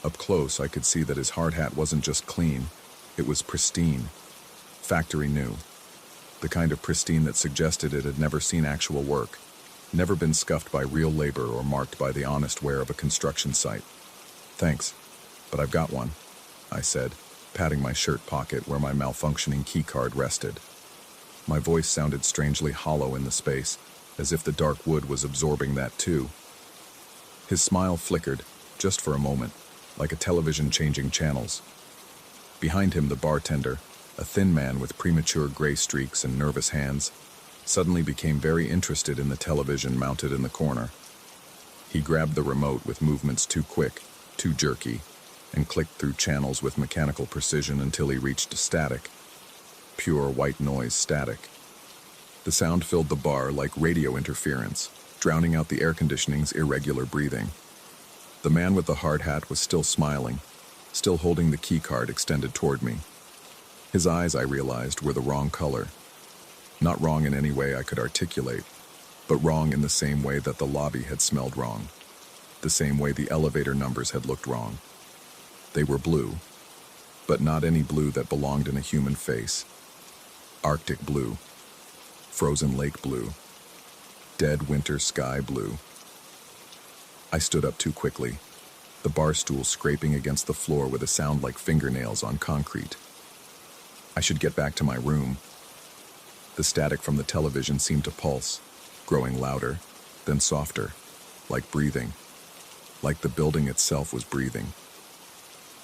Up close, I could see that his hard hat wasn't just clean, it was pristine. Factory new. The kind of pristine that suggested it had never seen actual work, never been scuffed by real labor or marked by the honest wear of a construction site. Thanks, but I've got one, I said, patting my shirt pocket where my malfunctioning keycard rested. My voice sounded strangely hollow in the space, as if the dark wood was absorbing that too. His smile flickered, just for a moment, like a television changing channels. Behind him, the bartender, a thin man with premature gray streaks and nervous hands, suddenly became very interested in the television mounted in the corner. He grabbed the remote with movements too quick, too jerky, and clicked through channels with mechanical precision until he reached static. Pure white noise static. The sound filled the bar like radio interference, drowning out the air conditioning's irregular breathing. The man with the hard hat was still smiling, still holding the key card extended toward me. His eyes, I realized, were the wrong color. Not wrong in any way I could articulate, but wrong in the same way that the lobby had smelled wrong, the same way the elevator numbers had looked wrong. They were blue, but not any blue that belonged in a human face. Arctic blue, frozen lake blue, dead winter sky blue. I stood up too quickly, the bar stool scraping against the floor with a sound like fingernails on concrete. I should get back to my room. The static from the television seemed to pulse, growing louder, then softer, like breathing, like the building itself was breathing.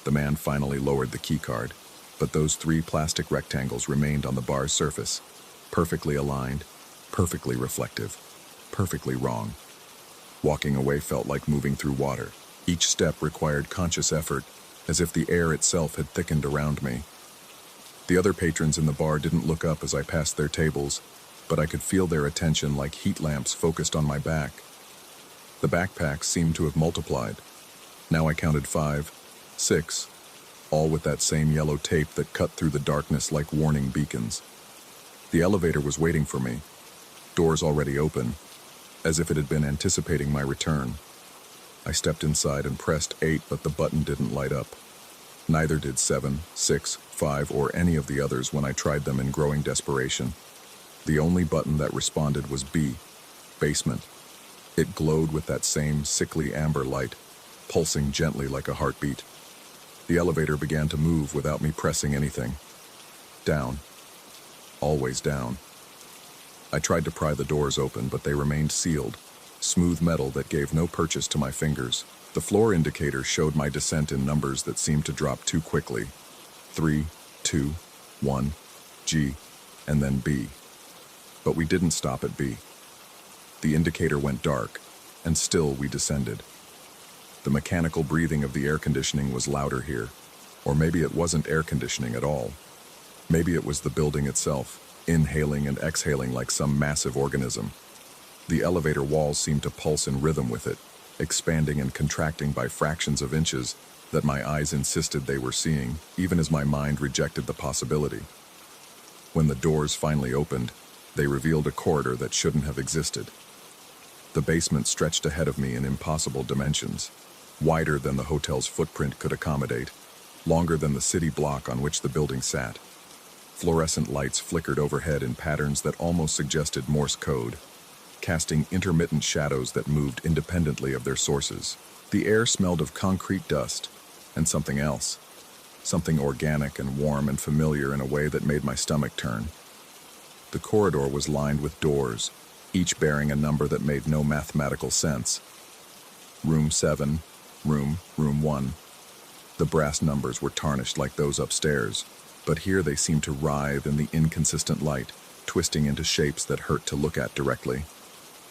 The man finally lowered the keycard, but those 3 plastic rectangles remained on the bar's surface, perfectly aligned, perfectly reflective, perfectly wrong. Walking away felt like moving through water. Each step required conscious effort, as if the air itself had thickened around me. The other patrons in the bar didn't look up as I passed their tables, but I could feel their attention like heat lamps focused on my back. The backpacks seemed to have multiplied. Now I counted 5, 6, all with that same yellow tape that cut through the darkness like warning beacons. The elevator was waiting for me, doors already open, as if it had been anticipating my return. I stepped inside and pressed 8, but the button didn't light up. Neither did 7, 6, 5, or any of the others when I tried them in growing desperation. The only button that responded was B, basement. It glowed with that same sickly amber light, pulsing gently like a heartbeat. The elevator began to move without me pressing anything. Down. Always down. I tried to pry the doors open, but they remained sealed, smooth metal that gave no purchase to my fingers. The floor indicator showed my descent in numbers that seemed to drop too quickly. 3, 2, 1, G, and then B. But we didn't stop at B. The indicator went dark, and still we descended. The mechanical breathing of the air conditioning was louder here, or maybe it wasn't air conditioning at all. Maybe it was the building itself, inhaling and exhaling like some massive organism. The elevator walls seemed to pulse in rhythm with it, expanding and contracting by fractions of inches that my eyes insisted they were seeing, even as my mind rejected the possibility. When the doors finally opened, they revealed a corridor that shouldn't have existed. The basement stretched ahead of me in impossible dimensions, wider than the hotel's footprint could accommodate, longer than the city block on which the building sat. Fluorescent lights flickered overhead in patterns that almost suggested Morse code, casting intermittent shadows that moved independently of their sources. The air smelled of concrete dust and something else, something organic and warm and familiar in a way that made my stomach turn. The corridor was lined with doors, each bearing a number that made no mathematical sense. Room 7, room 1. The brass numbers were tarnished like those upstairs, but here they seemed to writhe in the inconsistent light, twisting into shapes that hurt to look at directly.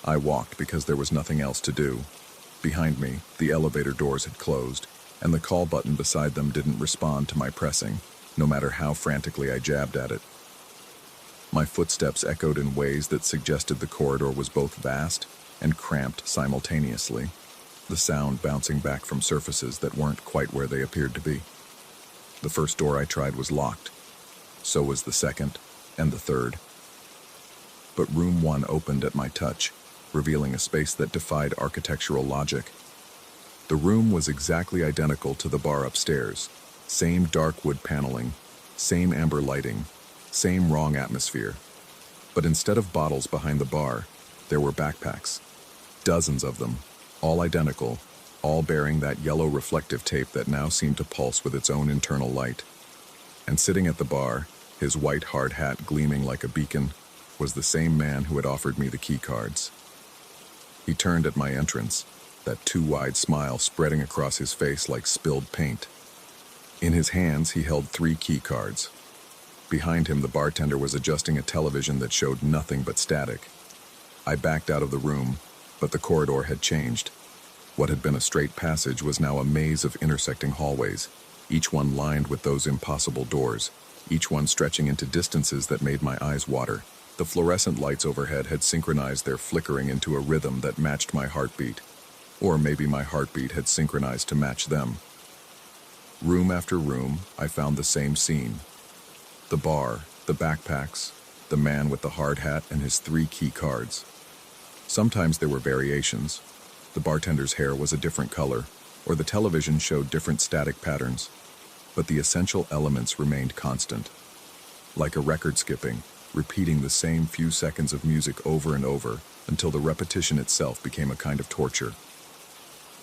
I walked because there was nothing else to do. Behind me, the elevator doors had closed, and the call button beside them didn't respond to my pressing, no matter how frantically I jabbed at it. My footsteps echoed in ways that suggested the corridor was both vast and cramped simultaneously, the sound bouncing back from surfaces that weren't quite where they appeared to be. The first door I tried was locked. So was the second and the third. But room 1 opened at my touch, revealing a space that defied architectural logic. The room was exactly identical to the bar upstairs. Same dark wood paneling, same amber lighting, same wrong atmosphere. But instead of bottles behind the bar, there were backpacks. Dozens of them, all identical, all bearing that yellow reflective tape that now seemed to pulse with its own internal light. And sitting at the bar, his white hard hat gleaming like a beacon, was the same man who had offered me the key cards. He turned at my entrance, that too wide smile spreading across his face like spilled paint. In his hands, he held 3 key cards. Behind him, the bartender was adjusting a television that showed nothing but static. I backed out of the room, but the corridor had changed. What had been a straight passage was now a maze of intersecting hallways, each one lined with those impossible doors, each one stretching into distances that made my eyes water. The fluorescent lights overhead had synchronized their flickering into a rhythm that matched my heartbeat. Or maybe my heartbeat had synchronized to match them. Room after room, I found the same scene. The bar, the backpacks, the man with the hard hat and his 3 key cards. Sometimes there were variations. The bartender's hair was a different color, or the television showed different static patterns. But the essential elements remained constant. Like a record skipping, repeating the same few seconds of music over and over until the repetition itself became a kind of torture.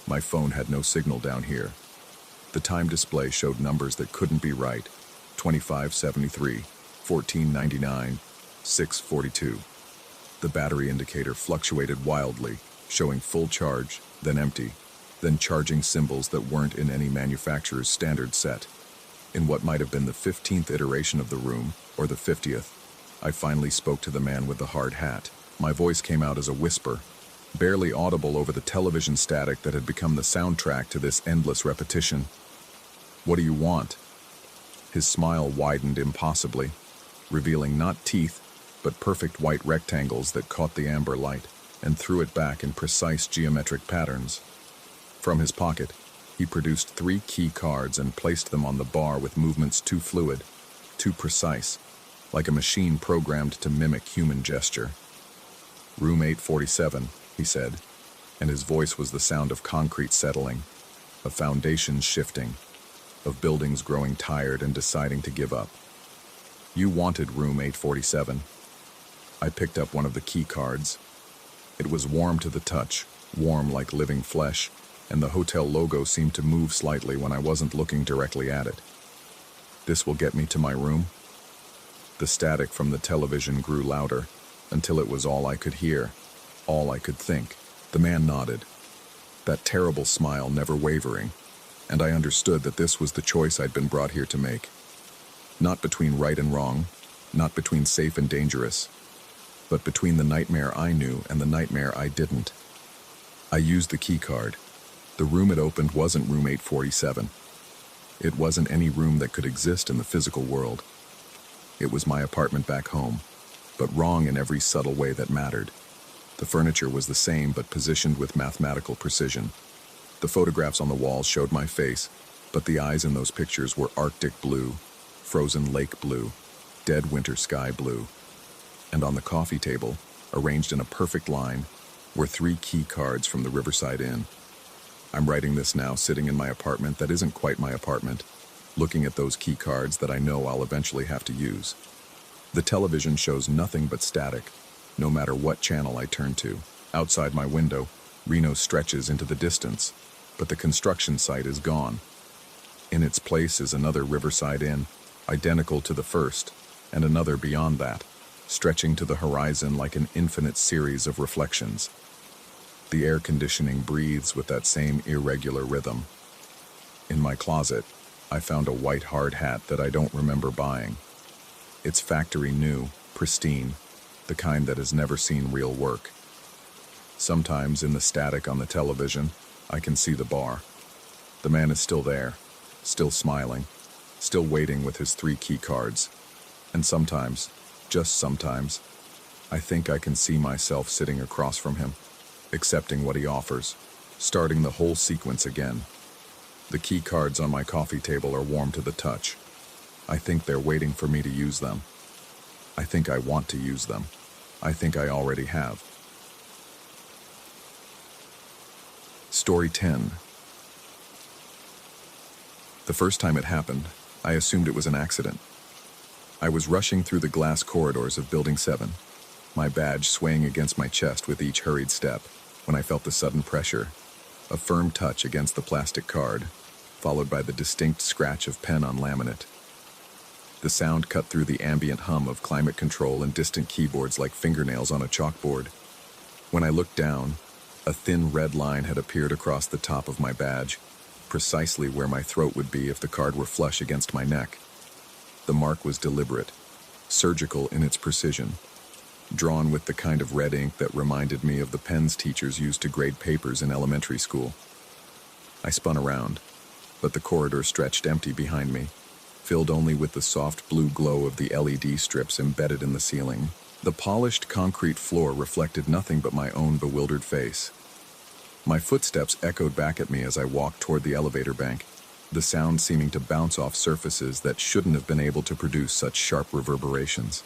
My phone had no signal down here. The time display showed numbers that couldn't be right. 2573, 1499, 642. The battery indicator fluctuated wildly, showing full charge, then empty, then charging symbols that weren't in any manufacturer's standard set. In what might have been the 15th iteration of the room, or the 50th, I finally spoke to the man with the hard hat. My voice came out as a whisper. barely audible over the television static that had become the soundtrack to this endless repetition. "What do you want?" His smile widened impossibly, revealing not teeth, but perfect white rectangles that caught the amber light and threw it back in precise geometric patterns. From his pocket, he produced 3 key cards and placed them on the bar with movements too fluid, too precise, like a machine programmed to mimic human gesture. "Room 847, he said, and his voice was the sound of concrete settling, of foundations shifting, of buildings growing tired and deciding to give up. "You wanted room 847. I picked up one of the key cards. It was warm to the touch, warm like living flesh, and the hotel logo seemed to move slightly when I wasn't looking directly at it. "This will get me to my room?" The static from the television grew louder, until it was all I could hear, all I could think. The man nodded, that terrible smile never wavering, and I understood that this was the choice I'd been brought here to make. Not between right and wrong, not between safe and dangerous, but between the nightmare I knew and the nightmare I didn't. I used the key card. The room it opened wasn't room 847. It wasn't any room that could exist in the physical world. It was my apartment back home, but wrong in every subtle way that mattered. The furniture was the same, but positioned with mathematical precision. The photographs on the walls showed my face, but the eyes in those pictures were Arctic blue, frozen lake blue, dead winter sky blue. And on the coffee table, arranged in a perfect line, were 3 key cards from the Riverside Inn. I'm writing this now sitting in my apartment that isn't quite my apartment, looking at those key cards that I know I'll eventually have to use. The television shows nothing but static, no matter what channel I turn to. Outside my window, Reno stretches into the distance, but the construction site is gone. In its place is another Riverside Inn, identical to the first, and another beyond that, stretching to the horizon like an infinite series of reflections. The air conditioning breathes with that same irregular rhythm. In my closet, I found a white hard hat that I don't remember buying. It's factory new, pristine, the kind that has never seen real work. Sometimes in the static on the television, I can see the bar. The man is still there, still smiling, still waiting with his 3 key cards. And sometimes, just sometimes, I think I can see myself sitting across from him, accepting what he offers, starting the whole sequence again. The key cards on my coffee table are warm to the touch. I think they're waiting for me to use them. I think I want to use them. I think I already have. Story 10. The first time it happened, I assumed it was an accident. I was rushing through the glass corridors of Building 7, my badge swaying against my chest with each hurried step, when I felt the sudden pressure, a firm touch against the plastic card, followed by the distinct scratch of pen on laminate. The sound cut through the ambient hum of climate control and distant keyboards like fingernails on a chalkboard. When I looked down, a thin red line had appeared across the top of my badge, precisely where my throat would be if the card were flush against my neck. The mark was deliberate, surgical in its precision, drawn with the kind of red ink that reminded me of the pens teachers used to grade papers in elementary school. I spun around, but the corridor stretched empty behind me, filled only with the soft blue glow of the LED strips embedded in the ceiling. The polished concrete floor reflected nothing but my own bewildered face. My footsteps echoed back at me as I walked toward the elevator bank, the sound seeming to bounce off surfaces that shouldn't have been able to produce such sharp reverberations.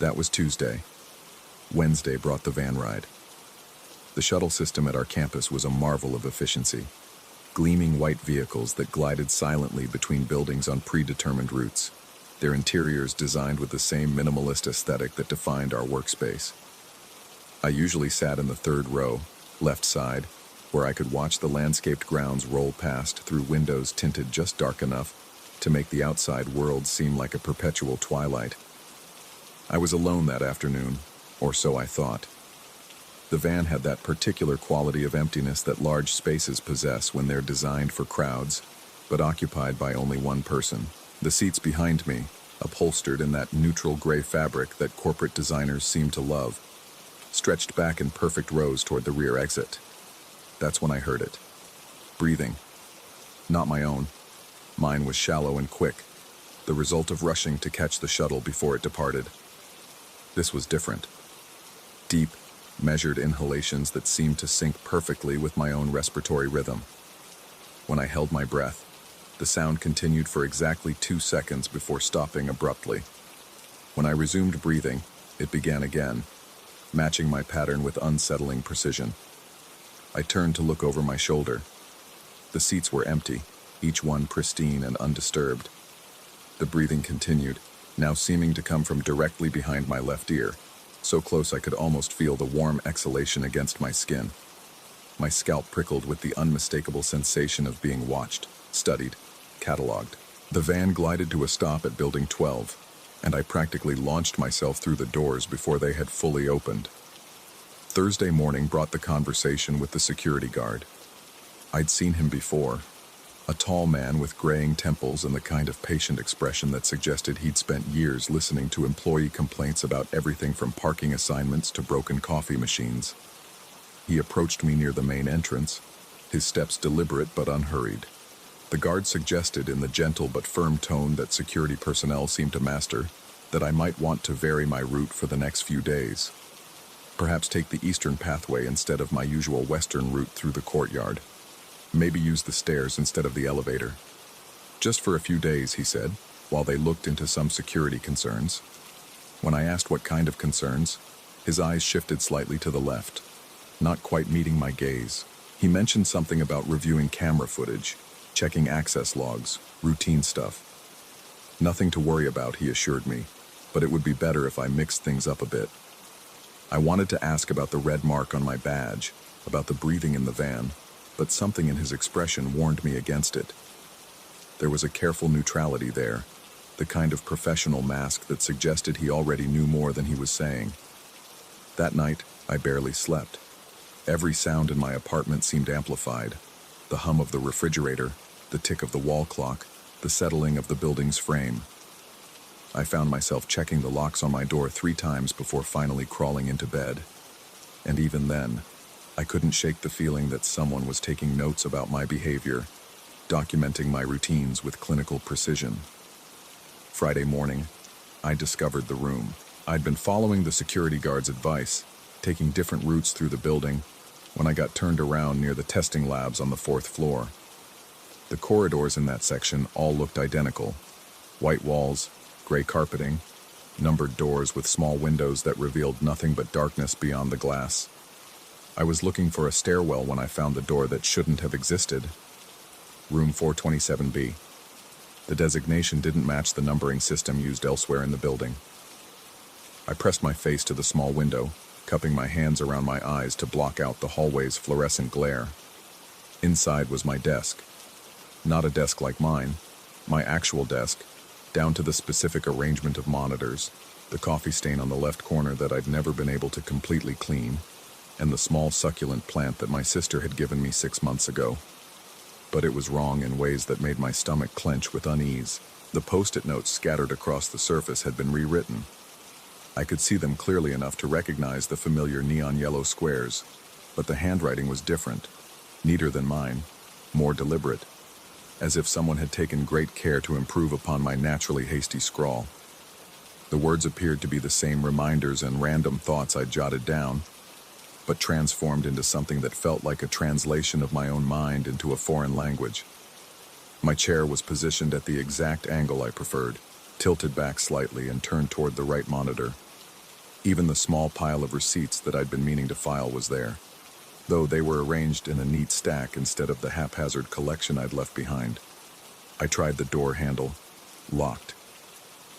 That was Tuesday. Wednesday brought the van ride. The shuttle system at our campus was a marvel of efficiency. Gleaming white vehicles that glided silently between buildings on predetermined routes, their interiors designed with the same minimalist aesthetic that defined our workspace. I usually sat in the 3rd row, left side, where I could watch the landscaped grounds roll past through windows tinted just dark enough to make the outside world seem like a perpetual twilight. I was alone that afternoon, or so I thought. The van had that particular quality of emptiness that large spaces possess when they're designed for crowds, but occupied by only one person. The seats behind me, upholstered in that neutral gray fabric that corporate designers seem to love, stretched back in perfect rows toward the rear exit. That's when I heard it. Breathing. Not my own. Mine was shallow and quick, the result of rushing to catch the shuttle before it departed. This was different. Deep, measured inhalations that seemed to sync perfectly with my own respiratory rhythm. When I held my breath, the sound continued for exactly 2 seconds before stopping abruptly. When I resumed breathing, it began again, matching my pattern with unsettling precision. I turned to look over my shoulder. The seats were empty, each one pristine and undisturbed. The breathing continued, now seeming to come from directly behind my left ear, so close I could almost feel the warm exhalation against my skin. My scalp prickled with the unmistakable sensation of being watched, studied, catalogued. The van glided to a stop at Building 12, and I practically launched myself through the doors before they had fully opened. Thursday morning brought the conversation with the security guard. I'd seen him before. A tall man with graying temples and the kind of patient expression that suggested he'd spent years listening to employee complaints about everything from parking assignments to broken coffee machines. He approached me near the main entrance, his steps deliberate but unhurried. The guard suggested in the gentle but firm tone that security personnel seemed to master that I might want to vary my route for the next few days. Perhaps take the eastern pathway instead of my usual western route through the courtyard. Maybe use the stairs instead of the elevator. Just for a few days, he said, while they looked into some security concerns. When I asked what kind of concerns, his eyes shifted slightly to the left, not quite meeting my gaze. He mentioned something about reviewing camera footage, checking access logs, routine stuff. Nothing to worry about, he assured me, but it would be better if I mixed things up a bit. I wanted to ask about the red mark on my badge, about the breathing in the van, but something in his expression warned me against it. There was a careful neutrality there, the kind of professional mask that suggested he already knew more than he was saying. That night, I barely slept. Every sound in my apartment seemed amplified. The hum of the refrigerator, the tick of the wall clock, the settling of the building's frame. I found myself checking the locks on my door 3 times before finally crawling into bed. And even then, I couldn't shake the feeling that someone was taking notes about my behavior, documenting my routines with clinical precision. Friday morning, I discovered the room. I'd been following the security guard's advice, taking different routes through the building, when I got turned around near the testing labs on the 4th floor. The corridors in that section all looked identical. White walls, gray carpeting, numbered doors with small windows that revealed nothing but darkness beyond the glass. I was looking for a stairwell when I found the door that shouldn't have existed. Room 427B. The designation didn't match the numbering system used elsewhere in the building. I pressed my face to the small window, cupping my hands around my eyes to block out the hallway's fluorescent glare. Inside was my desk. Not a desk like mine, my actual desk, down to the specific arrangement of monitors, the coffee stain on the left corner that I'd never been able to completely clean, and the small succulent plant that my sister had given me 6 months ago. But it was wrong in ways that made my stomach clench with unease. The post-it notes scattered across the surface had been rewritten. I could see them clearly enough to recognize the familiar neon yellow squares, but the handwriting was different, neater than mine, more deliberate, as if someone had taken great care to improve upon my naturally hasty scrawl. The words appeared to be the same reminders and random thoughts I'd jotted down, but transformed into something that felt like a translation of my own mind into a foreign language. My chair was positioned at the exact angle I preferred, tilted back slightly and turned toward the right monitor. Even the small pile of receipts that I'd been meaning to file was there, though they were arranged in a neat stack instead of the haphazard collection I'd left behind. I tried the door handle. Locked.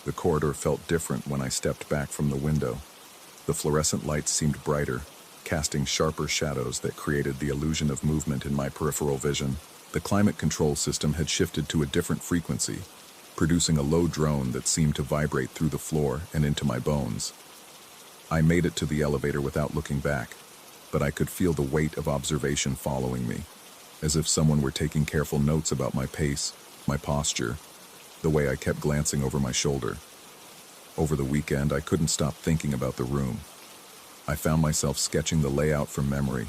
The corridor felt different when I stepped back from the window. The fluorescent lights seemed brighter, casting sharper shadows that created the illusion of movement in my peripheral vision. The climate control system had shifted to a different frequency, producing a low drone that seemed to vibrate through the floor and into my bones. I made it to the elevator without looking back, but I could feel the weight of observation following me, as if someone were taking careful notes about my pace, my posture, the way I kept glancing over my shoulder. Over the weekend, I couldn't stop thinking about the room. I found myself sketching the layout from memory,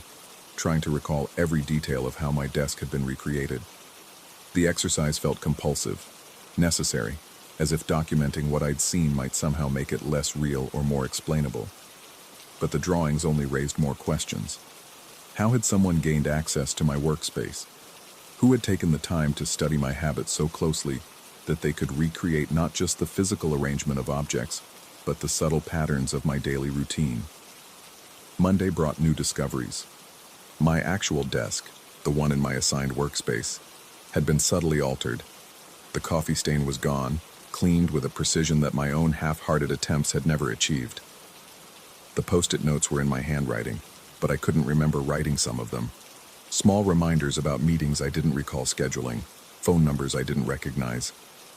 trying to recall every detail of how my desk had been recreated. The exercise felt compulsive, necessary, as if documenting what I'd seen might somehow make it less real or more explainable. But the drawings only raised more questions. How had someone gained access to my workspace? Who had taken the time to study my habits so closely that they could recreate not just the physical arrangement of objects, but the subtle patterns of my daily routine? Monday brought new discoveries. My actual desk, the one in my assigned workspace, had been subtly altered. The coffee stain was gone, cleaned with a precision that my own half-hearted attempts had never achieved. The post-it notes were in my handwriting, but I couldn't remember writing some of them. Small reminders about meetings I didn't recall scheduling, phone numbers I didn't recognize,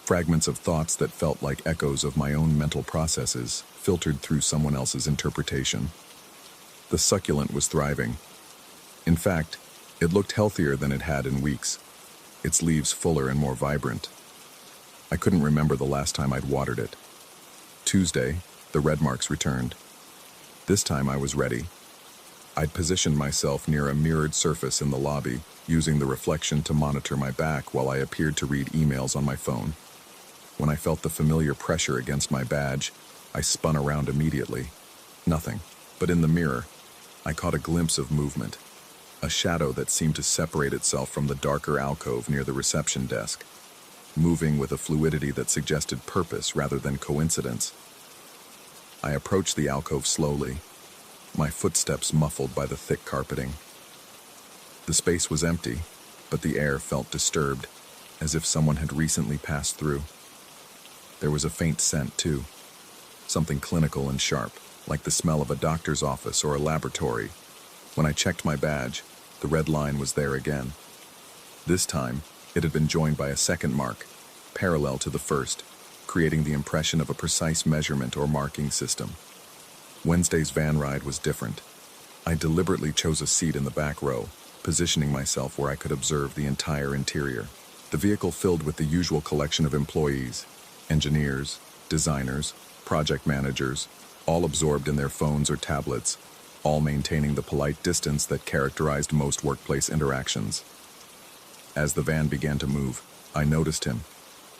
fragments of thoughts that felt like echoes of my own mental processes, filtered through someone else's interpretation. The succulent was thriving. In fact, it looked healthier than it had in weeks, its leaves fuller and more vibrant. I couldn't remember the last time I'd watered it. Tuesday, the red marks returned. This time I was ready. I'd positioned myself near a mirrored surface in the lobby, using the reflection to monitor my back while I appeared to read emails on my phone. When I felt the familiar pressure against my badge, I spun around immediately. Nothing, but in the mirror, I caught a glimpse of movement, a shadow that seemed to separate itself from the darker alcove near the reception desk, moving with a fluidity that suggested purpose rather than coincidence. I approached the alcove slowly, my footsteps muffled by the thick carpeting. The space was empty, but the air felt disturbed, as if someone had recently passed through. There was a faint scent, too, something clinical and sharp, like the smell of a doctor's office or a laboratory. When I checked my badge, the red line was there again. This time, it had been joined by a second mark, parallel to the first, creating the impression of a precise measurement or marking system. Wednesday's van ride was different. I deliberately chose a seat in the back row, positioning myself where I could observe the entire interior. The vehicle filled with the usual collection of employees, engineers, designers, project managers, all absorbed in their phones or tablets, all maintaining the polite distance that characterized most workplace interactions. As the van began to move, I noticed him.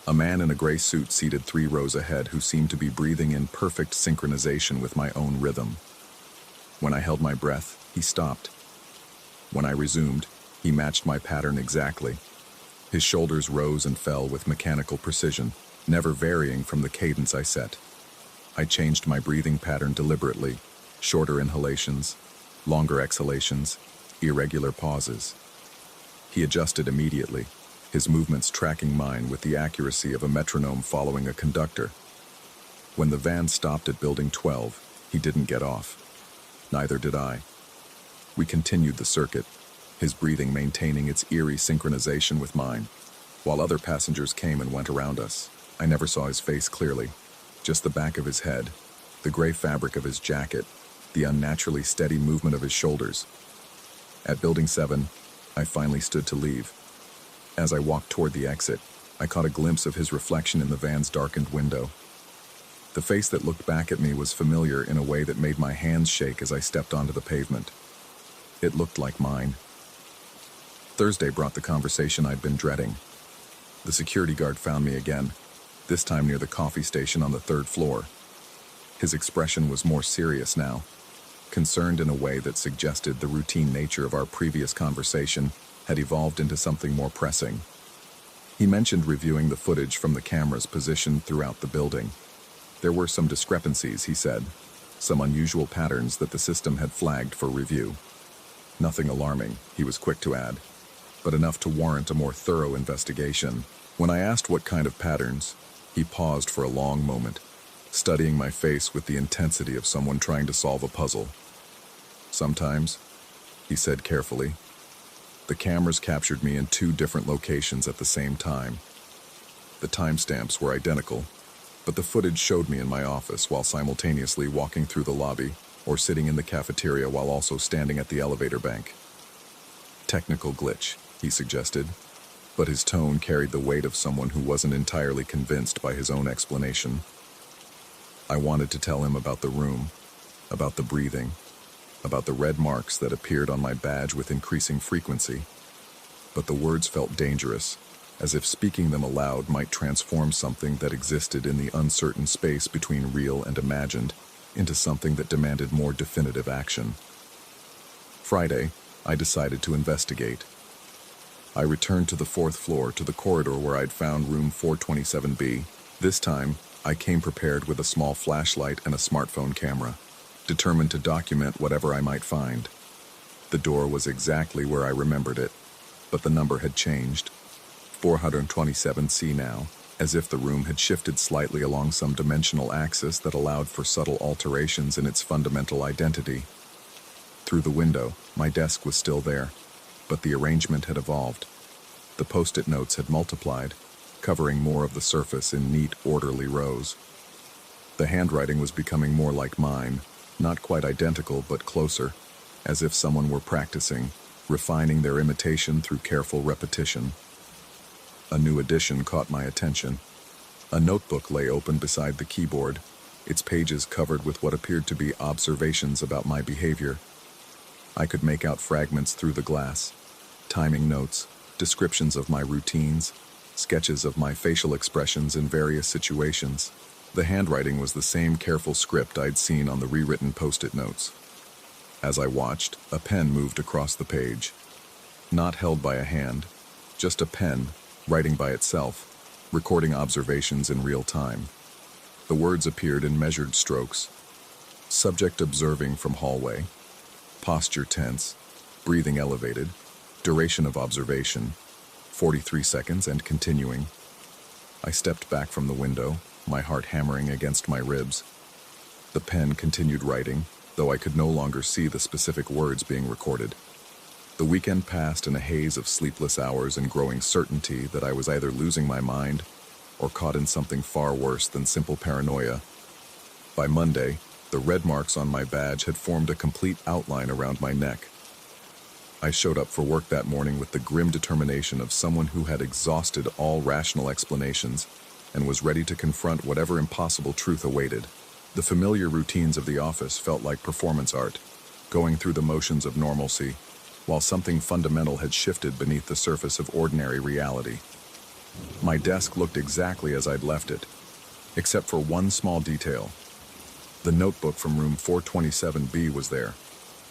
A man in a gray suit seated 3 rows ahead who seemed to be breathing in perfect synchronization with my own rhythm. When I held my breath, he stopped. When I resumed, he matched my pattern exactly. His shoulders rose and fell with mechanical precision, never varying from the cadence I set. I changed my breathing pattern deliberately, shorter inhalations, longer exhalations, irregular pauses. He adjusted immediately, his movements tracking mine with the accuracy of a metronome following a conductor. When the van stopped at Building 12, he didn't get off. Neither did I. We continued the circuit, his breathing maintaining its eerie synchronization with mine, while other passengers came and went around us. I never saw his face clearly, just the back of his head, the gray fabric of his jacket, the unnaturally steady movement of his shoulders. At Building 7, I finally stood to leave. As I walked toward the exit, I caught a glimpse of his reflection in the van's darkened window. The face that looked back at me was familiar in a way that made my hands shake as I stepped onto the pavement. It looked like mine. Thursday brought the conversation I'd been dreading. The security guard found me again, this time near the coffee station on the 3rd floor. His expression was more serious now, concerned in a way that suggested the routine nature of our previous conversation had evolved into something more pressing. He mentioned reviewing the footage from the cameras positioned throughout the building. There were some discrepancies, he said, some unusual patterns that the system had flagged for review. Nothing alarming, he was quick to add, but enough to warrant a more thorough investigation. When I asked what kind of patterns, he paused for a long moment, studying my face with the intensity of someone trying to solve a puzzle. Sometimes, he said carefully, the cameras captured me in 2 different locations at the same time. The timestamps were identical, but the footage showed me in my office while simultaneously walking through the lobby or sitting in the cafeteria while also standing at the elevator bank. Technical glitch, he suggested, but his tone carried the weight of someone who wasn't entirely convinced by his own explanation. I wanted to tell him about the room, about the breathing, about the red marks that appeared on my badge with increasing frequency. But the words felt dangerous, as if speaking them aloud might transform something that existed in the uncertain space between real and imagined into something that demanded more definitive action. Friday, I decided to investigate. I returned to the fourth floor, to the corridor where I'd found room 427B. This time, I came prepared with a small flashlight and a smartphone camera, determined to document whatever I might find. The door was exactly where I remembered it, but the number had changed. 427C now, as if the room had shifted slightly along some dimensional axis that allowed for subtle alterations in its fundamental identity. Through the window, my desk was still there, but the arrangement had evolved. The post-it notes had multiplied, covering more of the surface in neat, orderly rows. The handwriting was becoming more like mine, not quite identical but closer, as if someone were practicing, refining their imitation through careful repetition. A new addition caught my attention. A notebook lay open beside the keyboard, its pages covered with what appeared to be observations about my behavior. I could make out fragments through the glass, timing notes, descriptions of my routines, sketches of my facial expressions in various situations. The handwriting was the same careful script I'd seen on the rewritten post-it notes. As I watched, a pen moved across the page. Not held by a hand, just a pen, writing by itself, recording observations in real time. The words appeared in measured strokes. Subject observing from hallway. Posture tense. Breathing elevated. Duration of observation, 43 seconds and continuing. I stepped back from the window, my heart hammering against my ribs. The pen continued writing, though I could no longer see the specific words being recorded. The weekend passed in a haze of sleepless hours and growing certainty that I was either losing my mind or caught in something far worse than simple paranoia. By Monday, the red marks on my badge had formed a complete outline around my neck. I showed up for work that morning with the grim determination of someone who had exhausted all rational explanations and was ready to confront whatever impossible truth awaited. The familiar routines of the office felt like performance art, going through the motions of normalcy, while something fundamental had shifted beneath the surface of ordinary reality. My desk looked exactly as I'd left it, except for one small detail. The notebook from room 427B was there,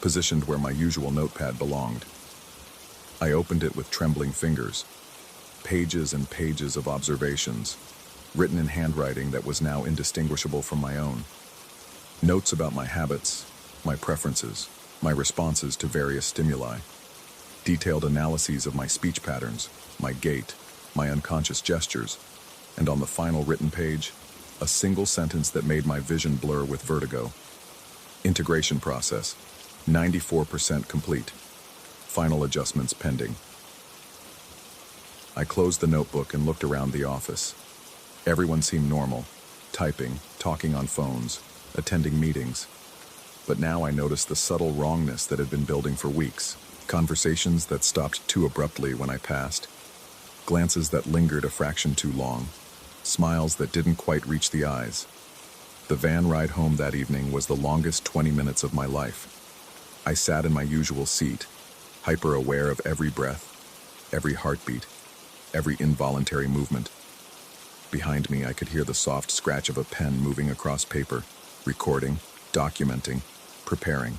positioned where my usual notepad belonged. I opened it with trembling fingers. Pages and pages of observations, written in handwriting that was now indistinguishable from my own. Notes about my habits, my preferences, my responses to various stimuli. Detailed analyses of my speech patterns, my gait, my unconscious gestures, and on the final written page, a single sentence that made my vision blur with vertigo. Integration process, 94% complete. Final adjustments pending. I closed the notebook and looked around the office. Everyone seemed normal, typing, talking on phones, attending meetings. But now I noticed the subtle wrongness that had been building for weeks. Conversations that stopped too abruptly when I passed. Glances that lingered a fraction too long. Smiles that didn't quite reach the eyes. The van ride home that evening was the longest 20 minutes of my life. I sat in my usual seat, hyper-aware of every breath, every heartbeat, every involuntary movement. Behind me, I could hear the soft scratch of a pen moving across paper, recording, documenting, preparing.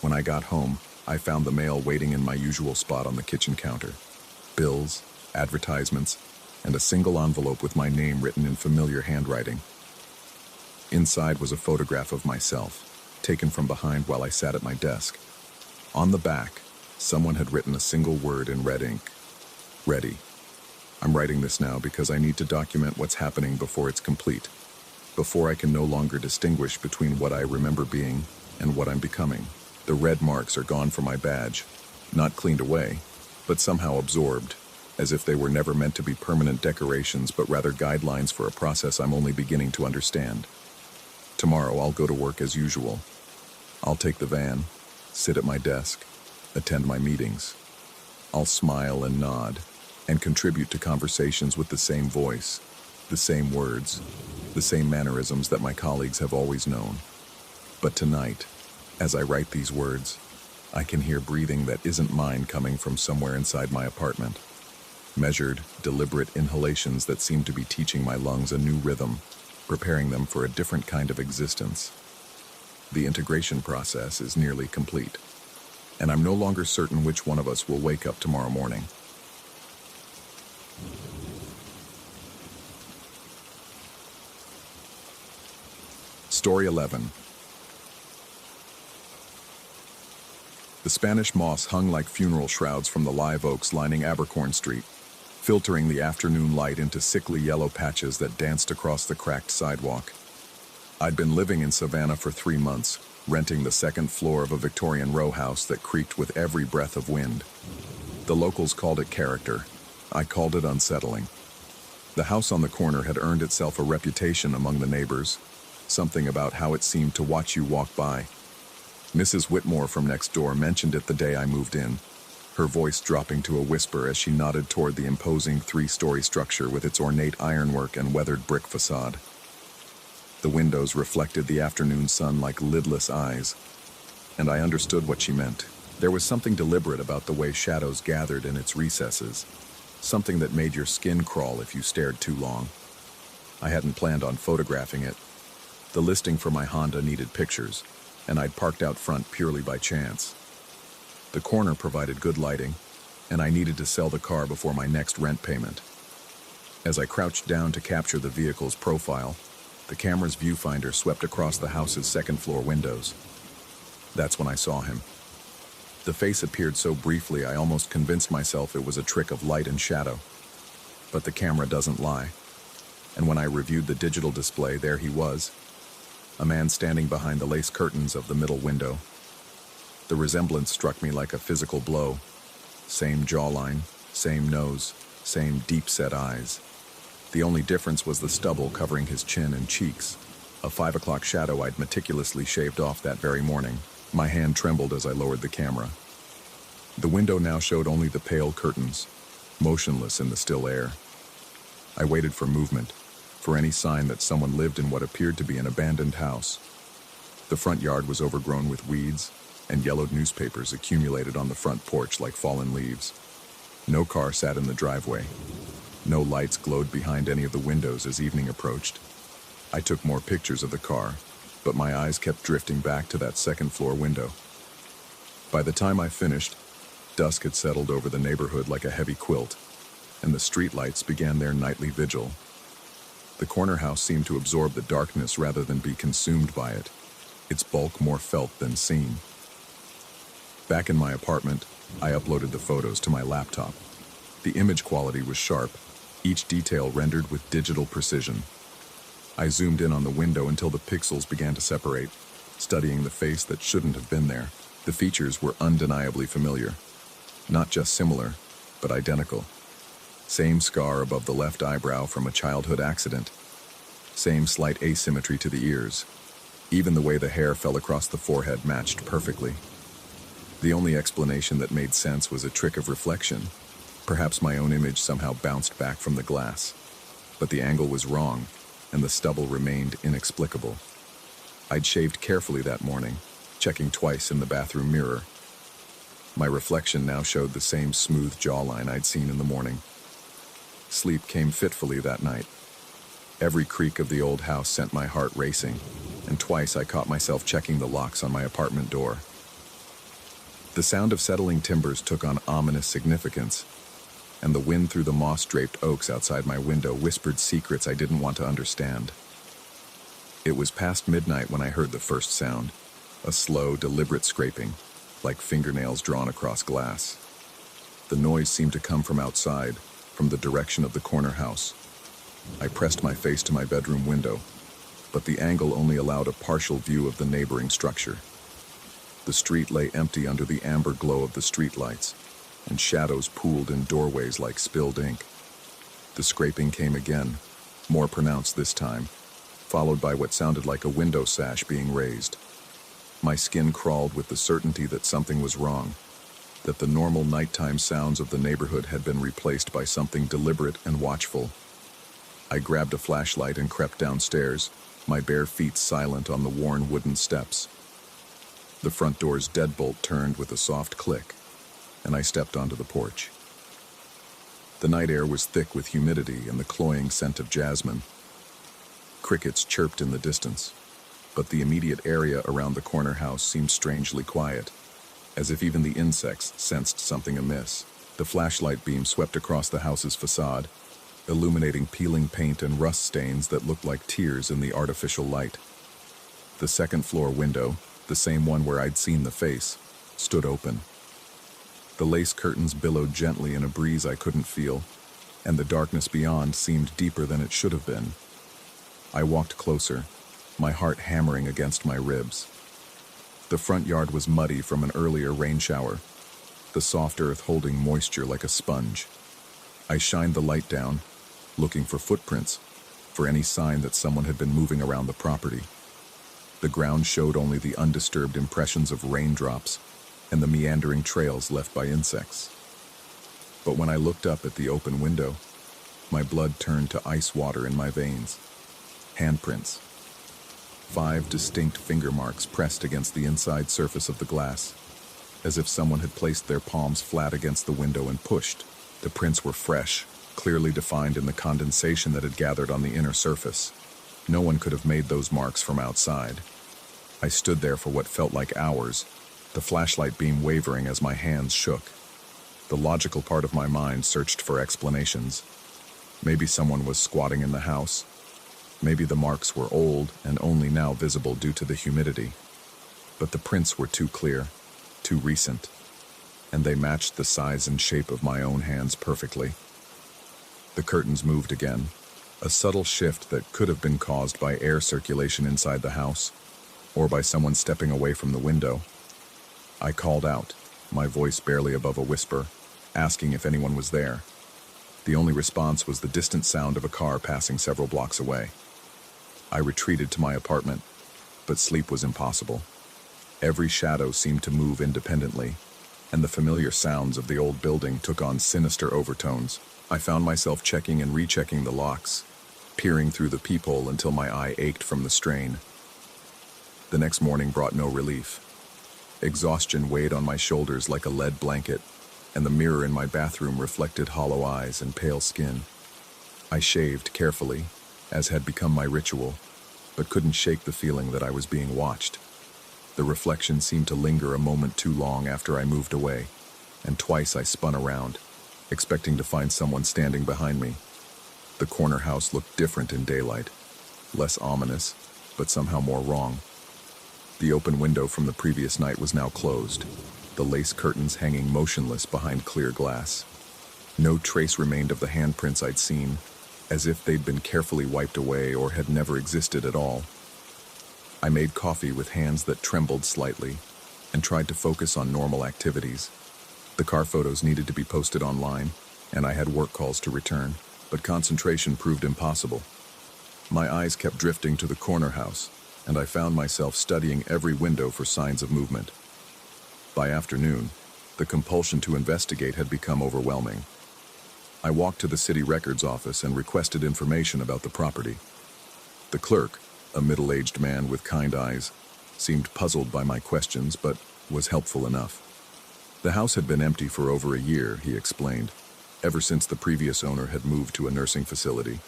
When I got home, I found the mail waiting in my usual spot on the kitchen counter. Bills, advertisements, and a single envelope with my name written in familiar handwriting. Inside was a photograph of myself, taken from behind while I sat at my desk. On the back, someone had written a single word in red ink. Ready. I'm writing this now because I need to document what's happening before it's complete, before I can no longer distinguish between what I remember being and what I'm becoming. The red marks are gone from my badge, not cleaned away, but somehow absorbed, as if they were never meant to be permanent decorations but rather guidelines for a process I'm only beginning to understand. Tomorrow I'll go to work as usual. I'll take the van, sit at my desk, attend my meetings. I'll smile and nod, and contribute to conversations with the same voice, the same words, the same mannerisms that my colleagues have always known. But tonight, As I write these words, I can hear breathing that isn't mine coming from somewhere inside my apartment. Measured, deliberate inhalations that seem to be teaching my lungs a new rhythm, preparing them for a different kind of existence. The integration process is nearly complete, and I'm no longer certain which one of us will wake up tomorrow morning. Story 11. The Spanish moss hung like funeral shrouds from the live oaks lining Abercorn Street, filtering the afternoon light into sickly yellow patches that danced across the cracked sidewalk. I'd been living in Savannah for 3 months, renting the second floor of a Victorian row house that creaked with every breath of wind. The locals called it character. I called it unsettling. The house on the corner had earned itself a reputation among the neighbors, something about how it seemed to watch you walk by. Mrs. Whitmore from next door mentioned it the day I moved in, her voice dropping to a whisper as she nodded toward the imposing 3-story structure with its ornate ironwork and weathered brick facade. The windows reflected the afternoon sun like lidless eyes, and I understood what she meant. There was something deliberate about the way shadows gathered in its recesses, something that made your skin crawl if you stared too long. I hadn't planned on photographing it. The listing for my Honda needed pictures, and I'd parked out front purely by chance. The corner provided good lighting, and I needed to sell the car before my next rent payment. As I crouched down to capture the vehicle's profile, the camera's viewfinder swept across the house's second-floor windows. That's when I saw him. The face appeared so briefly I almost convinced myself it was a trick of light and shadow. But the camera doesn't lie. And when I reviewed the digital display, there he was, a man standing behind the lace curtains of the middle window. The resemblance struck me like a physical blow. Same jawline, same nose, same deep-set eyes. The only difference was the stubble covering his chin and cheeks, a 5 o'clock shadow I'd meticulously shaved off that very morning. My hand trembled as I lowered the camera. The window now showed only the pale curtains, motionless in the still air. I waited for movement, for any sign that someone lived in what appeared to be an abandoned house. The front yard was overgrown with weeds, and yellowed newspapers accumulated on the front porch like fallen leaves. No car sat in the driveway. No lights glowed behind any of the windows as evening approached. I took more pictures of the car, but my eyes kept drifting back to that second-floor window. By the time I finished, dusk had settled over the neighborhood like a heavy quilt, and the streetlights began their nightly vigil. The corner house seemed to absorb the darkness rather than be consumed by it, its bulk more felt than seen. Back in my apartment, I uploaded the photos to my laptop. The image quality was sharp, each detail rendered with digital precision. I zoomed in on the window until the pixels began to separate, studying the face that shouldn't have been there. The features were undeniably familiar. Not just similar, but identical. Same scar above the left eyebrow from a childhood accident. Same slight asymmetry to the ears. Even the way the hair fell across the forehead matched perfectly. The only explanation that made sense was a trick of reflection. Perhaps my own image somehow bounced back from the glass. But the angle was wrong, and the stubble remained inexplicable. I'd shaved carefully that morning, checking twice in the bathroom mirror. My reflection now showed the same smooth jawline I'd seen in the morning. Sleep came fitfully that night. Every creak of the old house sent my heart racing, and twice I caught myself checking the locks on my apartment door. The sound of settling timbers took on ominous significance, and the wind through the moss-draped oaks outside my window whispered secrets I didn't want to understand. It was past midnight when I heard the first sound, a slow, deliberate scraping, like fingernails drawn across glass. The noise seemed to come from outside, from the direction of the corner house. I pressed my face to my bedroom window, but the angle only allowed a partial view of the neighboring structure. The street lay empty under the amber glow of the streetlights, and shadows pooled in doorways like spilled ink. The scraping came again, more pronounced this time, followed by what sounded like a window sash being raised. My skin crawled with the certainty that something was wrong, that the normal nighttime sounds of the neighborhood had been replaced by something deliberate and watchful. I grabbed a flashlight and crept downstairs, my bare feet silent on the worn wooden steps. The front door's deadbolt turned with a soft click, and I stepped onto the porch. The night air was thick with humidity and the cloying scent of jasmine. Crickets chirped in the distance, but the immediate area around the corner house seemed strangely quiet, as if even the insects sensed something amiss. The flashlight beam swept across the house's facade, illuminating peeling paint and rust stains that looked like tears in the artificial light. The second-floor window, the same one where I'd seen the face, stood open. The lace curtains billowed gently in a breeze I couldn't feel, and the darkness beyond seemed deeper than it should have been. I walked closer, my heart hammering against my ribs. The front yard was muddy from an earlier rain shower, the soft earth holding moisture like a sponge. I shined the light down, looking for footprints, for any sign that someone had been moving around the property. The ground showed only the undisturbed impressions of raindrops and the meandering trails left by insects. But when I looked up at the open window, my blood turned to ice water in my veins. Handprints. 5 distinct finger marks pressed against the inside surface of the glass, as if someone had placed their palms flat against the window and pushed. The prints were fresh, clearly defined in the condensation that had gathered on the inner surface. No one could have made those marks from outside. I stood there for what felt like hours, the flashlight beam wavering as my hands shook. The logical part of my mind searched for explanations. Maybe someone was squatting in the house. Maybe the marks were old and only now visible due to the humidity. But the prints were too clear, too recent, and they matched the size and shape of my own hands perfectly. The curtains moved again, a subtle shift that could have been caused by air circulation inside the house, or by someone stepping away from the window. I called out, my voice barely above a whisper, asking if anyone was there. The only response was the distant sound of a car passing several blocks away. I retreated to my apartment, but sleep was impossible. Every shadow seemed to move independently, and the familiar sounds of the old building took on sinister overtones. I found myself checking and rechecking the locks, peering through the peephole until my eye ached from the strain. The next morning brought no relief. Exhaustion weighed on my shoulders like a lead blanket, and the mirror in my bathroom reflected hollow eyes and pale skin. I shaved carefully, as had become my ritual, but couldn't shake the feeling that I was being watched. The reflection seemed to linger a moment too long after I moved away, and twice I spun around, expecting to find someone standing behind me. The corner house looked different in daylight, less ominous, but somehow more wrong. The open window from the previous night was now closed, the lace curtains hanging motionless behind clear glass. No trace remained of the handprints I'd seen, as if they'd been carefully wiped away or had never existed at all. I made coffee with hands that trembled slightly and tried to focus on normal activities. The car photos needed to be posted online, and I had work calls to return, but concentration proved impossible. My eyes kept drifting to the corner house, and I found myself studying every window for signs of movement. By afternoon, the compulsion to investigate had become overwhelming. I walked to the city records office and requested information about the property. The clerk, a middle-aged man with kind eyes, seemed puzzled by my questions, but was helpful enough. The house had been empty for over a year, he explained, ever since the previous owner had moved to a nursing facility.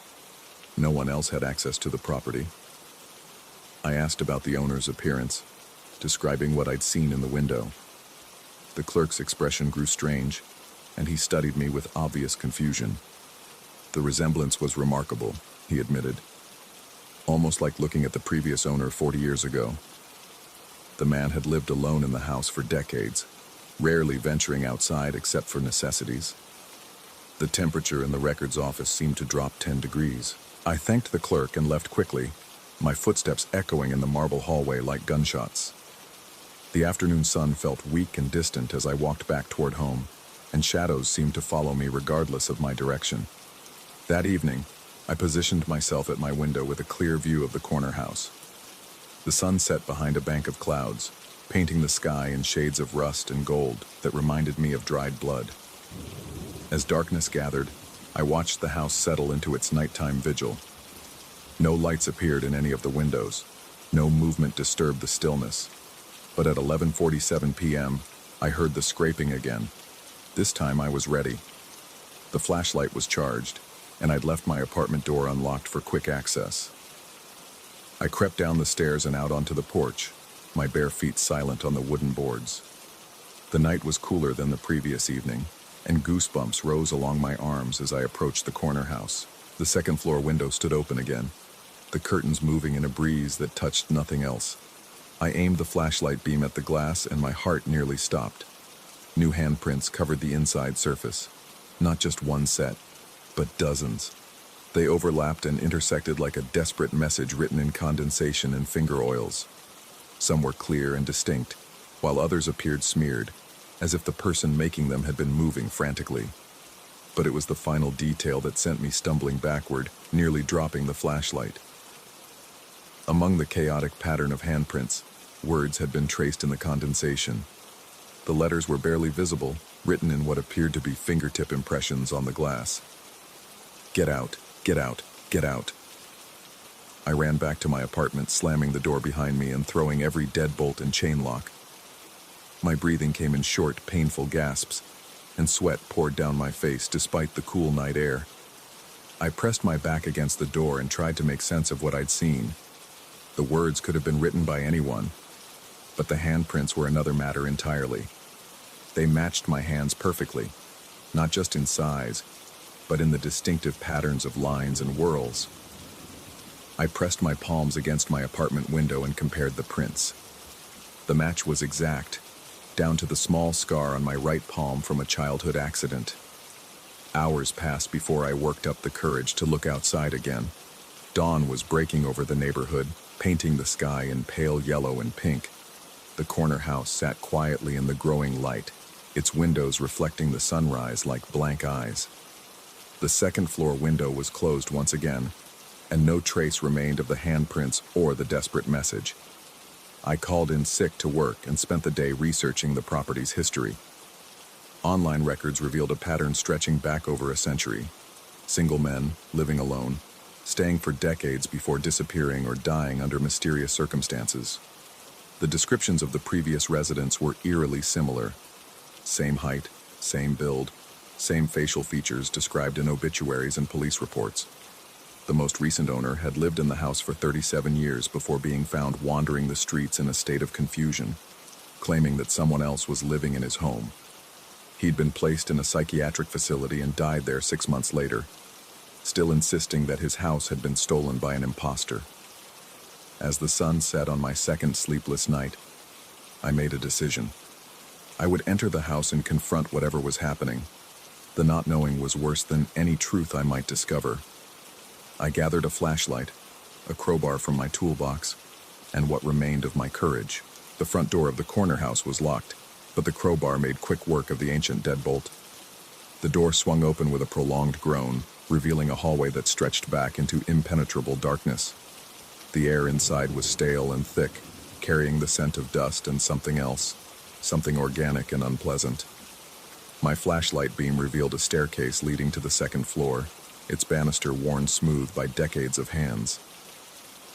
No one else had access to the property. I asked about the owner's appearance, describing what I'd seen in the window. The clerk's expression grew strange, and he studied me with obvious confusion. The resemblance was remarkable, he admitted. Almost like looking at the previous owner 40 years ago. The man had lived alone in the house for decades, rarely venturing outside except for necessities. The temperature in the records office seemed to drop 10 degrees. I thanked the clerk and left quickly, my footsteps echoing in the marble hallway like gunshots. The afternoon sun felt weak and distant as I walked back toward home, and shadows seemed to follow me regardless of my direction. That evening, I positioned myself at my window with a clear view of the corner house. The sun set behind a bank of clouds, painting the sky in shades of rust and gold that reminded me of dried blood. As darkness gathered, I watched the house settle into its nighttime vigil. No lights appeared in any of the windows. No movement disturbed the stillness. But at 11:47 p.m., I heard the scraping again. This time I was ready. The flashlight was charged, and I'd left my apartment door unlocked for quick access. I crept down the stairs and out onto the porch, my bare feet silent on the wooden boards. The night was cooler than the previous evening, and goosebumps rose along my arms as I approached the corner house. The second-floor window stood open again, the curtains moving in a breeze that touched nothing else. I aimed the flashlight beam at the glass and my heart nearly stopped. New handprints covered the inside surface. Not just one set, but dozens. They overlapped and intersected like a desperate message written in condensation and finger oils. Some were clear and distinct, while others appeared smeared, as if the person making them had been moving frantically. But it was the final detail that sent me stumbling backward, nearly dropping the flashlight. Among the chaotic pattern of handprints, words had been traced in the condensation. The letters were barely visible, written in what appeared to be fingertip impressions on the glass. "Get out, get out, get out." I ran back to my apartment, slamming the door behind me and throwing every deadbolt and chain lock. My breathing came in short, painful gasps, and sweat poured down my face despite the cool night air. I pressed my back against the door and tried to make sense of what I'd seen. The words could have been written by anyone, but the handprints were another matter entirely. They matched my hands perfectly, not just in size, but in the distinctive patterns of lines and whorls. I pressed my palms against my apartment window and compared the prints. The match was exact, down to the small scar on my right palm from a childhood accident. Hours passed before I worked up the courage to look outside again. Dawn was breaking over the neighborhood, painting the sky in pale yellow and pink. The corner house sat quietly in the growing light, its windows reflecting the sunrise like blank eyes. The second-floor window was closed once again, and no trace remained of the handprints or the desperate message. I called in sick to work and spent the day researching the property's history. Online records revealed a pattern stretching back over a century. Single men, living alone, staying for decades before disappearing or dying under mysterious circumstances. The descriptions of the previous residents were eerily similar. Same height, same build, same facial features described in obituaries and police reports. The most recent owner had lived in the house for 37 years before being found wandering the streets in a state of confusion, claiming that someone else was living in his home. He'd been placed in a psychiatric facility and died there 6 months later, still insisting that his house had been stolen by an imposter. As the sun set on my second sleepless night, I made a decision. I would enter the house and confront whatever was happening. The not knowing was worse than any truth I might discover. I gathered a flashlight, a crowbar from my toolbox, and what remained of my courage. The front door of the corner house was locked, but the crowbar made quick work of the ancient deadbolt. The door swung open with a prolonged groan, revealing a hallway that stretched back into impenetrable darkness. The air inside was stale and thick, carrying the scent of dust and something else, something organic and unpleasant. My flashlight beam revealed a staircase leading to the second floor, its banister worn smooth by decades of hands.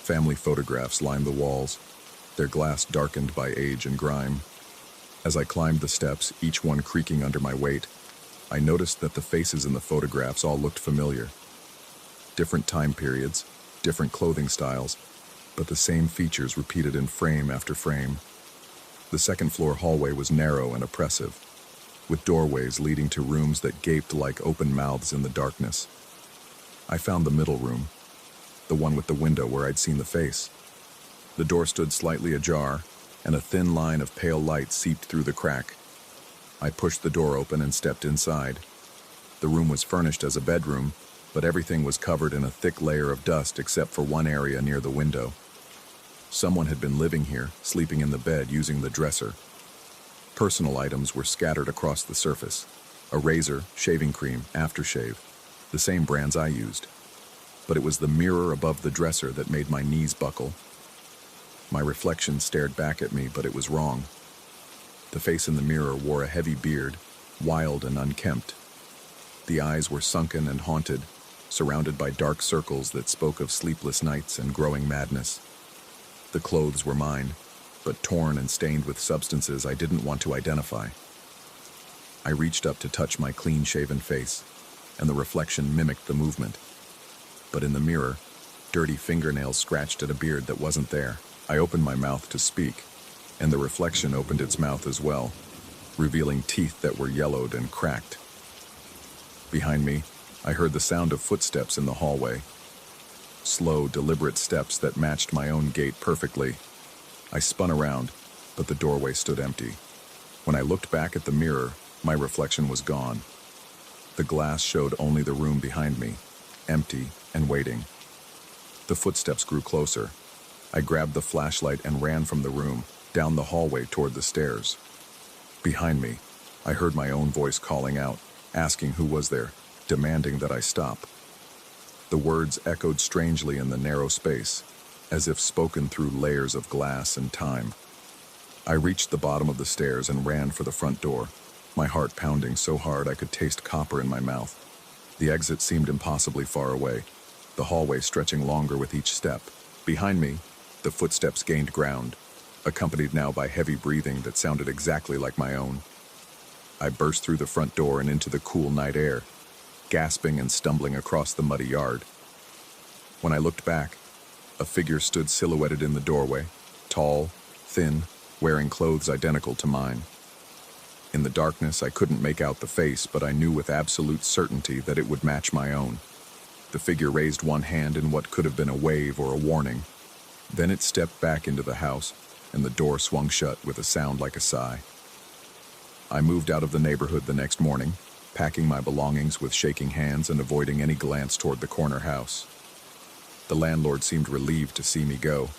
Family photographs lined the walls, their glass darkened by age and grime. As I climbed the steps, each one creaking under my weight, I noticed that the faces in the photographs all looked familiar. Different time periods, different clothing styles, but the same features repeated in frame after frame. The second-floor hallway was narrow and oppressive, with doorways leading to rooms that gaped like open mouths in the darkness. I found the middle room, the one with the window where I'd seen the face. The door stood slightly ajar, and a thin line of pale light seeped through the crack. I pushed the door open and stepped inside. The room was furnished as a bedroom, but everything was covered in a thick layer of dust except for one area near the window. Someone had been living here, sleeping in the bed using the dresser. Personal items were scattered across the surface. A razor, shaving cream, aftershave, the same brands I used. But it was the mirror above the dresser that made my knees buckle. My reflection stared back at me, but it was wrong. The face in the mirror wore a heavy beard, wild and unkempt. The eyes were sunken and haunted, surrounded by dark circles that spoke of sleepless nights and growing madness. The clothes were mine, but torn and stained with substances I didn't want to identify. I reached up to touch my clean-shaven face, and the reflection mimicked the movement. But in the mirror, dirty fingernails scratched at a beard that wasn't there. I opened my mouth to speak, and the reflection opened its mouth as well, revealing teeth that were yellowed and cracked. Behind me, I heard the sound of footsteps in the hallway. Slow, deliberate steps that matched my own gait perfectly. I spun around, but the doorway stood empty. When I looked back at the mirror, my reflection was gone. The glass showed only the room behind me, empty and waiting. The footsteps grew closer. I grabbed the flashlight and ran from the room, down the hallway toward the stairs. Behind me, I heard my own voice calling out, asking who was there, demanding that I stop. The words echoed strangely in the narrow space, as if spoken through layers of glass and time. I reached the bottom of the stairs and ran for the front door, my heart pounding so hard I could taste copper in my mouth. The exit seemed impossibly far away, the hallway stretching longer with each step. Behind me, the footsteps gained ground, accompanied now by heavy breathing that sounded exactly like my own. I burst through the front door and into the cool night air, gasping and stumbling across the muddy yard. When I looked back, a figure stood silhouetted in the doorway, tall, thin, wearing clothes identical to mine. In the darkness, I couldn't make out the face, but I knew with absolute certainty that it would match my own. The figure raised one hand in what could have been a wave or a warning. Then it stepped back into the house, and the door swung shut with a sound like a sigh. I moved out of the neighborhood the next morning, packing my belongings with shaking hands and avoiding any glance toward the corner house. The landlord seemed relieved to see me go,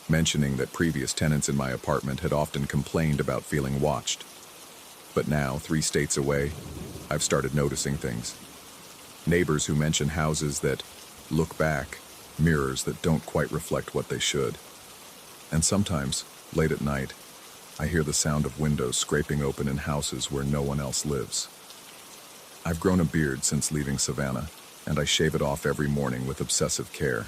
mentioning that previous tenants in my apartment had often complained about feeling watched. But now, 3 states away, I've started noticing things. Neighbors who mention houses that look back, mirrors that don't quite reflect what they should. And sometimes, late at night, I hear the sound of windows scraping open in houses where no one else lives. I've grown a beard since leaving Savannah, and I shave it off every morning with obsessive care.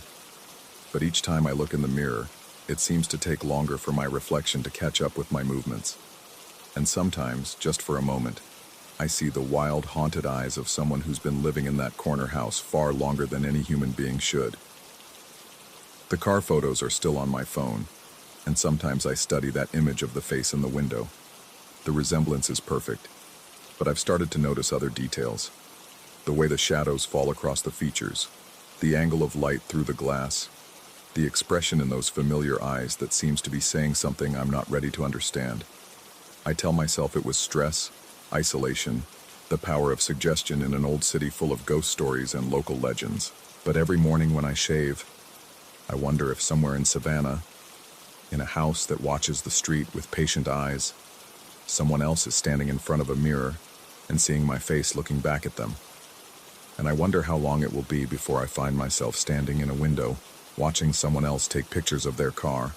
But each time I look in the mirror, it seems to take longer for my reflection to catch up with my movements. And sometimes, just for a moment, I see the wild, haunted eyes of someone who's been living in that corner house far longer than any human being should. The car photos are still on my phone, and sometimes I study that image of the face in the window. The resemblance is perfect, but I've started to notice other details. The way the shadows fall across the features, the angle of light through the glass, the expression in those familiar eyes that seems to be saying something I'm not ready to understand. I tell myself it was stress, isolation, the power of suggestion in an old city full of ghost stories and local legends. But every morning when I shave, I wonder if somewhere in Savannah, in a house that watches the street with patient eyes, someone else is standing in front of a mirror and seeing my face looking back at them. And I wonder how long it will be before I find myself standing in a window, watching someone else take pictures of their car,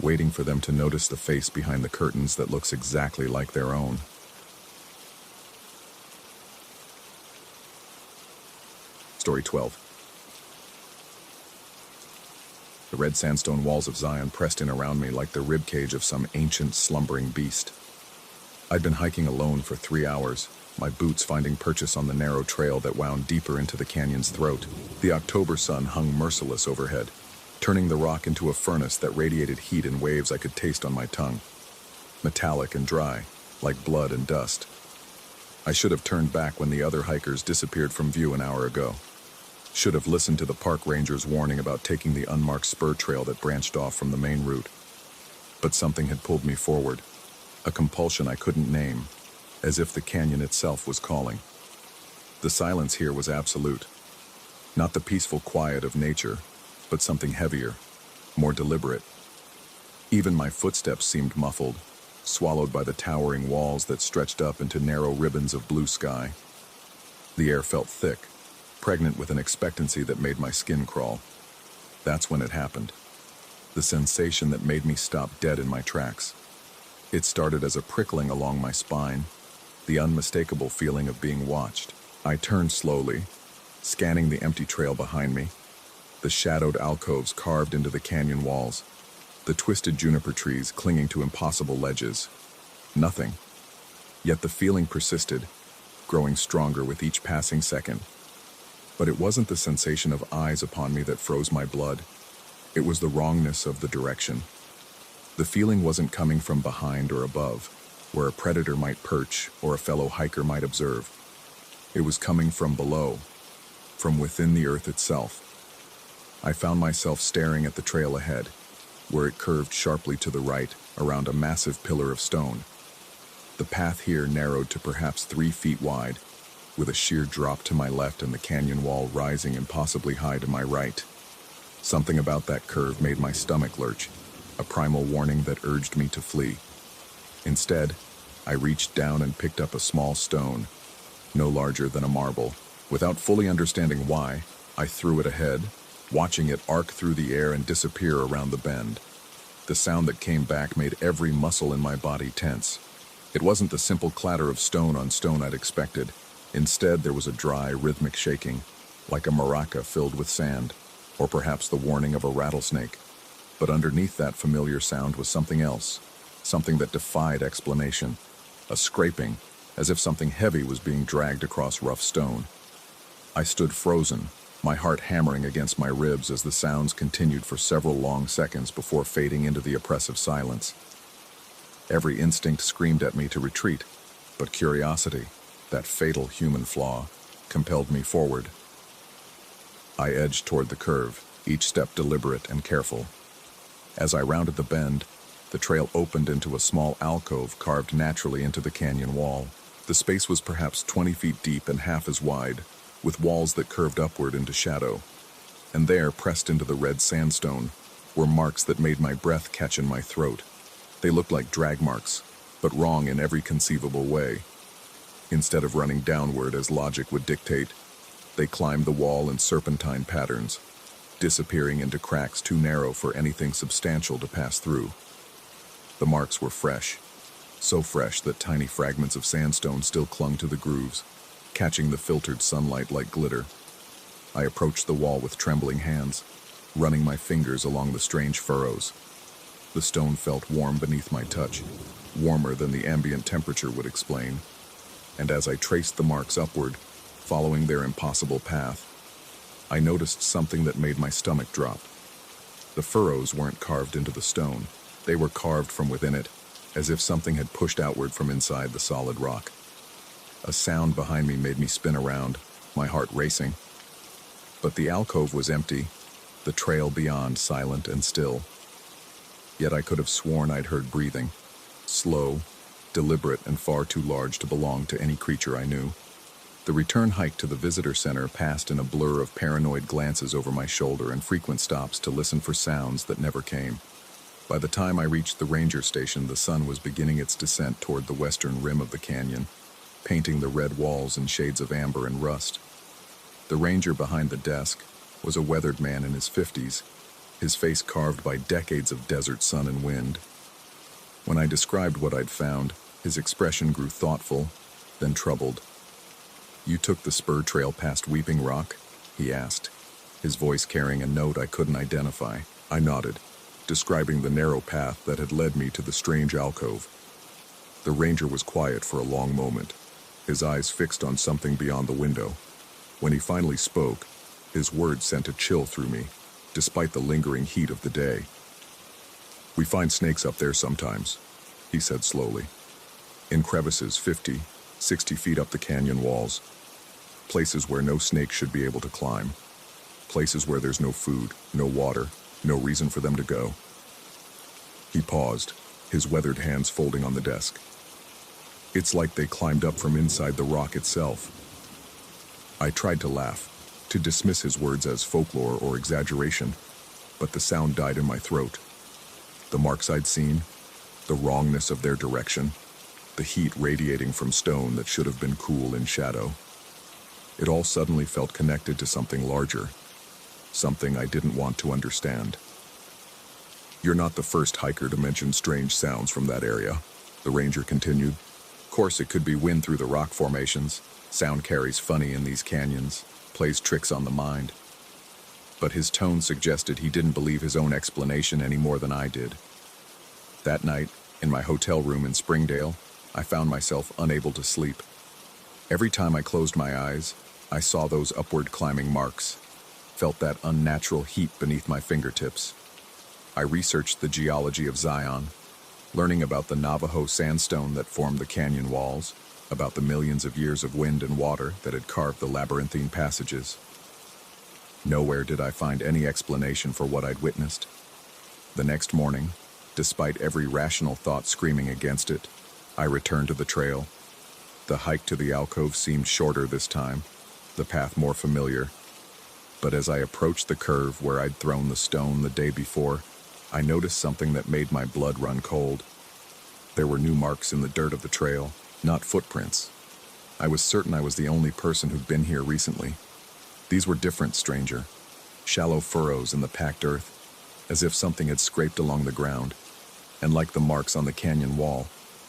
waiting for them to notice the face behind the curtains that looks exactly like their own. Story 12. The red sandstone walls of Zion pressed in around me like the ribcage of some ancient, slumbering beast. I'd been hiking alone for 3 hours, my boots finding purchase on the narrow trail that wound deeper into the canyon's throat. The October sun hung merciless overhead, turning the rock into a furnace that radiated heat in waves I could taste on my tongue. Metallic and dry, like blood and dust. I should have turned back when the other hikers disappeared from view an hour ago. Should have listened to the park ranger's warning about taking the unmarked spur trail that branched off from the main route. But something had pulled me forward, a compulsion I couldn't name, as if the canyon itself was calling. The silence here was absolute. Not the peaceful quiet of nature, but something heavier, more deliberate. Even my footsteps seemed muffled, swallowed by the towering walls that stretched up into narrow ribbons of blue sky. The air felt thick, pregnant with an expectancy that made my skin crawl. That's when it happened. The sensation that made me stop dead in my tracks. It started as a prickling along my spine, the unmistakable feeling of being watched. I turned slowly, scanning the empty trail behind me, the shadowed alcoves carved into the canyon walls. The twisted juniper trees clinging to impossible ledges. Nothing. Yet the feeling persisted, growing stronger with each passing second. But it wasn't the sensation of eyes upon me that froze my blood. It was the wrongness of the direction. The feeling wasn't coming from behind or above, where a predator might perch or a fellow hiker might observe. It was coming from below, from within the earth itself. I found myself staring at the trail ahead, where it curved sharply to the right around a massive pillar of stone. The path here narrowed to perhaps 3 feet wide, with a sheer drop to my left and the canyon wall rising impossibly high to my right. Something about that curve made my stomach lurch, a primal warning that urged me to flee. Instead, I reached down and picked up a small stone, no larger than a marble. Without fully understanding why, I threw it ahead, watching it arc through the air and disappear around the bend. The sound that came back made every muscle in my body tense. It wasn't the simple clatter of stone on stone I'd expected. Instead, there was a dry, rhythmic shaking, like a maraca filled with sand, or perhaps the warning of a rattlesnake. But underneath that familiar sound was something else, something that defied explanation, a scraping, as if something heavy was being dragged across rough stone. I stood frozen, my heart hammering against my ribs as the sounds continued for several long seconds before fading into the oppressive silence. Every instinct screamed at me to retreat, but curiosity, that fatal human flaw, compelled me forward. I edged toward the curve, each step deliberate and careful. As I rounded the bend, the trail opened into a small alcove carved naturally into the canyon wall. The space was perhaps 20 feet deep and half as wide, with walls that curved upward into shadow. And there, pressed into the red sandstone, were marks that made my breath catch in my throat. They looked like drag marks, but wrong in every conceivable way. Instead of running downward as logic would dictate, they climbed the wall in serpentine patterns, disappearing into cracks too narrow for anything substantial to pass through. The marks were fresh, so fresh that tiny fragments of sandstone still clung to the grooves, catching the filtered sunlight like glitter. I approached the wall with trembling hands, running my fingers along the strange furrows. The stone felt warm beneath my touch, warmer than the ambient temperature would explain. And as I traced the marks upward, following their impossible path, I noticed something that made my stomach drop. The furrows weren't carved into the stone. They were carved from within it, as if something had pushed outward from inside the solid rock. A sound behind me made me spin around, my heart racing. But the alcove was empty, the trail beyond silent and still. Yet I could have sworn I'd heard breathing, slow, deliberate, and far too large to belong to any creature I knew. The return hike to the visitor center passed in a blur of paranoid glances over my shoulder and frequent stops to listen for sounds that never came. By the time I reached the ranger station, the sun was beginning its descent toward the western rim of the canyon, painting the red walls in shades of amber and rust. The ranger behind the desk was a weathered man in his 50s, his face carved by decades of desert sun and wind. When I described what I'd found, his expression grew thoughtful, then troubled. "You took the spur trail past Weeping Rock?" he asked, his voice carrying a note I couldn't identify. I nodded, describing the narrow path that had led me to the strange alcove. The ranger was quiet for a long moment, his eyes fixed on something beyond the window. When he finally spoke, his words sent a chill through me, despite the lingering heat of the day. "We find snakes up there sometimes," he said slowly. "In crevices 50, 60 feet up the canyon walls. Places where no snake should be able to climb. Places where there's no food, no water, no reason for them to go." He paused, his weathered hands folding on the desk. "It's like they climbed up from inside the rock itself." I tried to laugh, to dismiss his words as folklore or exaggeration, but the sound died in my throat. The marks I'd seen, the wrongness of their direction, the heat radiating from stone that should have been cool in shadow. It all suddenly felt connected to something larger, something I didn't want to understand. "You're not the first hiker to mention strange sounds from that area," the ranger continued. "Of course, it could be wind through the rock formations. Sound carries funny in these canyons, plays tricks on the mind." but his tone suggested he didn't believe his own explanation any more than I did. That night, in my hotel room in Springdale, I found myself unable to sleep. Every time I closed my eyes, I saw those upward climbing marks, felt that unnatural heat beneath my fingertips. I researched the geology of Zion, learning about the Navajo sandstone that formed the canyon walls, about the millions of years of wind and water that had carved the labyrinthine passages. Nowhere did I find any explanation for what I'd witnessed. The next morning, despite every rational thought screaming against it, I returned to the trail. The hike to the alcove seemed shorter this time, the path more familiar. But as I approached the curve where I'd thrown the stone the day before, I noticed something that made my blood run cold. There were new marks in the dirt of the trail, not footprints. I was certain I was the only person who'd been here recently. These were different, stranger. Shallow furrows in the packed earth, as if something had scraped along the ground. And like the marks on the canyon wall,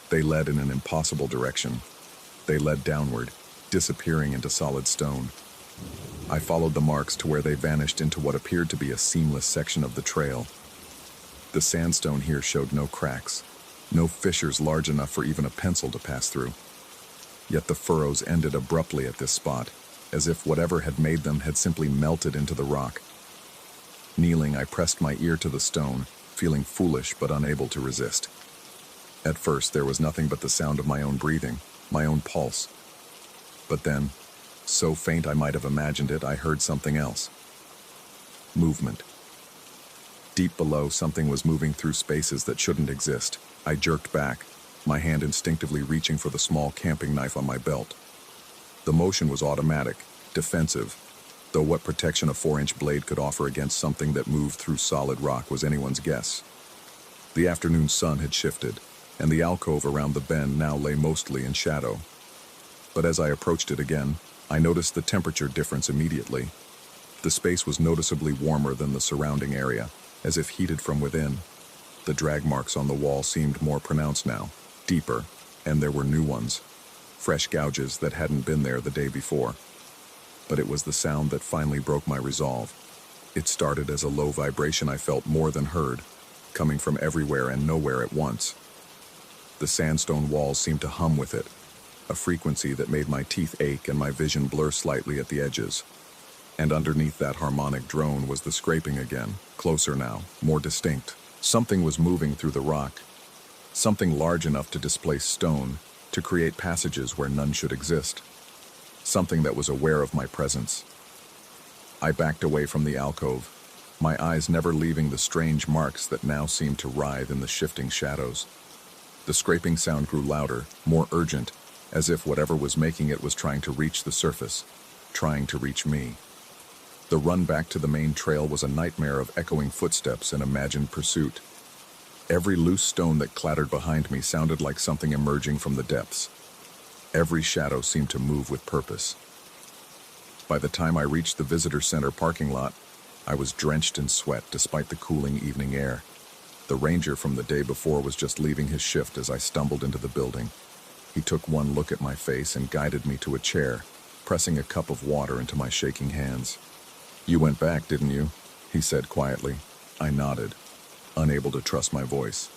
they led in an impossible direction. They led downward, disappearing into solid stone. I followed the marks to where they vanished into what appeared to be a seamless section of the trail. The sandstone here showed no cracks, no fissures large enough for even a pencil to pass through. Yet the furrows ended abruptly at this spot, as if whatever had made them had simply melted into the rock. Kneeling, I pressed my ear to the stone, feeling foolish but unable to resist. At first, there was nothing but the sound of my own breathing, my own pulse. But then, so faint I might have imagined it, I heard something else. Movement. Deep below, something was moving through spaces that shouldn't exist. I jerked back, my hand instinctively reaching for the small camping knife on my belt. The motion was automatic, defensive, though what protection a 4-inch blade could offer against something that moved through solid rock was anyone's guess. The afternoon sun had shifted, and the alcove around the bend now lay mostly in shadow. But as I approached it again, I noticed the temperature difference immediately. The space was noticeably warmer than the surrounding area, as if heated from within. The drag marks on the wall seemed more pronounced now, deeper, and there were new ones, fresh gouges that hadn't been there the day before. But it was the sound that finally broke my resolve. It started as a low vibration I felt more than heard, coming from everywhere and nowhere at once. The sandstone walls seemed to hum with it, a frequency that made my teeth ache and my vision blur slightly at the edges. And underneath that harmonic drone was the scraping again, closer now, more distinct. Something was moving through the rock, something large enough to displace stone, to create passages where none should exist. Something that was aware of my presence. I backed away from the alcove, my eyes never leaving the strange marks that now seemed to writhe in the shifting shadows. The scraping sound grew louder, more urgent, as if whatever was making it was trying to reach the surface, trying to reach me. The run back to the main trail was a nightmare of echoing footsteps and imagined pursuit. Every loose stone that clattered behind me sounded like something emerging from the depths. Every shadow seemed to move with purpose. By the time I reached the visitor center parking lot, I was drenched in sweat despite the cooling evening air. The ranger from the day before was just leaving his shift as I stumbled into the building. He took one look at my face and guided me to a chair, pressing a cup of water into my shaking hands. "You went back, didn't you?" he said quietly. I nodded, unable to trust my voice.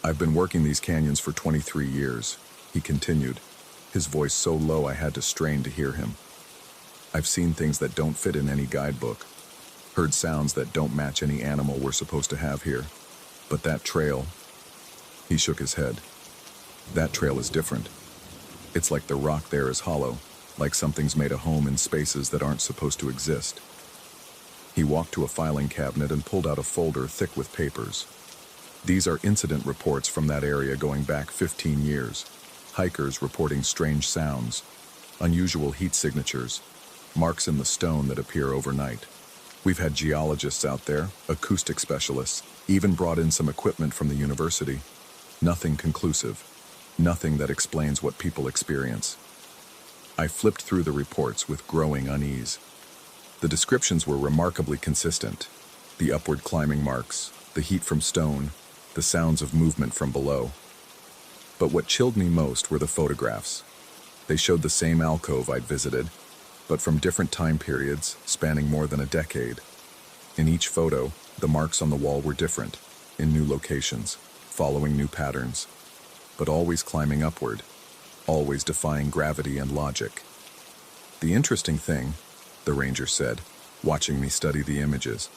"I've been working these canyons for 23 years, he continued, his voice so low I had to strain to hear him. "I've seen things that don't fit in any guidebook, heard sounds that don't match any animal we're supposed to have here. But that trail," he shook his head, "that trail is different. It's like the rock there is hollow, like something's made a home in spaces that aren't supposed to exist." He walked to a filing cabinet and pulled out a folder thick with papers. "These are incident reports from that area going back 15 years. Hikers reporting strange sounds, unusual heat signatures, marks in the stone that appear overnight. We've had geologists out there, acoustic specialists, even brought in some equipment from the university. Nothing conclusive, nothing that explains what people experience." I flipped through the reports with growing unease. The descriptions were remarkably consistent. The upward climbing marks, the heat from stone, the sounds of movement from below. But what chilled me most were the photographs. They showed the same alcove I'd visited, but from different time periods spanning more than a decade. In each photo, the marks on the wall were different, in new locations, following new patterns, but always climbing upward, always defying gravity and logic. The interesting thing, the ranger said, watching me study the images,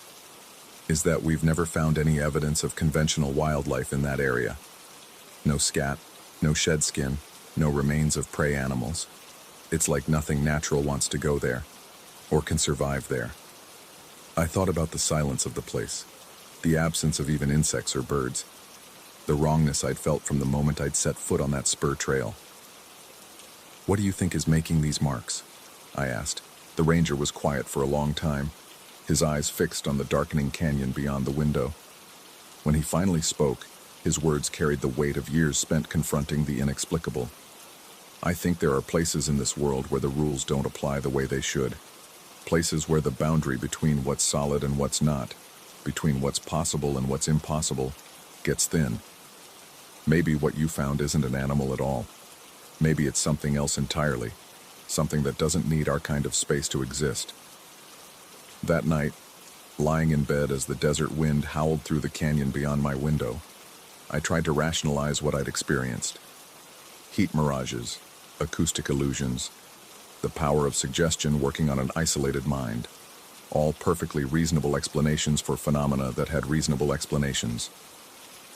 is that we've never found any evidence of conventional wildlife in that area. No scat, no shed skin, no remains of prey animals. It's like nothing natural wants to go there, or can survive there. I thought about the silence of the place, the absence of even insects or birds, the wrongness I'd felt from the moment I'd set foot on that spur trail. "What do you think is making these marks?" I asked. The ranger was quiet for a long time, his eyes fixed on the darkening canyon beyond the window. When he finally spoke, his words carried the weight of years spent confronting the inexplicable. "I think there are places in this world where the rules don't apply the way they should. Places where the boundary between what's solid and what's not, between what's possible and what's impossible, gets thin. Maybe what you found isn't an animal at all. Maybe it's something else entirely, something that doesn't need our kind of space to exist." That night, lying in bed as the desert wind howled through the canyon beyond my window, I tried to rationalize what I'd experienced. Heat mirages, acoustic illusions, the power of suggestion working on an isolated mind, all perfectly reasonable explanations for phenomena that had reasonable explanations.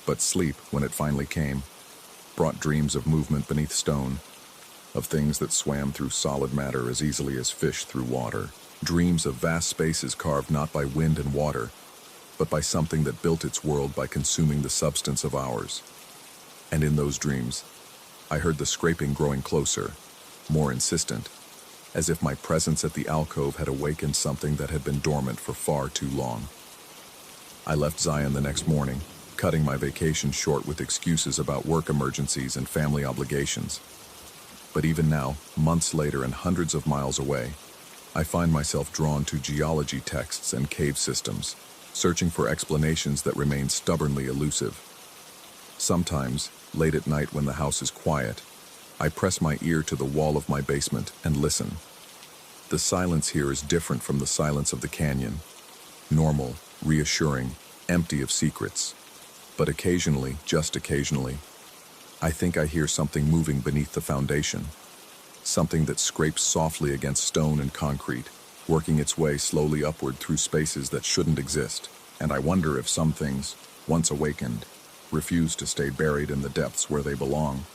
But sleep, when it finally came, brought dreams of movement beneath stone, of things that swam through solid matter as easily as fish through water, dreams of vast spaces carved not by wind and water, but by something that built its world by consuming the substance of ours. And in those dreams, I heard the scraping growing closer, more insistent, as if my presence at the alcove had awakened something that had been dormant for far too long. I left Zion the next morning, cutting my vacation short with excuses about work emergencies and family obligations. But even now, months later and hundreds of miles away, I find myself drawn to geology texts and cave systems, searching for explanations that remain stubbornly elusive. Sometimes, late at night when the house is quiet, I press my ear to the wall of my basement and listen. The silence here is different from the silence of the canyon. Normal, reassuring, empty of secrets. But occasionally, just occasionally, I think I hear something moving beneath the foundation. Something that scrapes softly against stone and concrete, working its way slowly upward through spaces that shouldn't exist. And I wonder if some things, once awakened, refuse to stay buried in the depths where they belong.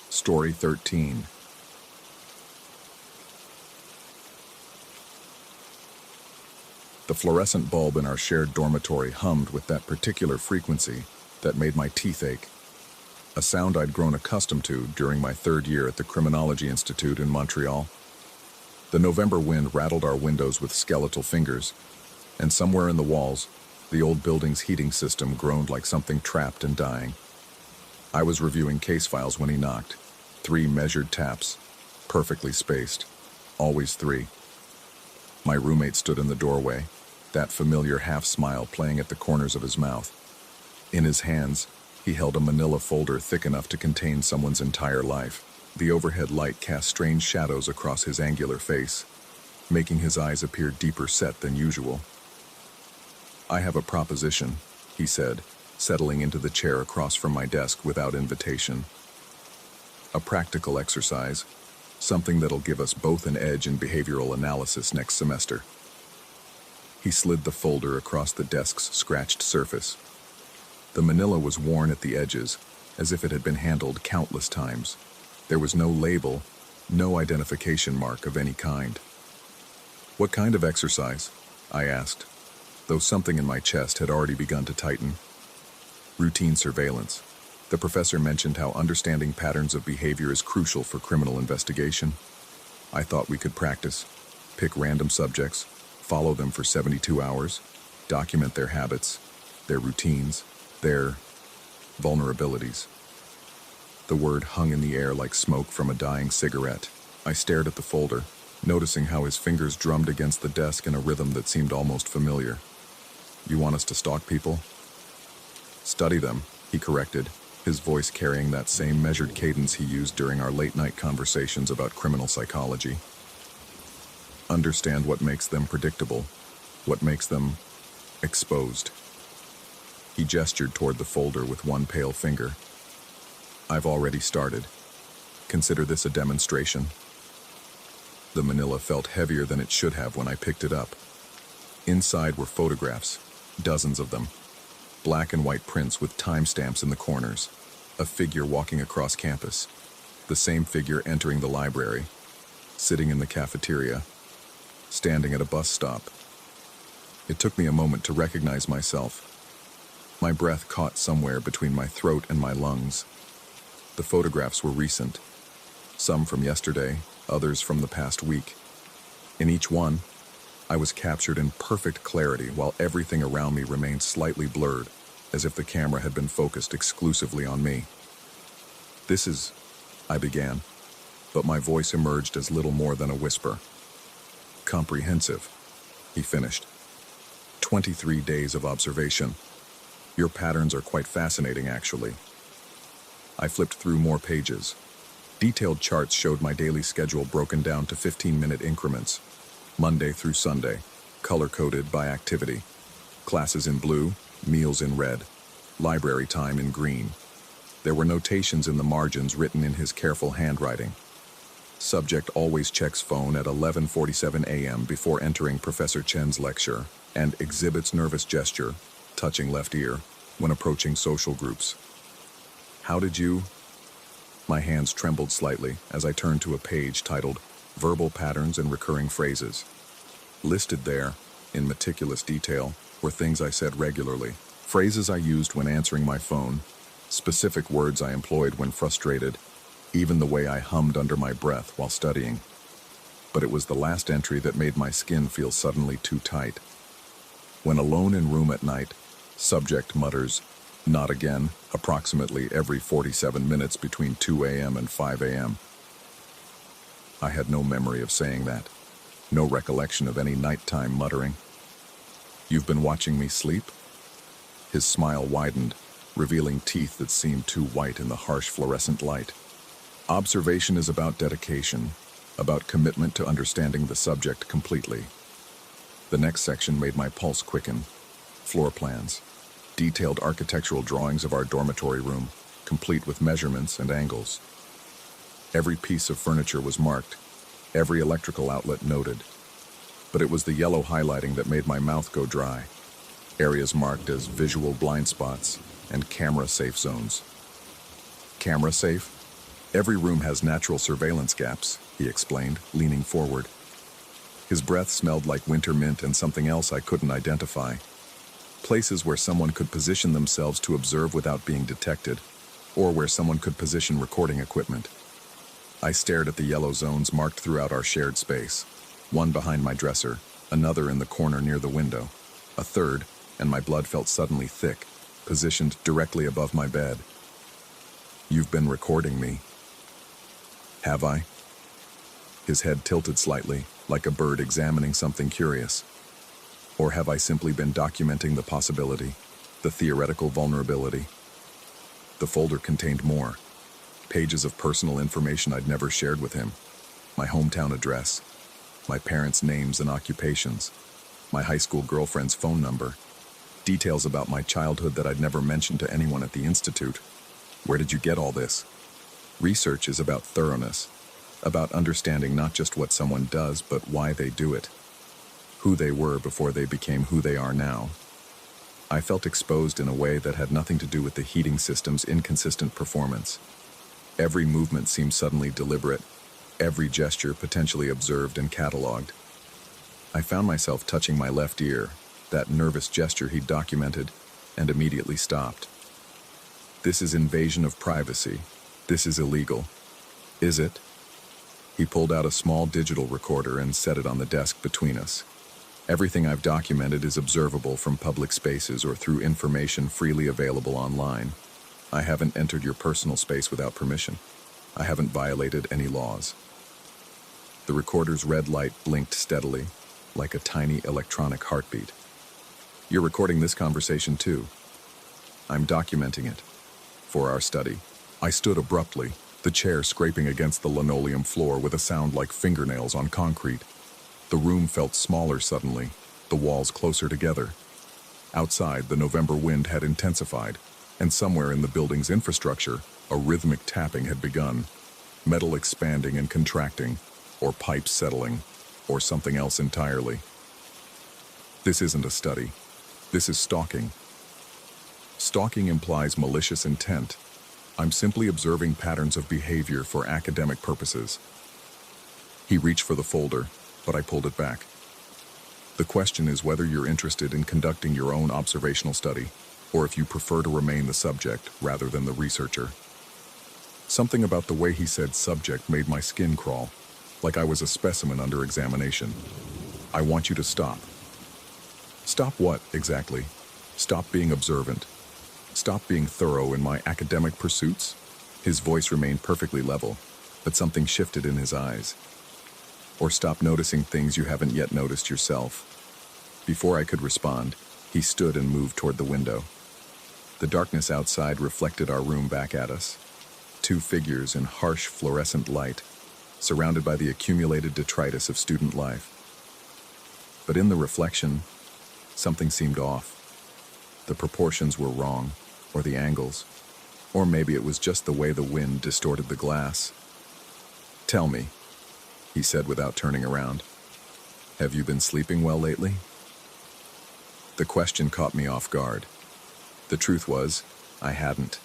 Story 13. The fluorescent bulb in our shared dormitory hummed with that particular frequency that made my teeth ache, a sound I'd grown accustomed to during my third year at the Criminology Institute in Montreal. The November wind rattled our windows with skeletal fingers, and somewhere in the walls, the old building's heating system groaned like something trapped and dying. I was reviewing case files when he knocked. 3 measured taps, perfectly spaced, always 3. My roommate stood in the doorway, that familiar half-smile playing at the corners of his mouth. In his hands, he held a manila folder thick enough to contain someone's entire life. The overhead light cast strange shadows across his angular face, making his eyes appear deeper set than usual. "I have a proposition," he said, settling into the chair across from my desk without invitation. "A practical exercise, something that'll give us both an edge in behavioral analysis next semester." He slid the folder across the desk's scratched surface. The manila was worn at the edges, as if it had been handled countless times. There was no label, no identification mark of any kind. "What kind of exercise?" I asked, though something in my chest had already begun to tighten. "Routine surveillance. The professor mentioned how understanding patterns of behavior is crucial for criminal investigation. I thought we could practice, pick random subjects, follow them for 72 hours, document their habits, their routines, their vulnerabilities." The word hung in the air like smoke from a dying cigarette. I stared at the folder, noticing how his fingers drummed against the desk in a rhythm that seemed almost familiar. "You want us to stalk people?" "Study them," he corrected, his voice carrying that same measured cadence he used during our late-night conversations about criminal psychology. Understand what makes them predictable, what makes them exposed. He gestured toward the folder with one pale finger. I've already started. Consider this a demonstration. The manila felt heavier than it should have when I picked it up. Inside were photographs, dozens of them. Black and white prints with timestamps in the corners. A figure walking across campus. The same figure entering the library. Sitting in the cafeteria. Standing at a bus stop. It took me a moment to recognize myself. My breath caught somewhere between my throat and my lungs. The photographs were recent. Some from yesterday, others from the past week. In each one, I was captured in perfect clarity while everything around me remained slightly blurred, as if the camera had been focused exclusively on me. This is, I began, but my voice emerged as little more than a whisper. Comprehensive, he finished. 23 days of observation. Your patterns are quite fascinating, actually. I flipped through more pages. Detailed charts showed my daily schedule broken down to 15-minute increments. Monday through Sunday, color-coded by activity. Classes in blue, meals in red, library time in green. There were notations in the margins written in his careful handwriting. Subject always checks phone at 11:47 a.m. before entering Professor Chen's lecture and exhibits nervous gesture, touching left ear, when approaching social groups. How did you? My hands trembled slightly as I turned to a page titled Verbal Patterns and Recurring Phrases. Listed there, in meticulous detail, were things I said regularly, phrases I used when answering my phone, specific words I employed when frustrated, even the way I hummed under my breath while studying. But it was the last entry that made my skin feel suddenly too tight. When alone in room at night, subject mutters, "Not again," approximately every 47 minutes between 2 a.m. and 5 a.m. I had no memory of saying that, no recollection of any nighttime muttering. You've been watching me sleep? His smile widened, revealing teeth that seemed too white in the harsh fluorescent light. Observation is about dedication, about commitment to understanding the subject completely. The next section made my pulse quicken. Floor plans, detailed architectural drawings of our dormitory room, complete with measurements and angles. Every piece of furniture was marked, every electrical outlet noted. But it was the yellow highlighting that made my mouth go dry. Areas marked as visual blind spots and camera-safe zones. Camera-safe? Every room has natural surveillance gaps, he explained, leaning forward. His breath smelled like winter mint and something else I couldn't identify. Places where someone could position themselves to observe without being detected, or where someone could position recording equipment. I stared at the yellow zones marked throughout our shared space. One behind my dresser, another in the corner near the window, a third, and my blood felt suddenly thick, positioned directly above my bed. You've been recording me. Have I? His head tilted slightly, like a bird examining something curious. Or have I simply been documenting the possibility, the theoretical vulnerability? The folder contained more. Pages of personal information I'd never shared with him. My hometown address, my parents' names and occupations, my high school girlfriend's phone number, details about my childhood that I'd never mentioned to anyone at the institute. Where did you get all this? Research is about thoroughness, about understanding not just what someone does, but why they do it, who they were before they became who they are now. I felt exposed in a way that had nothing to do with the heating system's inconsistent performance. Every movement seemed suddenly deliberate, every gesture potentially observed and catalogued. I found myself touching my left ear, that nervous gesture he'd documented, and immediately stopped. This is invasion of privacy. This is illegal. Is it? He pulled out a small digital recorder and set it on the desk between us. Everything I've documented is observable from public spaces or through information freely available online. I haven't entered your personal space without permission. I haven't violated any laws. The recorder's red light blinked steadily, like a tiny electronic heartbeat. You're recording this conversation too. I'm documenting it. for our study. I stood abruptly, the chair scraping against the linoleum floor with a sound like fingernails on concrete. The room felt smaller suddenly, the walls closer together. Outside, the November wind had intensified, and somewhere in the building's infrastructure, a rhythmic tapping had begun. Metal expanding and contracting, or pipes settling, or something else entirely. This isn't a study. This is stalking. Stalking implies malicious intent. I'm simply observing patterns of behavior for academic purposes. He reached for the folder, but I pulled it back. The question is whether you're interested in conducting your own observational study, or if you prefer to remain the subject rather than the researcher. Something about the way he said subject made my skin crawl, like I was a specimen under examination. I want you to stop. Stop what, exactly? Stop being observant. Stop being thorough in my academic pursuits? His voice remained perfectly level, but something shifted in his eyes. Or stop noticing things you haven't yet noticed yourself. Before I could respond, he stood and moved toward the window. The darkness outside reflected our room back at us. Two figures in harsh fluorescent light, surrounded by the accumulated detritus of student life. But in the reflection, something seemed off. The proportions were wrong, or the angles, or maybe it was just the way the wind distorted the glass. Tell me, he said without turning around, have you been sleeping well lately? The question caught me off guard. The truth was, I hadn't.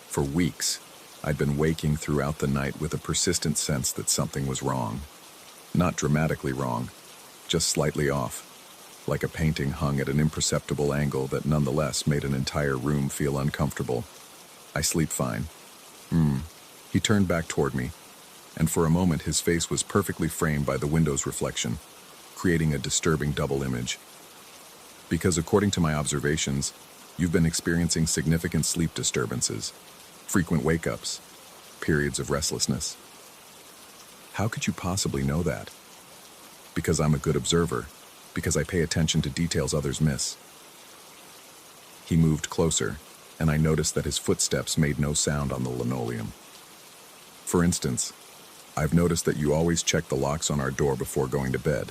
For weeks, I'd been waking throughout the night with a persistent sense that something was wrong. Not dramatically wrong, just slightly off, like a painting hung at an imperceptible angle that nonetheless made an entire room feel uncomfortable. I sleep fine. He turned back toward me, and for a moment his face was perfectly framed by the window's reflection, creating a disturbing double image. Because according to my observations, you've been experiencing significant sleep disturbances, frequent wake-ups, periods of restlessness. How could you possibly know that? Because I'm a good observer, because I pay attention to details others miss. He moved closer, and I noticed that his footsteps made no sound on the linoleum. For instance, I've noticed that you always check the locks on our door before going to bed.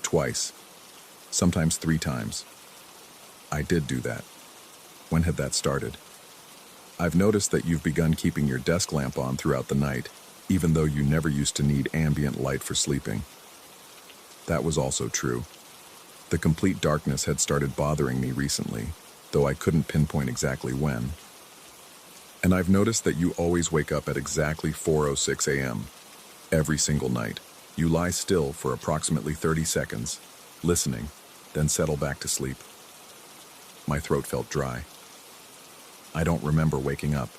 Twice. Sometimes 3 times. I did do that. When had that started? I've noticed that you've begun keeping your desk lamp on throughout the night, even though you never used to need ambient light for sleeping. That was also true. The complete darkness had started bothering me recently, though I couldn't pinpoint exactly when. And I've noticed that you always wake up at exactly 4:06 a.m. Every single night. You lie still for approximately 30 seconds, listening, then settle back to sleep. My throat felt dry. I don't remember waking up.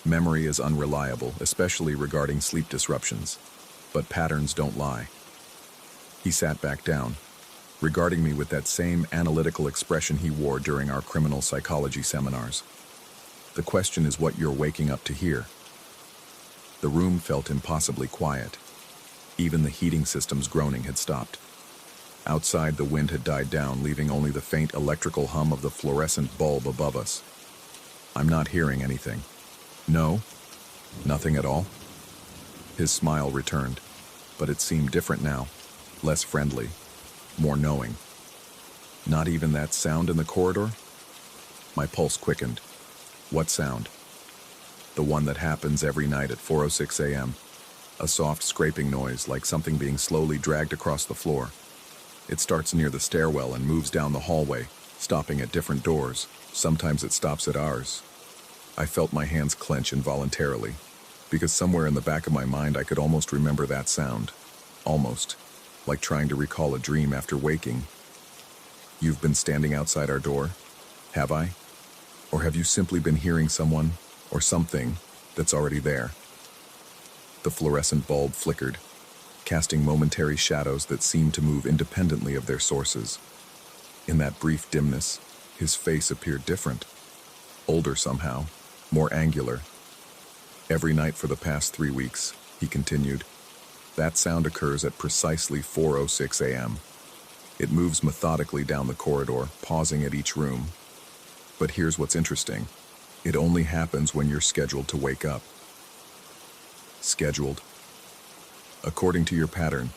Memory is unreliable, especially regarding sleep disruptions, but patterns don't lie. He sat back down, regarding me with that same analytical expression he wore during our criminal psychology seminars. The question is what you're waking up to hear. The room felt impossibly quiet. Even the heating system's groaning had stopped. Outside, the wind had died down, leaving only the faint electrical hum of the fluorescent bulb above us. I'm not hearing anything. No? Nothing at all? His smile returned, but it seemed different now, less friendly, more knowing. Not even that sound in the corridor? My pulse quickened. What sound? The one that happens every night at 4:06 a.m. A soft scraping noise like something being slowly dragged across the floor. It starts near the stairwell and moves down the hallway, stopping at different doors. Sometimes it stops at ours. I felt my hands clench involuntarily, because somewhere in the back of my mind I could almost remember that sound. Almost. Like trying to recall a dream after waking. You've been standing outside our door? Have I? Or have you simply been hearing someone, or something, that's already there? The fluorescent bulb flickered, casting momentary shadows that seemed to move independently of their sources. In that brief dimness, his face appeared different. Older somehow, more angular. Every night for the past 3 weeks, he continued, that sound occurs at precisely 4:06 a.m. It moves methodically down the corridor, pausing at each room. But here's what's interesting. It only happens when you're scheduled to wake up. Scheduled. According to your pattern,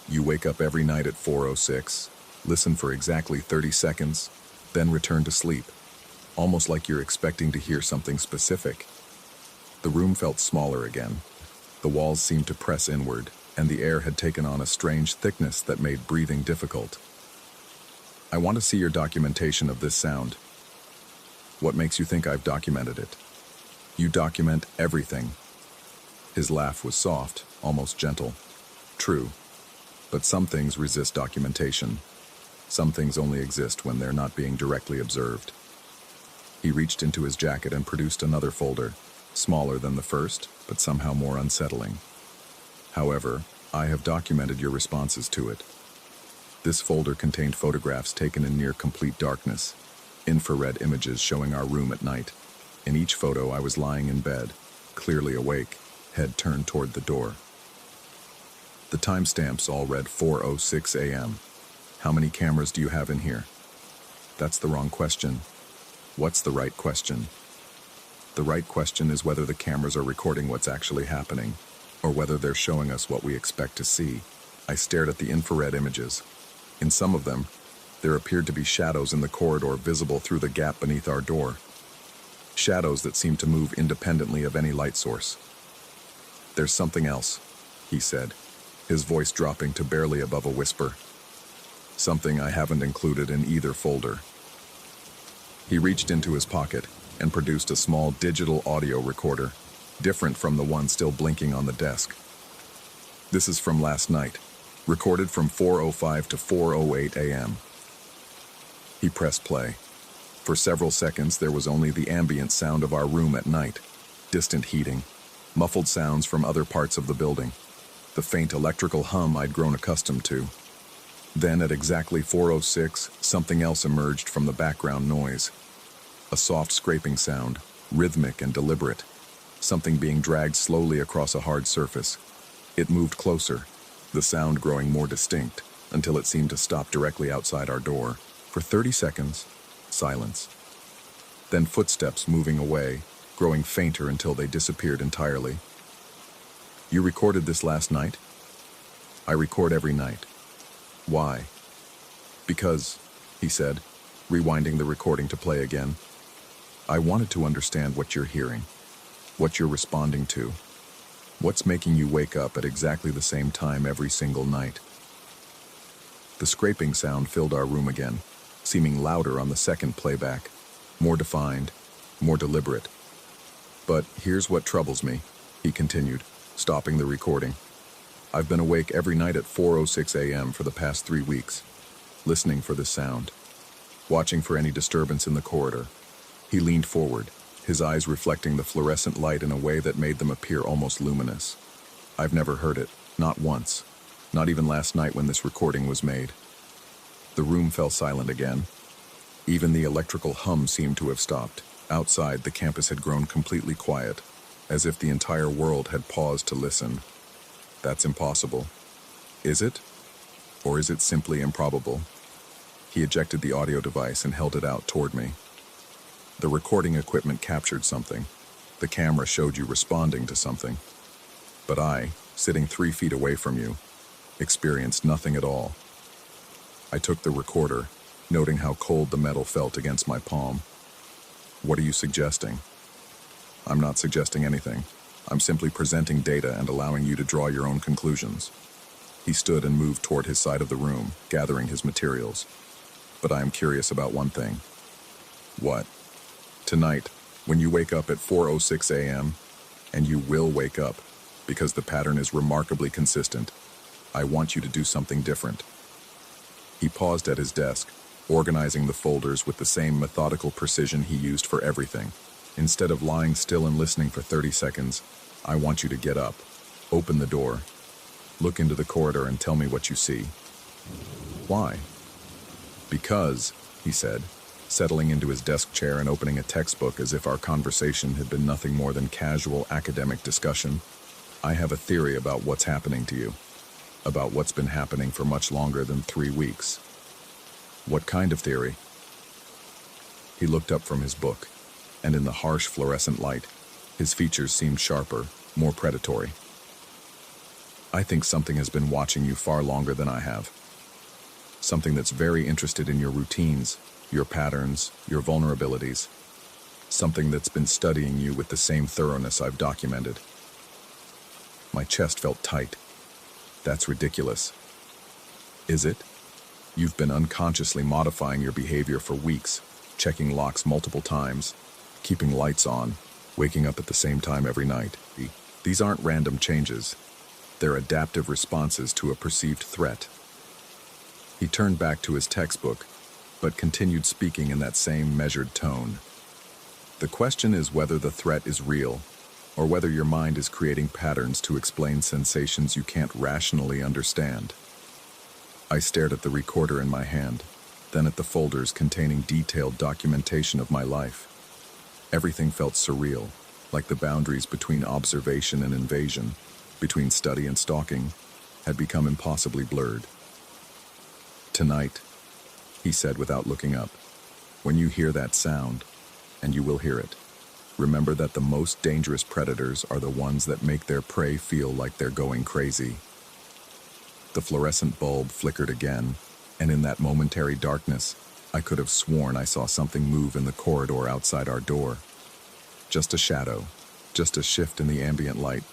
you wake up every night at 4:06, listen for exactly 30 seconds, then return to sleep, almost like you're expecting to hear something specific. The room felt smaller again. The walls seemed to press inward, and the air had taken on a strange thickness that made breathing difficult. I want to see your documentation of this sound. What makes you think I've documented it? You document everything. His laugh was soft, almost gentle. True. But some things resist documentation. Some things only exist when they're not being directly observed. He reached into his jacket and produced another folder, smaller than the first, but somehow more unsettling. However, I have documented your responses to it. This folder contained photographs taken in near complete darkness, infrared images showing our room at night. In each photo, I was lying in bed, clearly awake, head turned toward the door. The timestamps all read 4:06 a.m. How many cameras do you have in here? That's the wrong question. What's the right question? The right question is whether the cameras are recording what's actually happening, or whether they're showing us what we expect to see. I stared at the infrared images. In some of them, there appeared to be shadows in the corridor visible through the gap beneath our door. Shadows that seemed to move independently of any light source. There's something else, he said, his voice dropping to barely above a whisper. Something I haven't included in either folder. He reached into his pocket and produced a small digital audio recorder, different from the one still blinking on the desk. This is from last night, recorded from 4:05 to 4:08 a.m. He pressed play. For several seconds, there was only the ambient sound of our room at night, distant heating, muffled sounds from other parts of the building, the faint electrical hum I'd grown accustomed to. Then, at exactly 4:06, something else emerged from the background noise. A soft scraping sound, rhythmic and deliberate, something being dragged slowly across a hard surface. It moved closer, the sound growing more distinct, until it seemed to stop directly outside our door. For 30 seconds, silence. Then footsteps moving away, growing fainter until they disappeared entirely. You recorded this last night? I record every night. Why? Because, he said, rewinding the recording to play again, I wanted to understand what you're hearing, what you're responding to, what's making you wake up at exactly the same time every single night. The scraping sound filled our room again, seeming louder on the second playback, more defined, more deliberate. But here's what troubles me, he continued, stopping the recording. I've been awake every night at 4:06 a.m. for the past 3 weeks, listening for this sound, watching for any disturbance in the corridor. He leaned forward, his eyes reflecting the fluorescent light in a way that made them appear almost luminous. I've never heard it, not once, not even last night when this recording was made. The room fell silent again. Even the electrical hum seemed to have stopped. Outside, the campus had grown completely quiet, as if the entire world had paused to listen. That's impossible. Is it? Or is it simply improbable? He ejected the audio device and held it out toward me. The recording equipment captured something. The camera showed you responding to something. But I, sitting 3 feet away from you, experienced nothing at all. I took the recorder, noting how cold the metal felt against my palm. What are you suggesting? I'm not suggesting anything. I'm simply presenting data and allowing you to draw your own conclusions. He stood and moved toward his side of the room, gathering his materials. But I am curious about one thing. What? Tonight, when you wake up at 4:06 a.m., and you will wake up, because the pattern is remarkably consistent, I want you to do something different. He paused at his desk, organizing the folders with the same methodical precision he used for everything. Instead of lying still and listening for 30 seconds, I want you to get up, open the door, look into the corridor and tell me what you see. Why? Because, he said, settling into his desk chair and opening a textbook as if our conversation had been nothing more than casual academic discussion, I have a theory about what's happening to you, about what's been happening for much longer than 3 weeks. What kind of theory? He looked up from his book, and in the harsh fluorescent light, his features seemed sharper, more predatory. I think something has been watching you far longer than I have. Something that's very interested in your routines, your patterns, your vulnerabilities. Something that's been studying you with the same thoroughness I've documented. My chest felt tight. That's ridiculous. Is it? You've been unconsciously modifying your behavior for weeks, checking locks multiple times, keeping lights on, waking up at the same time every night. These aren't random changes. They're adaptive responses to a perceived threat. He turned back to his textbook, but continued speaking in that same measured tone. The question is whether the threat is real, or whether your mind is creating patterns to explain sensations you can't rationally understand. I stared at the recorder in my hand, then at the folders containing detailed documentation of my life. Everything felt surreal, like the boundaries between observation and invasion, between study and stalking, had become impossibly blurred. "Tonight," he said without looking up, "when you hear that sound, and you will hear it, remember that the most dangerous predators are the ones that make their prey feel like they're going crazy." The fluorescent bulb flickered again, and in that momentary darkness, I could have sworn I saw something move in the corridor outside our door. Just a shadow, just a shift in the ambient light,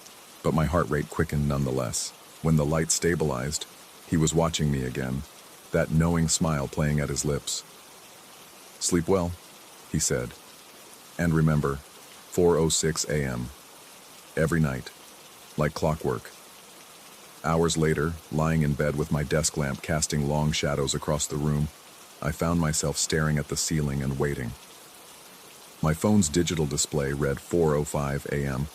but my heart rate quickened nonetheless. When the light stabilized, he was watching me again, that knowing smile playing at his lips. "Sleep well," he said. "And remember, 4:06 a.m. Every night, like clockwork." Hours later, lying in bed with my desk lamp casting long shadows across the room, I found myself staring at the ceiling and waiting. My phone's digital display read 4:05 a.m.,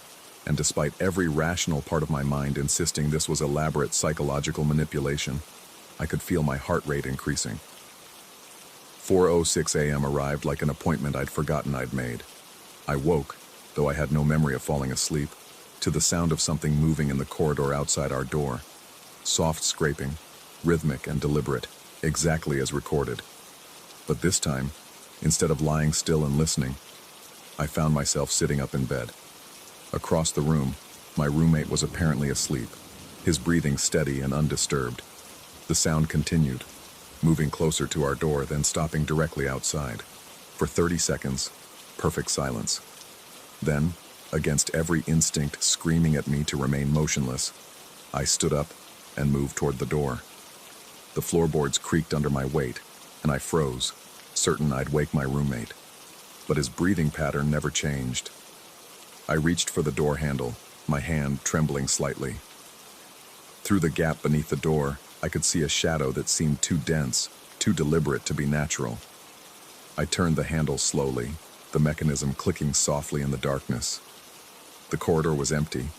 and despite every rational part of my mind insisting this was elaborate psychological manipulation, I could feel my heart rate increasing. 4:06 a.m. arrived like an appointment I'd forgotten I'd made. I woke, though I had no memory of falling asleep, to the sound of something moving in the corridor outside our door. Soft scraping, rhythmic and deliberate, exactly as recorded. But this time, instead of lying still and listening, I found myself sitting up in bed. Across the room, my roommate was apparently asleep, his breathing steady and undisturbed. The sound continued, moving closer to our door, then stopping directly outside. For 30 seconds, perfect silence. Then, against every instinct screaming at me to remain motionless, I stood up and moved toward the door. The floorboards creaked under my weight, and I froze, certain I'd wake my roommate. But his breathing pattern never changed. I reached for the door handle, my hand trembling slightly. Through the gap beneath the door, I could see a shadow that seemed too dense, too deliberate to be natural. I turned the handle slowly, the mechanism clicking softly in the darkness. The corridor was empty,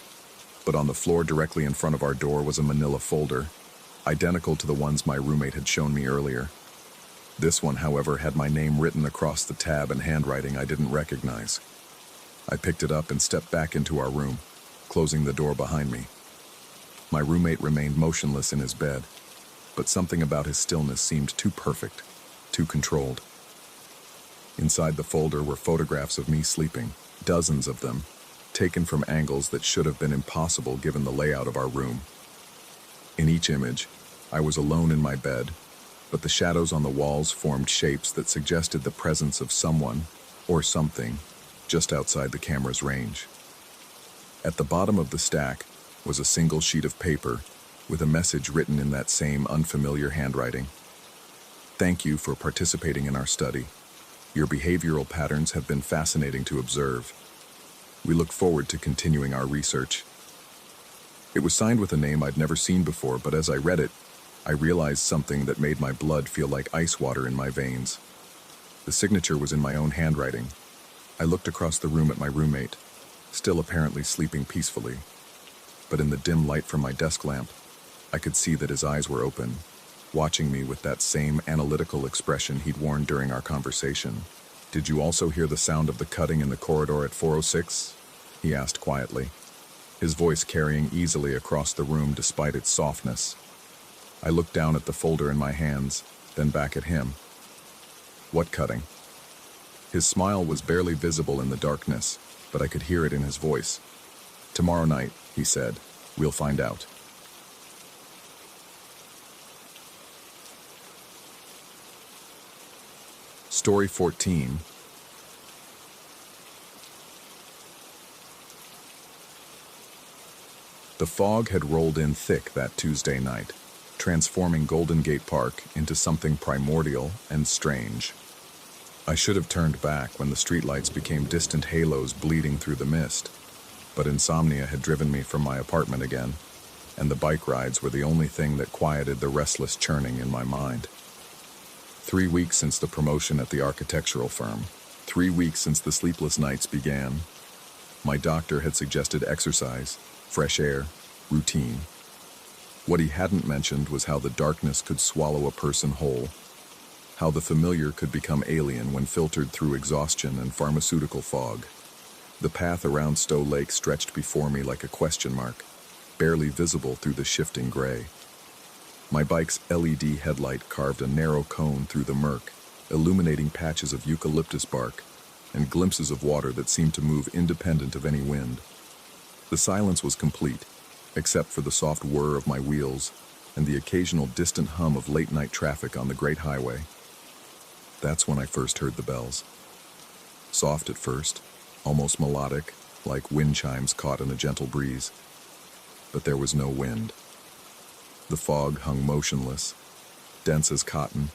but on the floor directly in front of our door was a manila folder, identical to the ones my roommate had shown me earlier. This one, however, had my name written across the tab in handwriting I didn't recognize. I picked it up and stepped back into our room, closing the door behind me. My roommate remained motionless in his bed, but something about his stillness seemed too perfect, too controlled. Inside the folder were photographs of me sleeping, dozens of them, taken from angles that should have been impossible given the layout of our room. In each image, I was alone in my bed, but the shadows on the walls formed shapes that suggested the presence of someone, or something, just outside the camera's range. At the bottom of the stack was a single sheet of paper with a message written in that same unfamiliar handwriting. "Thank you for participating in our study. Your behavioral patterns have been fascinating to observe. We look forward to continuing our research." It was signed with a name I'd never seen before, but as I read it, I realized something that made my blood feel like ice water in my veins. The signature was in my own handwriting. I looked across the room at my roommate, still apparently sleeping peacefully. But in the dim light from my desk lamp, I could see that his eyes were open, watching me with that same analytical expression he'd worn during our conversation. "Did you also hear the sound of the cutting in the corridor at 4:06? He asked quietly, his voice carrying easily across the room despite its softness. I looked down at the folder in my hands, then back at him. "What cutting?" His smile was barely visible in the darkness, but I could hear it in his voice. "Tomorrow night," he said, "we'll find out." Story 14. The fog had rolled in thick that Tuesday night, transforming Golden Gate Park into something primordial and strange. I should have turned back when the streetlights became distant halos bleeding through the mist, but insomnia had driven me from my apartment again, and the bike rides were the only thing that quieted the restless churning in my mind. 3 weeks since the promotion at the architectural firm, 3 weeks since the sleepless nights began. My doctor had suggested exercise, fresh air, routine. What he hadn't mentioned was how the darkness could swallow a person whole, how the familiar could become alien when filtered through exhaustion and pharmaceutical fog. The path around Stowe Lake stretched before me like a question mark, barely visible through the shifting gray. My bike's LED headlight carved a narrow cone through the murk, illuminating patches of eucalyptus bark and glimpses of water that seemed to move independent of any wind. The silence was complete, except for the soft whir of my wheels and the occasional distant hum of late-night traffic on the great highway. That's when I first heard the bells. Soft at first, almost melodic, like wind chimes caught in a gentle breeze. But there was no wind. The fog hung motionless, dense as cotton,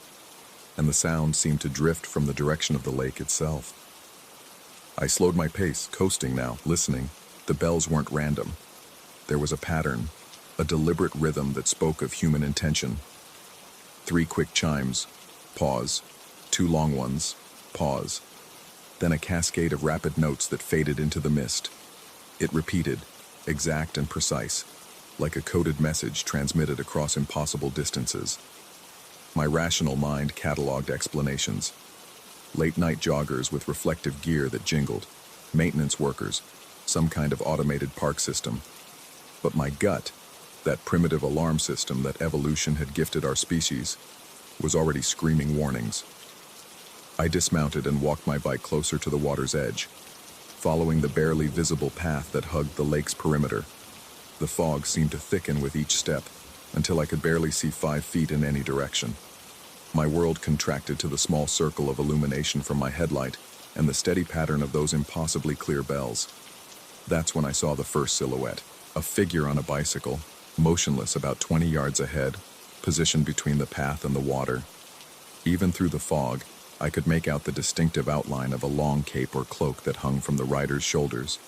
and the sound seemed to drift from the direction of the lake itself. I slowed my pace, coasting now, listening. The bells weren't random. There was a pattern, a deliberate rhythm that spoke of human intention. 3 quick chimes, pause. 2 long ones, pause. Then a cascade of rapid notes that faded into the mist. It repeated, exact and precise, like a coded message transmitted across impossible distances. My rational mind cataloged explanations. Late-night joggers with reflective gear that jingled, maintenance workers, some kind of automated park system. But my gut, that primitive alarm system that evolution had gifted our species, was already screaming warnings. I dismounted and walked my bike closer to the water's edge, following the barely visible path that hugged the lake's perimeter. The fog seemed to thicken with each step, until I could barely see 5 feet in any direction. My world contracted to the small circle of illumination from my headlight and the steady pattern of those impossibly clear bells. That's when I saw the first silhouette, a figure on a bicycle, motionless about 20 yards ahead, positioned between the path and the water. Even through the fog, I could make out the distinctive outline of a long cape or cloak that hung from the rider's shoulders,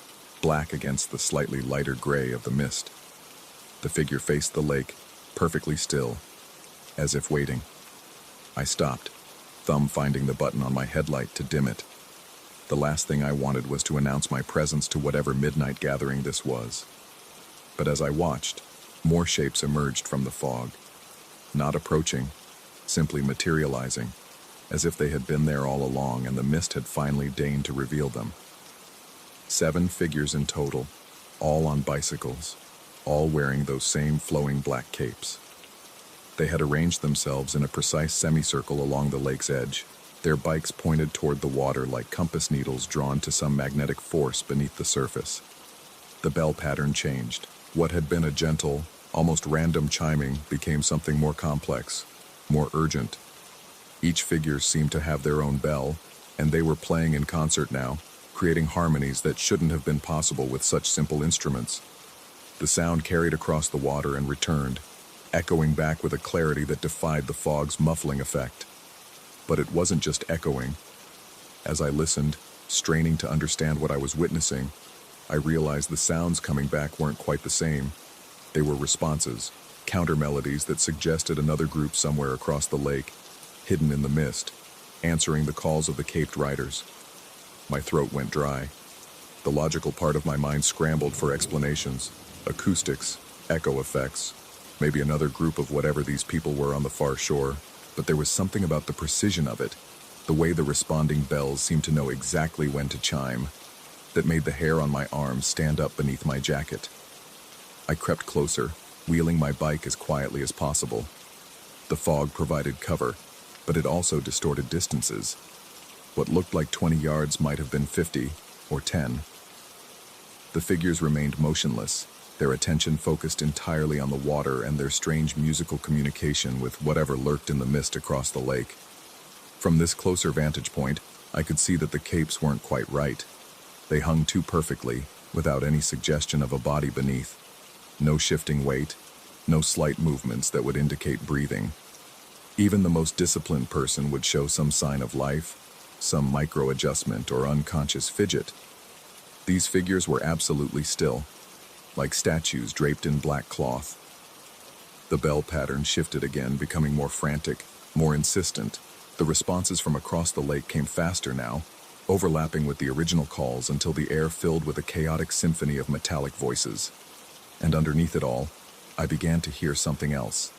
black against the slightly lighter gray of the mist. The figure faced the lake, perfectly still, as if waiting. I stopped, thumb finding the button on my headlight to dim it. The last thing I wanted was to announce my presence to whatever midnight gathering this was. But as I watched, more shapes emerged from the fog, not approaching, simply materializing, as if they had been there all along and the mist had finally deigned to reveal them. 7 figures in total, all on bicycles, all wearing those same flowing black capes. They had arranged themselves in a precise semicircle along the lake's edge, their bikes pointed toward the water like compass needles drawn to some magnetic force beneath the surface. The bell pattern changed. What had been a gentle, almost random chiming became something more complex, more urgent. Each figure seemed to have their own bell, and they were playing in concert now, creating harmonies that shouldn't have been possible with such simple instruments. The sound carried across the water and returned, echoing back with a clarity that defied the fog's muffling effect. But it wasn't just echoing. As I listened, straining to understand what I was witnessing, I realized the sounds coming back weren't quite the same. They were responses, counter-melodies that suggested another group somewhere across the lake, hidden in the mist, answering the calls of the caped riders. My throat went dry. The logical part of my mind scrambled for explanations, acoustics, echo effects, maybe another group of whatever these people were on the far shore, but there was something about the precision of it, the way the responding bells seemed to know exactly when to chime, that made the hair on my arm stand up beneath my jacket. I crept closer, wheeling my bike as quietly as possible. The fog provided cover, but it also distorted distances. What looked like 20 yards might have been 50 or 10. The figures remained motionless, their attention focused entirely on the water and their strange musical communication with whatever lurked in the mist across the lake. From this closer vantage point, I could see that the capes weren't quite right. They hung too perfectly, without any suggestion of a body beneath. No shifting weight, no slight movements that would indicate breathing. Even the most disciplined person would show some sign of life, some micro-adjustment or unconscious fidget. These figures were absolutely still, like statues draped in black cloth. The bell pattern shifted again, becoming more frantic, more insistent. The responses from across the lake came faster now, overlapping with the original calls until the air filled with a chaotic symphony of metallic voices. And underneath it all, I began to hear something else,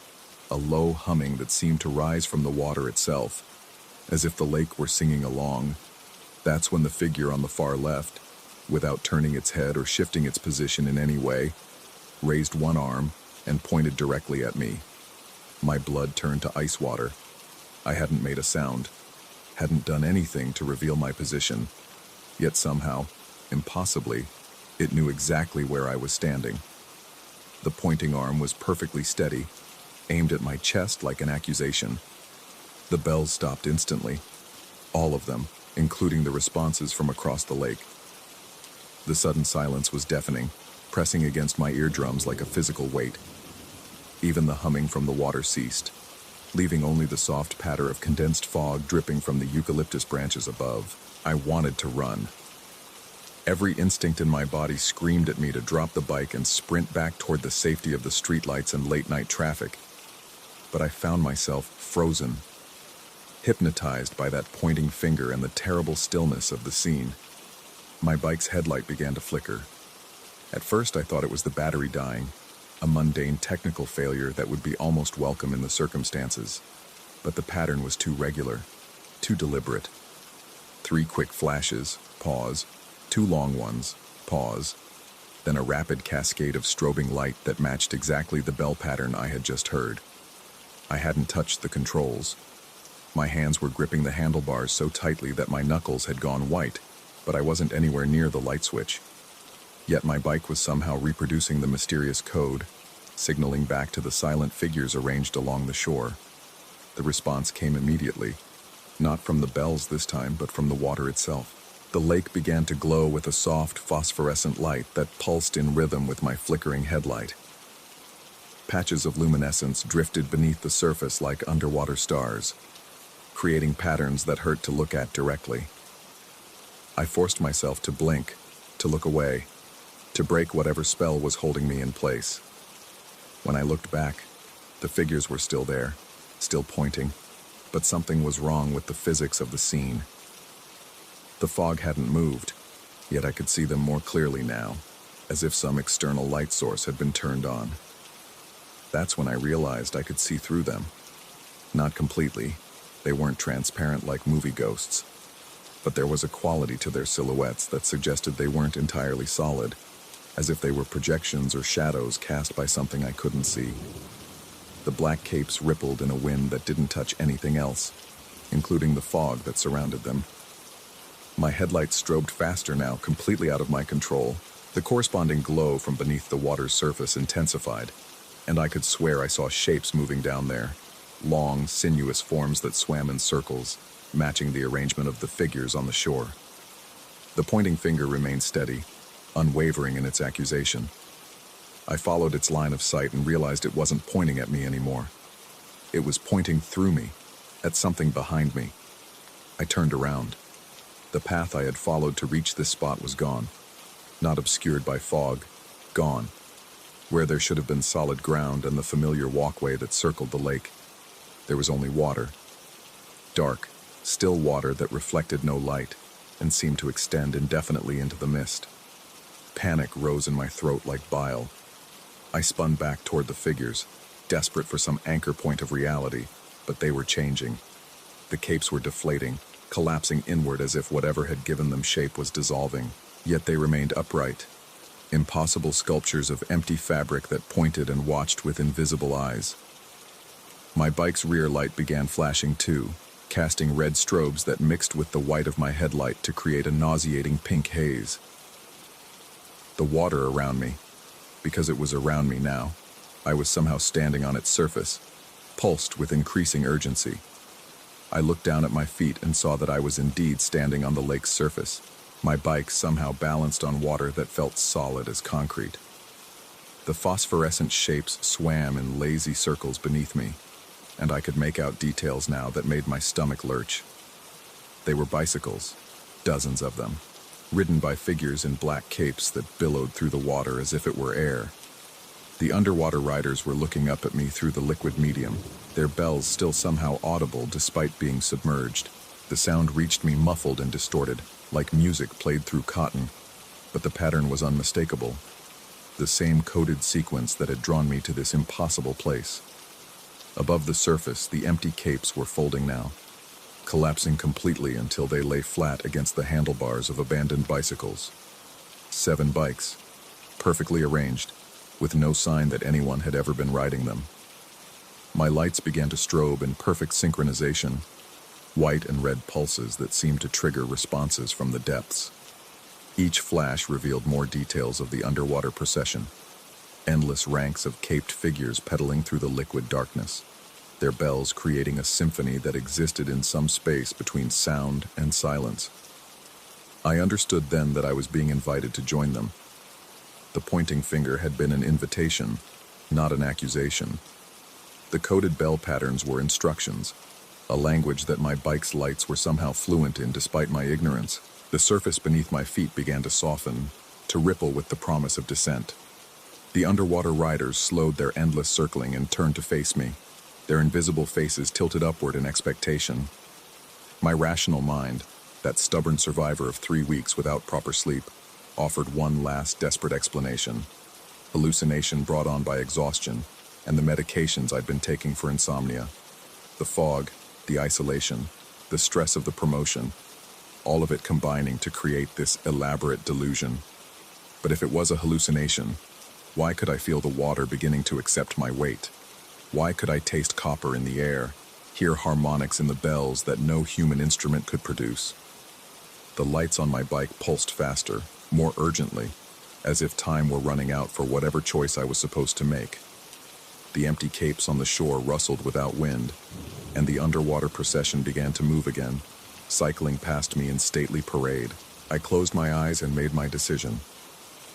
a low humming that seemed to rise from the water itself, as if the lake were singing along. That's when the figure on the far left, without turning its head or shifting its position in any way, raised one arm and pointed directly at me. My blood turned to ice water. I hadn't made a sound, hadn't done anything to reveal my position, yet somehow, impossibly, it knew exactly where I was standing. The pointing arm was perfectly steady, aimed at my chest like an accusation. The bells stopped instantly, all of them, including the responses from across the lake. The sudden silence was deafening, pressing against my eardrums like a physical weight. Even the humming from the water ceased, leaving only the soft patter of condensed fog dripping from the eucalyptus branches above. I wanted to run. Every instinct in my body screamed at me to drop the bike and sprint back toward the safety of the streetlights and late-night traffic. But I found myself frozen, hypnotized by that pointing finger and the terrible stillness of the scene. My bike's headlight began to flicker. At first I thought it was the battery dying, a mundane technical failure that would be almost welcome in the circumstances. But the pattern was too regular, too deliberate. 3 quick flashes, pause, 2 long ones, pause, then a rapid cascade of strobing light that matched exactly the bell pattern I had just heard. I hadn't touched the controls. My hands were gripping the handlebars so tightly that my knuckles had gone white, but I wasn't anywhere near the light switch. Yet my bike was somehow reproducing the mysterious code, signaling back to the silent figures arranged along the shore. The response came immediately, not from the bells this time, but from the water itself. The lake began to glow with a soft, phosphorescent light that pulsed in rhythm with my flickering headlight. Patches of luminescence drifted beneath the surface like underwater stars, creating patterns that hurt to look at directly. I forced myself to blink, to look away, to break whatever spell was holding me in place. When I looked back, the figures were still there, still pointing, but something was wrong with the physics of the scene. The fog hadn't moved, yet I could see them more clearly now, as if some external light source had been turned on. That's when I realized I could see through them. Not completely, they weren't transparent like movie ghosts, but there was a quality to their silhouettes that suggested they weren't entirely solid, as if they were projections or shadows cast by something I couldn't see. The black capes rippled in a wind that didn't touch anything else, including the fog that surrounded them. My headlights strobed faster now, completely out of my control. The corresponding glow from beneath the water's surface intensified, and I could swear I saw shapes moving down there, long, sinuous forms that swam in circles, matching the arrangement of the figures on the shore. The pointing finger remained steady, unwavering in its accusation. I followed its line of sight and realized it wasn't pointing at me anymore. It was pointing through me, at something behind me. I turned around. The path I had followed to reach this spot was gone. Not obscured by fog, gone. Where there should have been solid ground and the familiar walkway that circled the lake, there was only water. Dark, still water that reflected no light and seemed to extend indefinitely into the mist. Panic rose in my throat like bile. I spun back toward the figures, desperate for some anchor point of reality, but they were changing. The capes were deflating, collapsing inward as if whatever had given them shape was dissolving, yet they remained upright. Impossible sculptures of empty fabric that pointed and watched with invisible eyes. My bike's rear light began flashing too, casting red strobes that mixed with the white of my headlight to create a nauseating pink haze. The water around me, because it was around me now, I was somehow standing on its surface, pulsed with increasing urgency. I looked down at my feet and saw that I was indeed standing on the lake's surface, my bike somehow balanced on water that felt solid as concrete. The phosphorescent shapes swam in lazy circles beneath me, and I could make out details now that made my stomach lurch. They were bicycles, dozens of them, ridden by figures in black capes that billowed through the water as if it were air. The underwater riders were looking up at me through the liquid medium, their bells still somehow audible despite being submerged. The sound reached me muffled and distorted, like music played through cotton, but the pattern was unmistakable. The same coded sequence that had drawn me to this impossible place. Above the surface, the empty capes were folding now, collapsing completely until they lay flat against the handlebars of abandoned bicycles. 7 bikes, perfectly arranged, with no sign that anyone had ever been riding them. My lights began to strobe in perfect synchronization, white and red pulses that seemed to trigger responses from the depths. Each flash revealed more details of the underwater procession, endless ranks of caped figures pedaling through the liquid darkness, their bells creating a symphony that existed in some space between sound and silence. I understood then that I was being invited to join them. The pointing finger had been an invitation, not an accusation. The coded bell patterns were instructions, a language that my bike's lights were somehow fluent in despite my ignorance. The surface beneath my feet began to soften, to ripple with the promise of descent. The underwater riders slowed their endless circling and turned to face me, their invisible faces tilted upward in expectation. My rational mind, that stubborn survivor of 3 weeks without proper sleep, offered one last desperate explanation. Hallucination brought on by exhaustion and the medications I'd been taking for insomnia. The fog, the isolation, the stress of the promotion, all of it combining to create this elaborate delusion. But if it was a hallucination, why could I feel the water beginning to accept my weight? Why could I taste copper in the air, hear harmonics in the bells that no human instrument could produce? The lights on my bike pulsed faster, more urgently, as if time were running out for whatever choice I was supposed to make. The empty capes on the shore rustled without wind, and the underwater procession began to move again, cycling past me in stately parade. I closed my eyes and made my decision.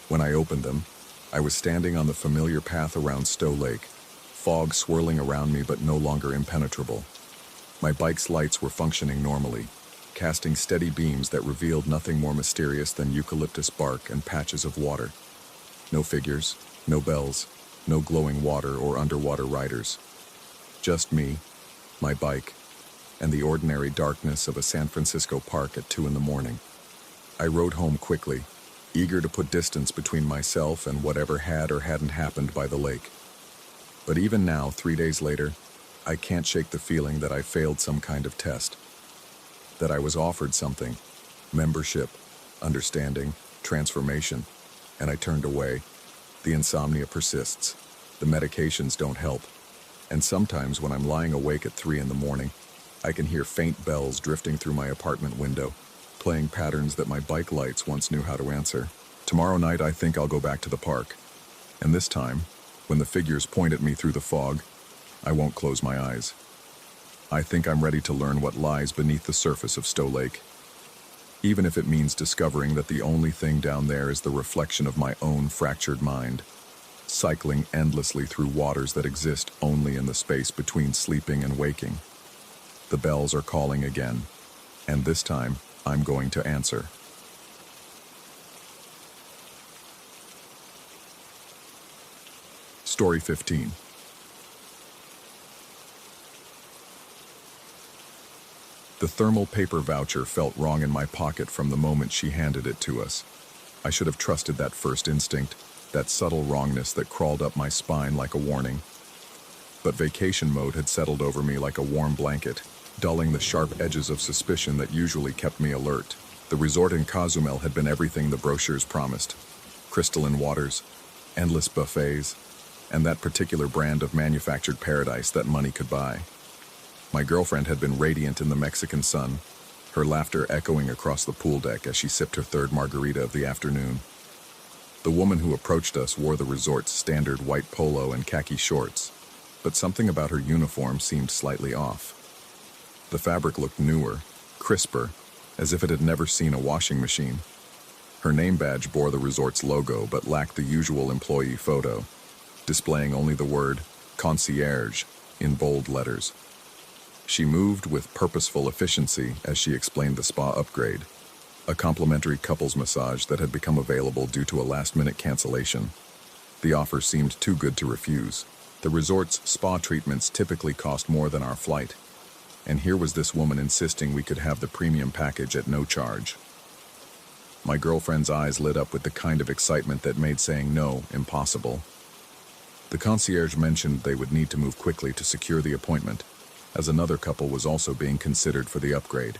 When I opened them, I was standing on the familiar path around Stowe Lake, fog swirling around me but no longer impenetrable. My bike's lights were functioning normally, casting steady beams that revealed nothing more mysterious than eucalyptus bark and patches of water. No figures, no bells, no glowing water or underwater riders. Just me, my bike, and the ordinary darkness of a San Francisco park at 2 a.m. I rode home quickly, eager to put distance between myself and whatever had or hadn't happened by the lake. But even now, 3 days later, I can't shake the feeling that I failed some kind of test. That I was offered something, membership, understanding, transformation, and I turned away. The insomnia persists. The medications don't help. And sometimes when I'm lying awake at 3 a.m, I can hear faint bells drifting through my apartment window, playing patterns that my bike lights once knew how to answer. Tomorrow night I think I'll go back to the park. And this time, when the figures point at me through the fog, I won't close my eyes. I think I'm ready to learn what lies beneath the surface of Stowe Lake. Even if it means discovering that the only thing down there is the reflection of my own fractured mind, cycling endlessly through waters that exist only in the space between sleeping and waking. The bells are calling again, and this time, I'm going to answer. Story 15. The thermal paper voucher felt wrong in my pocket from the moment she handed it to us. I should have trusted that first instinct, that subtle wrongness that crawled up my spine like a warning. But vacation mode had settled over me like a warm blanket, dulling the sharp edges of suspicion that usually kept me alert. The resort in Cozumel had been everything the brochures promised. Crystalline waters, endless buffets, and that particular brand of manufactured paradise that money could buy. My girlfriend had been radiant in the Mexican sun, her laughter echoing across the pool deck as she sipped her third margarita of the afternoon. The woman who approached us wore the resort's standard white polo and khaki shorts, but something about her uniform seemed slightly off. The fabric looked newer, crisper, as if it had never seen a washing machine. Her name badge bore the resort's logo but lacked the usual employee photo, displaying only the word concierge in bold letters. She moved with purposeful efficiency as she explained the spa upgrade, a complimentary couples massage that had become available due to a last-minute cancellation. The offer seemed too good to refuse. The resort's spa treatments typically cost more than our flight, and here was this woman insisting we could have the premium package at no charge. My girlfriend's eyes lit up with the kind of excitement that made saying no impossible. The concierge mentioned they would need to move quickly to secure the appointment, as another couple was also being considered for the upgrade.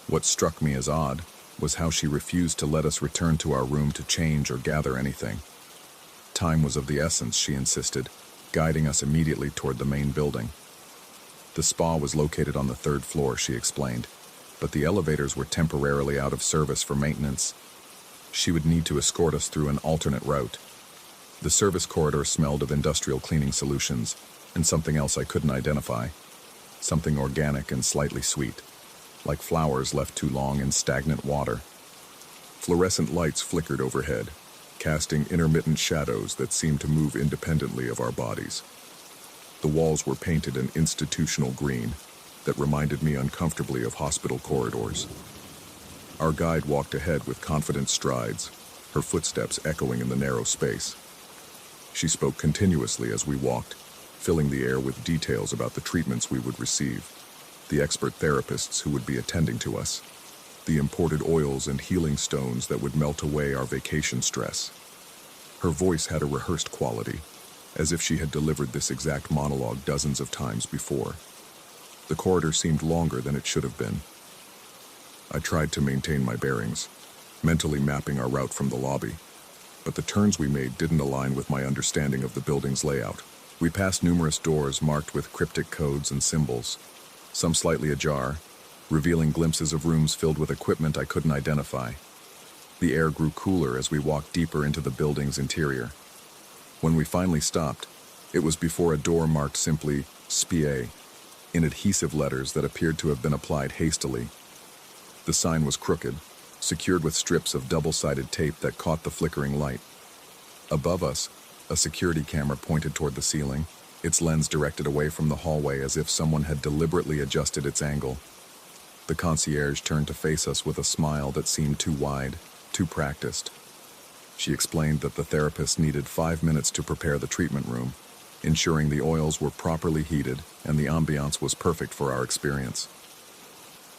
What struck me as odd was how she refused to let us return to our room to change or gather anything. Time was of the essence, she insisted, guiding us immediately toward the main building. The spa was located on the 3rd floor, she explained, but the elevators were temporarily out of service for maintenance. She would need to escort us through an alternate route. The service corridor smelled of industrial cleaning solutions and something else I couldn't identify, something organic and slightly sweet, like flowers left too long in stagnant water. Fluorescent lights flickered overhead, casting intermittent shadows that seemed to move independently of our bodies. The walls were painted an institutional green that reminded me uncomfortably of hospital corridors. Our guide walked ahead with confident strides, her footsteps echoing in the narrow space. She spoke continuously as we walked, filling the air with details about the treatments we would receive, the expert therapists who would be attending to us, the imported oils and healing stones that would melt away our vacation stress. Her voice had a rehearsed quality, as if she had delivered this exact monologue dozens of times before. The corridor seemed longer than it should have been. I tried to maintain my bearings, mentally mapping our route from the lobby, but the turns we made didn't align with my understanding of the building's layout. We passed numerous doors marked with cryptic codes and symbols, some slightly ajar, revealing glimpses of rooms filled with equipment I couldn't identify. The air grew cooler as we walked deeper into the building's interior. When we finally stopped, it was before a door marked simply SPA, in adhesive letters that appeared to have been applied hastily. The sign was crooked, secured with strips of double-sided tape that caught the flickering light. Above us, a security camera pointed toward the ceiling, its lens directed away from the hallway as if someone had deliberately adjusted its angle. The concierge turned to face us with a smile that seemed too wide, too practiced. She explained that the therapist needed 5 minutes to prepare the treatment room, ensuring the oils were properly heated and the ambiance was perfect for our experience.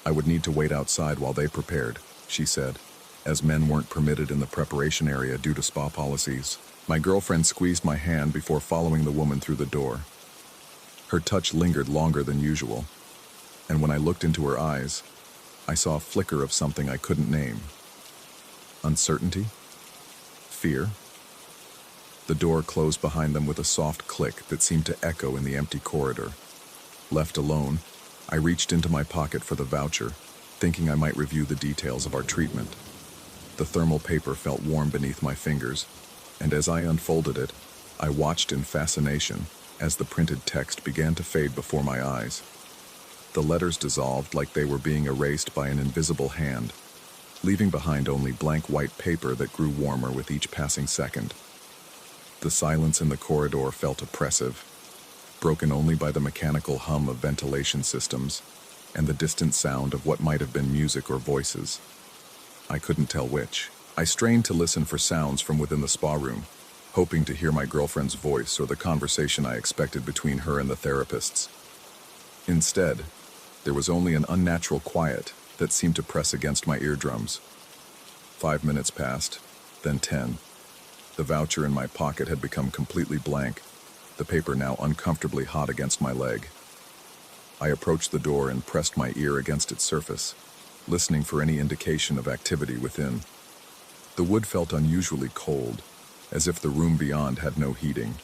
I would need to wait outside while they prepared, she said, as men weren't permitted in the preparation area due to spa policies. My girlfriend squeezed my hand before following the woman through the door. Her touch lingered longer than usual, and when I looked into her eyes, I saw a flicker of something I couldn't name. Uncertainty? Fear? The door closed behind them with a soft click that seemed to echo in the empty corridor. Left alone, I reached into my pocket for the voucher, thinking I might review the details of our treatment. The thermal paper felt warm beneath my fingers, and as I unfolded it, I watched in fascination as the printed text began to fade before my eyes. The letters dissolved like they were being erased by an invisible hand, leaving behind only blank white paper that grew warmer with each passing second. The silence in the corridor felt oppressive, broken only by the mechanical hum of ventilation systems and the distant sound of what might have been music or voices. I couldn't tell which. I strained to listen for sounds from within the spa room, hoping to hear my girlfriend's voice or the conversation I expected between her and the therapists. Instead, there was only an unnatural quiet that seemed to press against my eardrums. 5 minutes passed, then 10. The voucher in my pocket had become completely blank, the paper now uncomfortably hot against my leg. I approached the door and pressed my ear against its surface, listening for any indication of activity within. The wood felt unusually cold, as if the room beyond had no heating.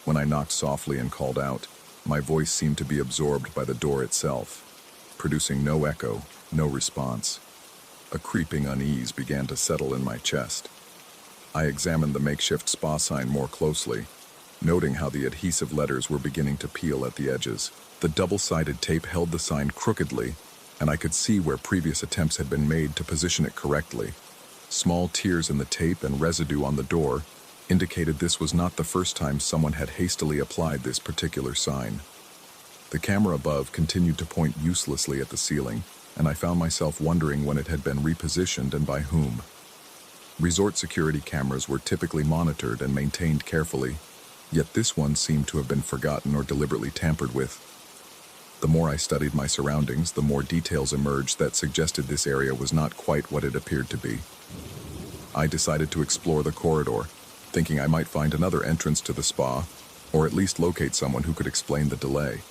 When I knocked softly and called out, My voice seemed to be absorbed by the door itself, producing no echo, no response. A creeping unease began to settle in my chest. I examined the makeshift spa sign more closely, noting how the adhesive letters were beginning to peel at the edges. The double-sided tape held the sign crookedly, and I could see where previous attempts had been made to position it correctly. Small tears in the tape and residue on the door indicated this was not the first time someone had hastily applied this particular sign. The camera above continued to point uselessly at the ceiling, and I found myself wondering when it had been repositioned and by whom. Resort security cameras were typically monitored and maintained carefully, yet this one seemed to have been forgotten or deliberately tampered with. The more I studied my surroundings, the more details emerged that suggested this area was not quite what it appeared to be. I decided to explore the corridor, thinking I might find another entrance to the spa, or at least locate someone who could explain the delay.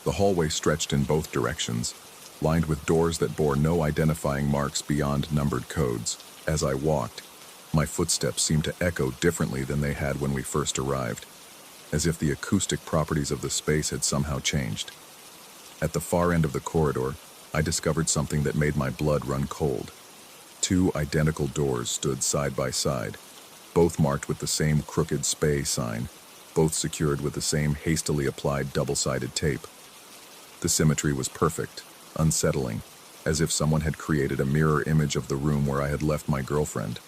The hallway stretched in both directions, lined with doors that bore no identifying marks beyond numbered codes. As I walked, my footsteps seemed to echo differently than they had when we first arrived, as if the acoustic properties of the space had somehow changed. At the far end of the corridor, I discovered something that made my blood run cold. Two identical doors stood side by side, both marked with the same crooked SPA sign, both secured with the same hastily applied double-sided tape. The symmetry was perfect, unsettling, as if someone had created a mirror image of the room where I had left my girlfriend.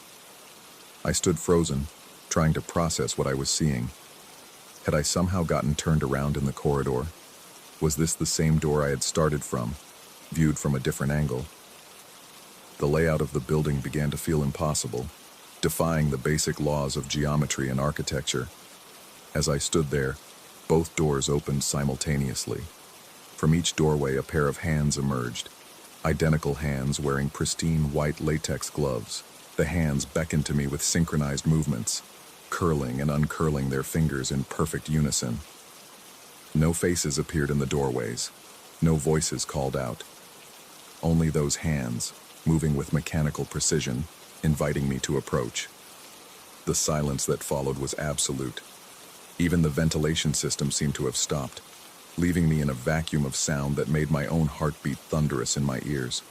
I stood frozen, trying to process what I was seeing. Had I somehow gotten turned around in the corridor? Was this the same door I had started from, viewed from a different angle? The layout of the building began to feel impossible, defying the basic laws of geometry and architecture. As I stood there, both doors opened simultaneously. From each doorway, a pair of hands emerged, identical hands wearing pristine white latex gloves. The hands beckoned to me with synchronized movements, curling and uncurling their fingers in perfect unison. No faces appeared in the doorways, no voices called out. Only those hands, moving with mechanical precision, inviting me to approach. The silence that followed was absolute. Even the ventilation system seemed to have stopped, leaving me in a vacuum of sound that made my own heartbeat thunderous in my ears.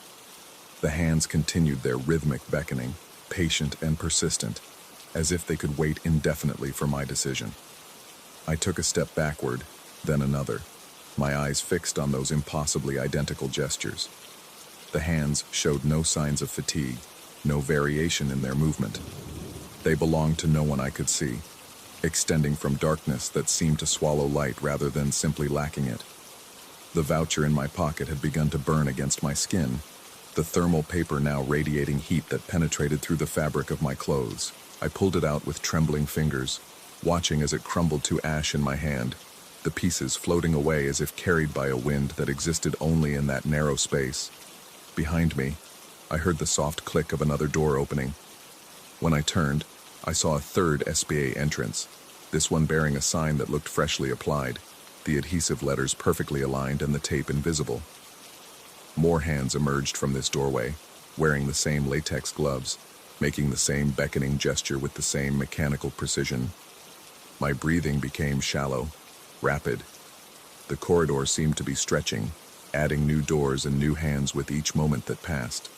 The hands continued their rhythmic beckoning, patient and persistent, as if they could wait indefinitely for my decision. I took a step backward, then another, my eyes fixed on those impossibly identical gestures. The hands showed no signs of fatigue, no variation in their movement. They belonged to no one I could see, extending from darkness that seemed to swallow light rather than simply lacking it. The voucher in my pocket had begun to burn against my skin, the thermal paper now radiating heat that penetrated through the fabric of my clothes. I pulled it out with trembling fingers, watching as it crumbled to ash in my hand, the pieces floating away as if carried by a wind that existed only in that narrow space. Behind me, I heard the soft click of another door opening. When I turned, I saw a third SBA entrance, this one bearing a sign that looked freshly applied, the adhesive letters perfectly aligned and the tape invisible. More hands emerged from this doorway, wearing the same latex gloves, making the same beckoning gesture with the same mechanical precision. My breathing became shallow, rapid. The corridor seemed to be stretching, adding new doors and new hands with each moment that passed.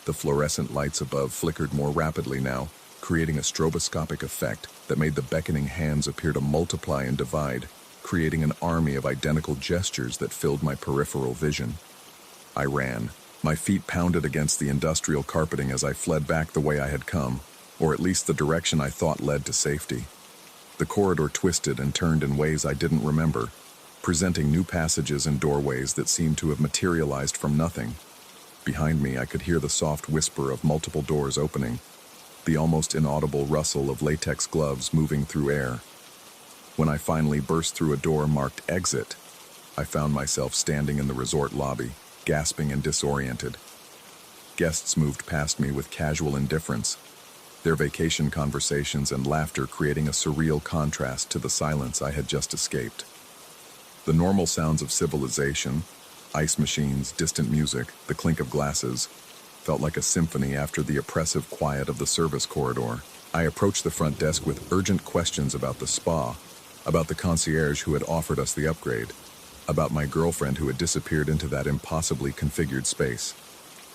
The fluorescent lights above flickered more rapidly now, creating a stroboscopic effect that made the beckoning hands appear to multiply and divide, creating an army of identical gestures that filled my peripheral vision. I ran. My feet pounded against the industrial carpeting as I fled back the way I had come, or at least the direction I thought led to safety. The corridor twisted and turned in ways I didn't remember, presenting new passages and doorways that seemed to have materialized from nothing. Behind me, I could hear the soft whisper of multiple doors opening, the almost inaudible rustle of latex gloves moving through air. When I finally burst through a door marked exit, I found myself standing in the resort lobby, gasping and disoriented. Guests moved past me with casual indifference, their vacation conversations and laughter creating a surreal contrast to the silence I had just escaped. The normal sounds of civilization, ice machines, distant music, the clink of glasses, felt like a symphony after the oppressive quiet of the service corridor. I approached the front desk with urgent questions about the spa, about the concierge who had offered us the upgrade, about my girlfriend who had disappeared into that impossibly configured space.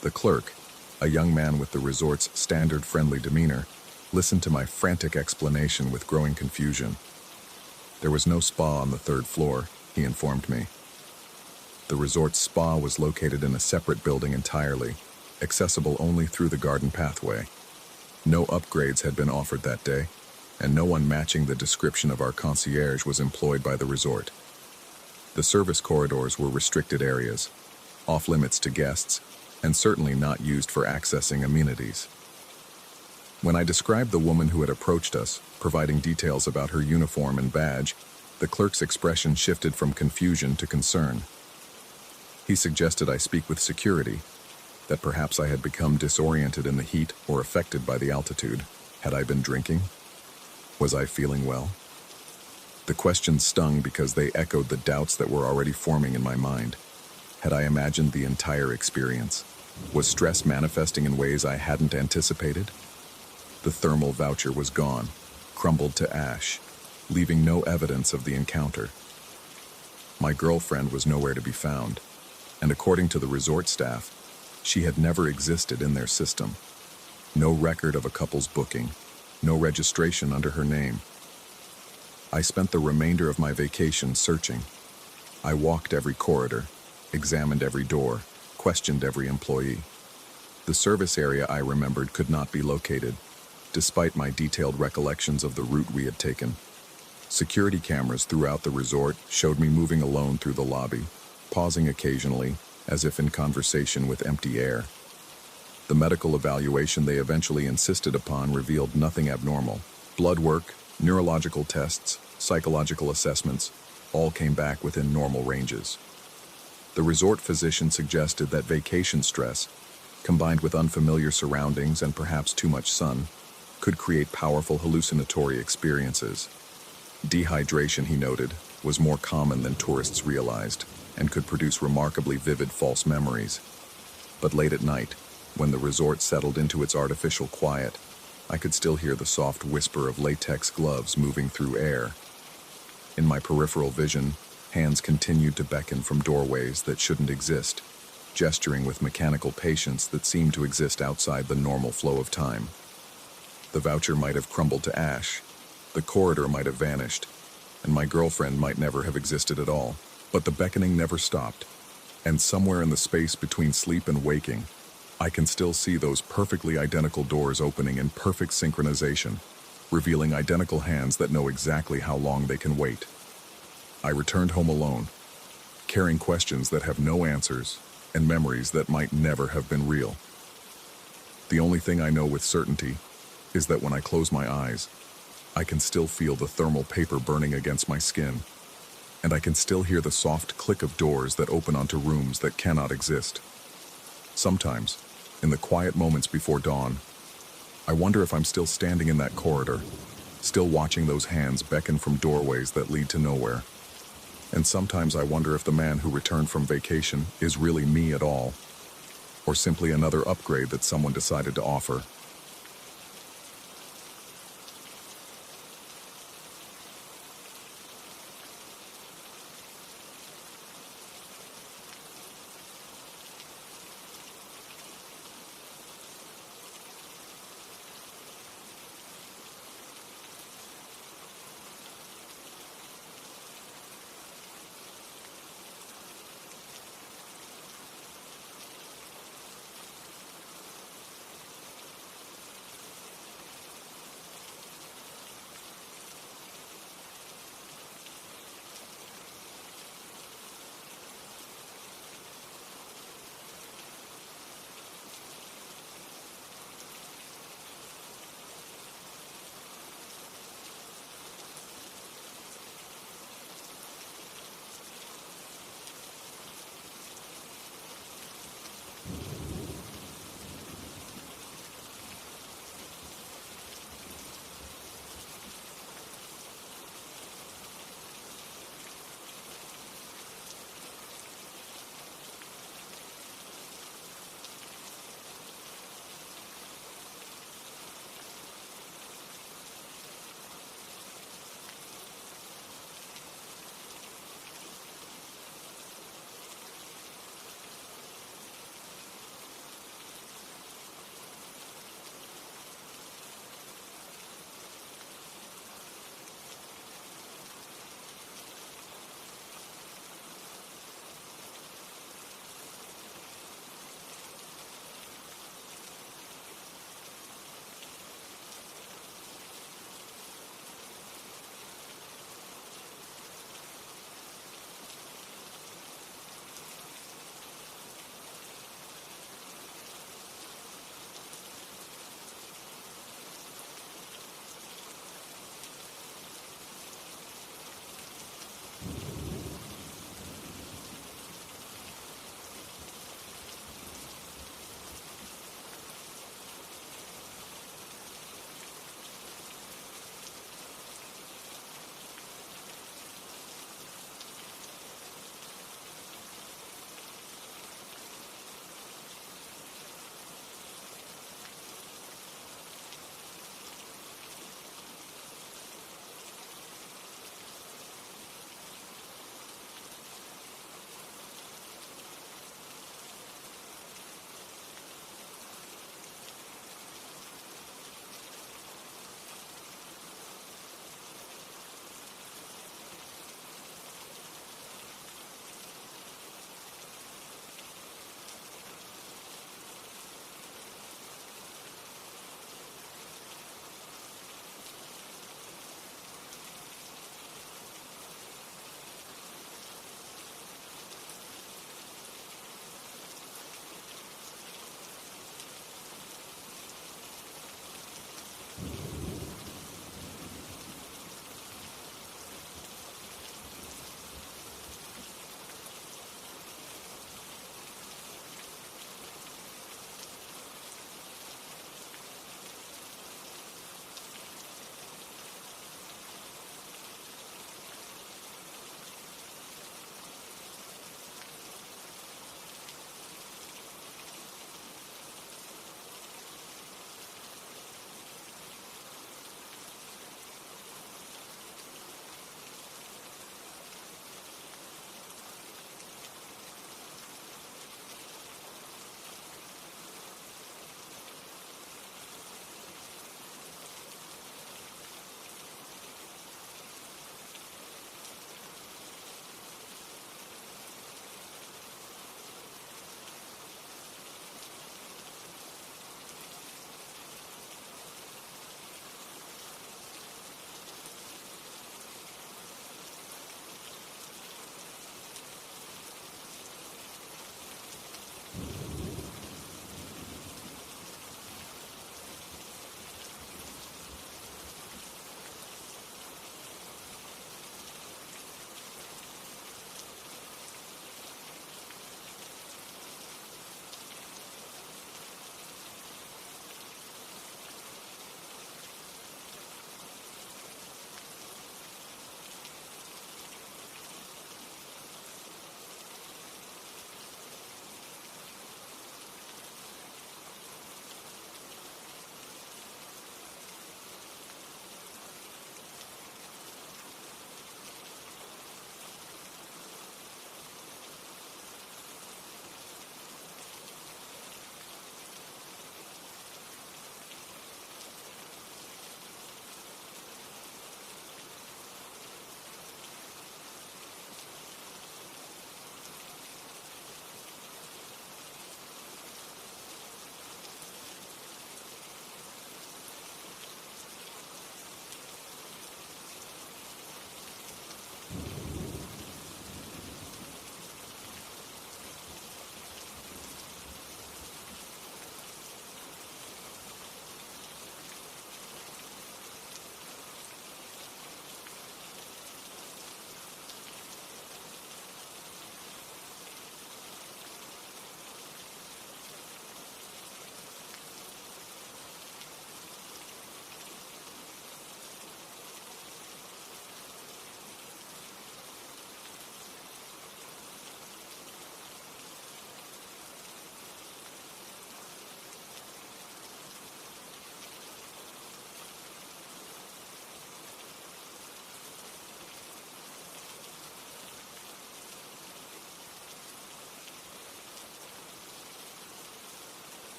The clerk, a young man with the resort's standard friendly demeanor, listened to my frantic explanation with growing confusion. There was no spa on the third floor, he informed me. The resort's spa was located in a separate building entirely, accessible only through the garden pathway. No upgrades had been offered that day, and no one matching the description of our concierge was employed by the resort. The service corridors were restricted areas, off-limits to guests, and certainly not used for accessing amenities. When I described the woman who had approached us, providing details about her uniform and badge, the clerk's expression shifted from confusion to concern. He suggested I speak with security, that perhaps I had become disoriented in the heat or affected by the altitude. Had I been drinking? Was I feeling well? The questions stung because they echoed the doubts that were already forming in my mind. Had I imagined the entire experience? Was stress manifesting in ways I hadn't anticipated? The thermal voucher was gone, crumbled to ash, leaving no evidence of the encounter. My girlfriend was nowhere to be found, and according to the resort staff, she had never existed in their system. No record of a couple's booking, no registration under her name. I spent the remainder of my vacation searching. I walked every corridor, examined every door, questioned every employee. The service area I remembered could not be located, despite my detailed recollections of the route we had taken. Security cameras throughout the resort showed me moving alone through the lobby, pausing occasionally, as if in conversation with empty air. The medical evaluation they eventually insisted upon revealed nothing abnormal. Blood work, neurological tests, psychological assessments, all came back within normal ranges. The resort physician suggested that vacation stress, combined with unfamiliar surroundings and perhaps too much sun, could create powerful hallucinatory experiences. Dehydration, he noted, was more common than tourists realized and could produce remarkably vivid false memories. But late at night, when the resort settled into its artificial quiet, I could still hear the soft whisper of latex gloves moving through air. In my peripheral vision, hands continued to beckon from doorways that shouldn't exist, gesturing with mechanical patience that seemed to exist outside the normal flow of time. The voucher might have crumbled to ash, the corridor might have vanished, and my girlfriend might never have existed at all. But the beckoning never stopped, and somewhere in the space between sleep and waking, I can still see those perfectly identical doors opening in perfect synchronization, revealing identical hands that know exactly how long they can wait. I returned home alone, carrying questions that have no answers and memories that might never have been real. The only thing I know with certainty is that when I close my eyes, I can still feel the thermal paper burning against my skin, and I can still hear the soft click of doors that open onto rooms that cannot exist. Sometimes, in the quiet moments before dawn, I wonder if I'm still standing in that corridor, still watching those hands beckon from doorways that lead to nowhere. And sometimes I wonder if the man who returned from vacation is really me at all, or simply another upgrade that someone decided to offer.